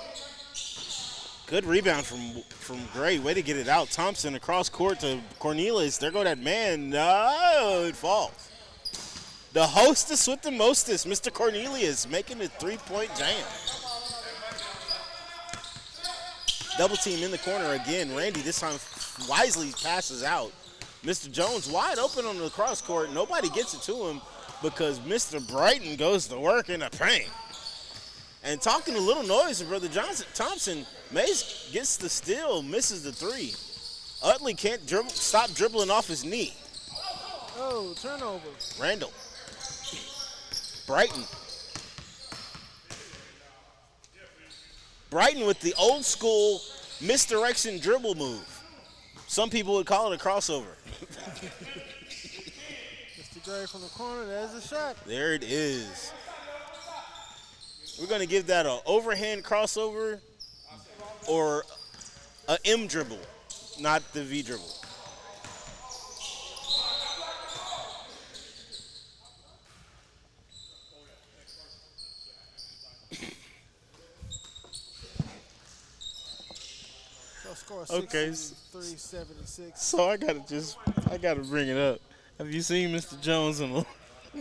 Good rebound from Gray. Way to get it out. Thompson across court to Cornelius. There go that man. No, it falls. The hostess with the mostest, Mr. Cornelius, making a three-point jam. Double team in the corner again. Randy this time wisely passes out. Mr. Jones wide open on the cross court. Nobody gets it to him because Mr. Brighton goes to work in the paint. And talking a little noise to Brother Thompson, Mays gets the steal, misses the three. Utley can't stop dribbling off his knee. Oh, turnover. Randall. Brighton. Brighton with the old school misdirection dribble move. Some people would call it a crossover. Mr. Gray from the corner, there's a shot. There it is. We're going to give that an overhand crossover or a M dribble, not the V dribble. Score Okay. 63-76. So I gotta bring it up. Have you seen Mr. Jones on the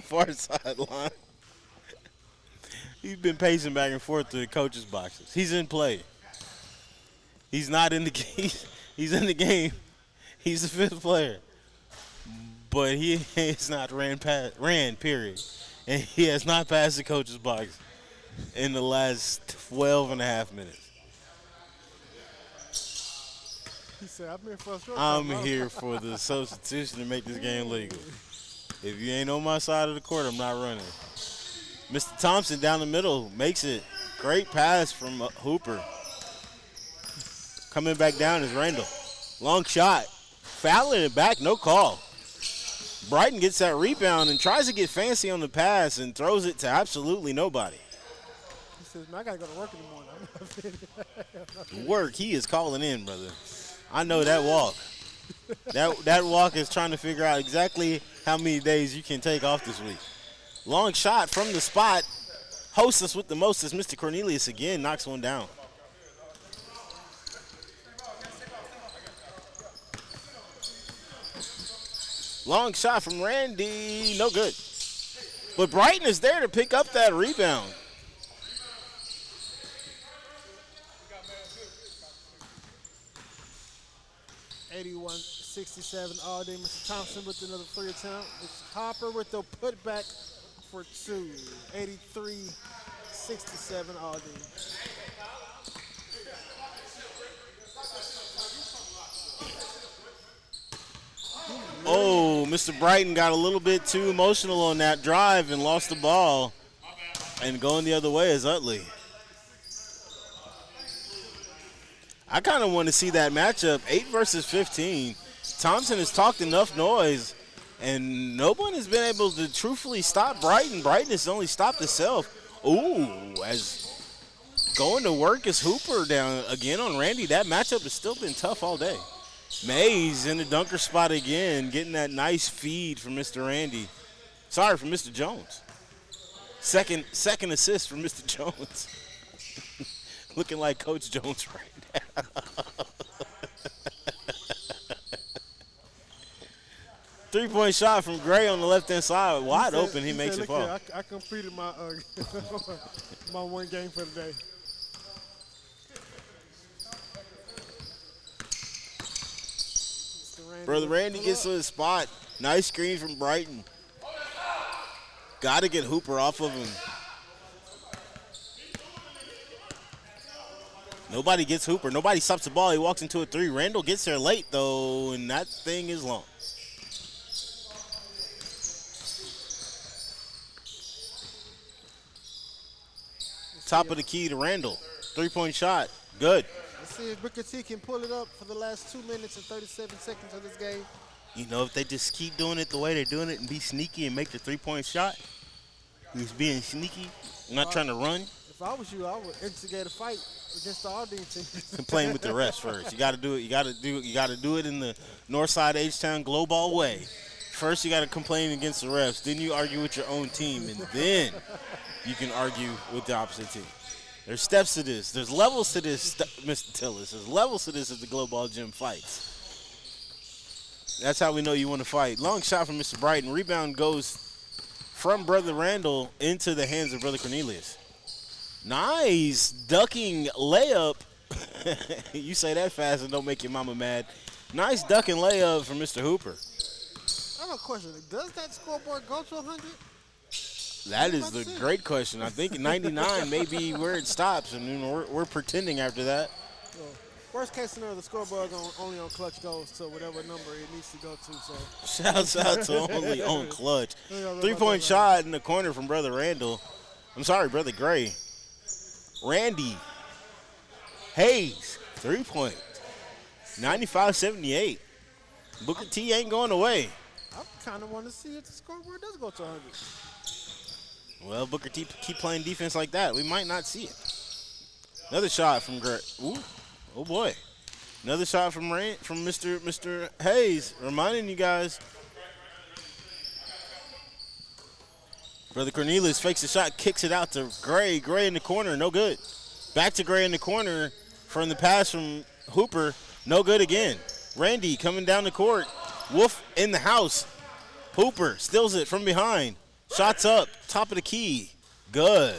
far sideline? He's been pacing back and forth to the coach's boxes. He's in play. He's not in the game. He's in the game. He's the fifth player. But he has not ran, period. And he has not passed the coach's box in the last 12 and a half minutes. He said, I'm here for a short I'm term, here for the substitution to make this game legal. If you ain't on my side of the court, I'm not running. Mr. Thompson down the middle makes it. Great pass from Hooper. Coming back down is Randall. Long shot. Fouling it back, no call. Brighton gets that rebound and tries to get fancy on the pass and throws it to absolutely nobody. He says, man, I got to go to work in the morning. Work, he is calling in, brother. I know that walk. That walk is trying to figure out exactly how many days you can take off this week. Long shot from the spot. Hostess with the mostest. Mr. Cornelius again knocks one down. Long shot from Randy. No good. But Brighton is there to pick up that rebound. (81-67) Aldine. Mr. Thompson with another 3 attempt. It's Hopper with the putback for 2. 83-67 Aldine. Oh, Mr. Brighton got a little bit too emotional on that drive and lost the ball. And going the other way is Utley. I kind of want to see that matchup, 8 versus 15. Thompson has talked enough noise, and no one has been able to truthfully stop Brighton. Brighton has only stopped itself. Ooh, as going to work is Hooper down again on Randy. That matchup has still been tough all day. Mays in the dunker spot again, getting that nice feed from Mr. Randy. Sorry, from Mr. Jones. Second assist from Mr. Jones. Looking like Coach Jones right now. Three-point shot from Gray on the left-hand side. Wide open, he makes it fall. Here, I completed my my one game for the day. Brother Randy gets to his spot. Nice screen from Brighton. Got to get Hooper off of him. Nobody gets Hooper. Nobody stops the ball. He walks into a 3. Randall gets there late, though, and that thing is long. Top of the key to Randall. 3-point shot. Good. Let's see if Booker T can pull it up for the last 2 minutes and 37 seconds of this game. You know, if they just keep doing it the way they're doing it and be sneaky and make the 3-point shot, he's being sneaky, not trying to run. If I was you, I would instigate a fight against the Aldine team. Complain with the refs first. You got to do it. You got to do it in the Northside H-Town Glowball way. First, you got to complain against the refs. Then you argue with your own team, and then you can argue with the opposite team. There's steps to this. There's levels to this, Mr. Tillis. There's levels to this as the Glowball gym fights. That's how we know you want to fight. Long shot from Mr. Brighton. Rebound goes from Brother Randall into the hands of Brother Cornelius. Nice ducking layup. You say that fast and don't make your mama mad. Nice ducking layup from Mr. Hooper. I have a question. Does that scoreboard go to 100? That is the great question. I think 99 may be where it stops, and we're pretending after that. Well, worst case scenario, the scoreboard only on clutch goes to whatever number it needs to go to. So shouts out to only onClutch. 3-point shot in the corner from Brother Randall. I'm sorry, Brother Gray. Randy Hayes, 3-point. 95-78. Booker T ain't going away. I kind of want to see if the scoreboard does go to 100. Well, Booker T keep playing defense like that. We might not see it. Another shot from Gray. Ooh, oh boy. Another shot from Mr. Hayes. Reminding you guys. Brother Cornelius fakes the shot, kicks it out to Gray. Gray in the corner, no good. Back to Gray in the corner from the pass from Hooper. No good again. Randy coming down the court. Wolf in the house. Hooper steals it from behind. Shots up, top of the key. Good.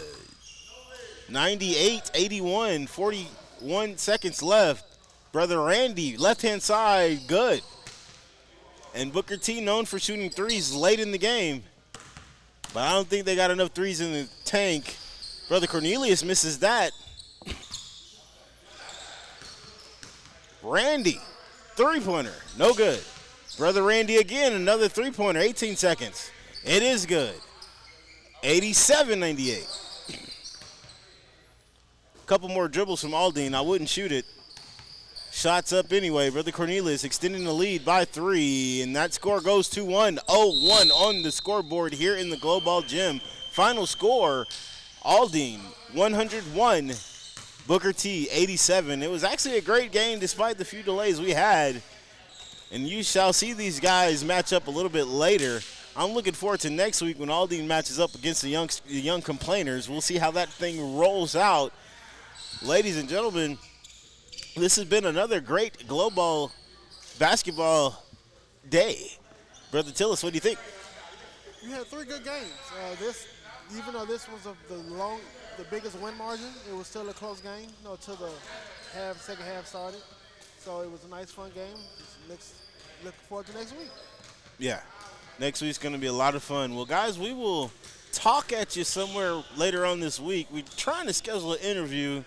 98-81, 41 seconds left. Brother Randy, left-hand side, good. And Booker T known for shooting threes late in the game. But I don't think they got enough threes in the tank. Brother Cornelius misses that. Randy Three-pointer, no good. Brother Randy again, another three-pointer, 18 seconds. It is good. 87-98. Couple more dribbles from Aldine. I wouldn't shoot it. Shots up anyway. Brother Cornelius extending the lead by 3, and that score goes to 1-0-1 on the scoreboard here in the Glowball Gym. Final score, Aldine 101, Booker T 87. It was actually a great game despite the few delays we had, and you shall see these guys match up a little bit later. I'm looking forward to next week when Aldine matches up against the young complainers. We'll see how that thing rolls out. Ladies and gentlemen, this has been another great Glowball basketball day. Brother Tillis, what do you think? We had 3 good games. Even though this was the biggest win margin, it was still a close game, till the second half started. So it was a nice, fun game. Look forward to next week. Yeah, next week's going to be a lot of fun. Well, guys, we will talk at you somewhere later on this week. We're trying to schedule an interview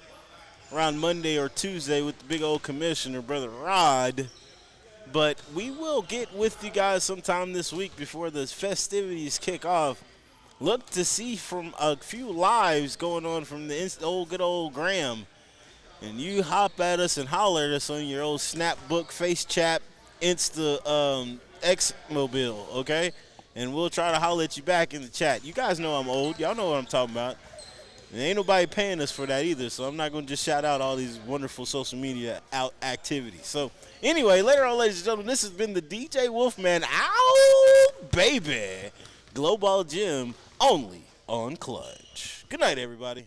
around Monday or Tuesday with the big old commissioner, Brother Rod. But we will get with you guys sometime this week before the festivities kick off. Look to see from a few lives going on from the good old Graham. And you hop at us and holler at us on your old Snapbook, Face Chat, Insta, X-Mobile, okay? And we'll try to holler at you back in the chat. You guys know I'm old. Y'all know what I'm talking about. And ain't nobody paying us for that either, so I'm not going to just shout out all these wonderful social media activities. So, anyway, later on, ladies and gentlemen, this has been the DJ Wolfman. Ow, baby. Glowball Gym, only on Clutch. Good night, everybody.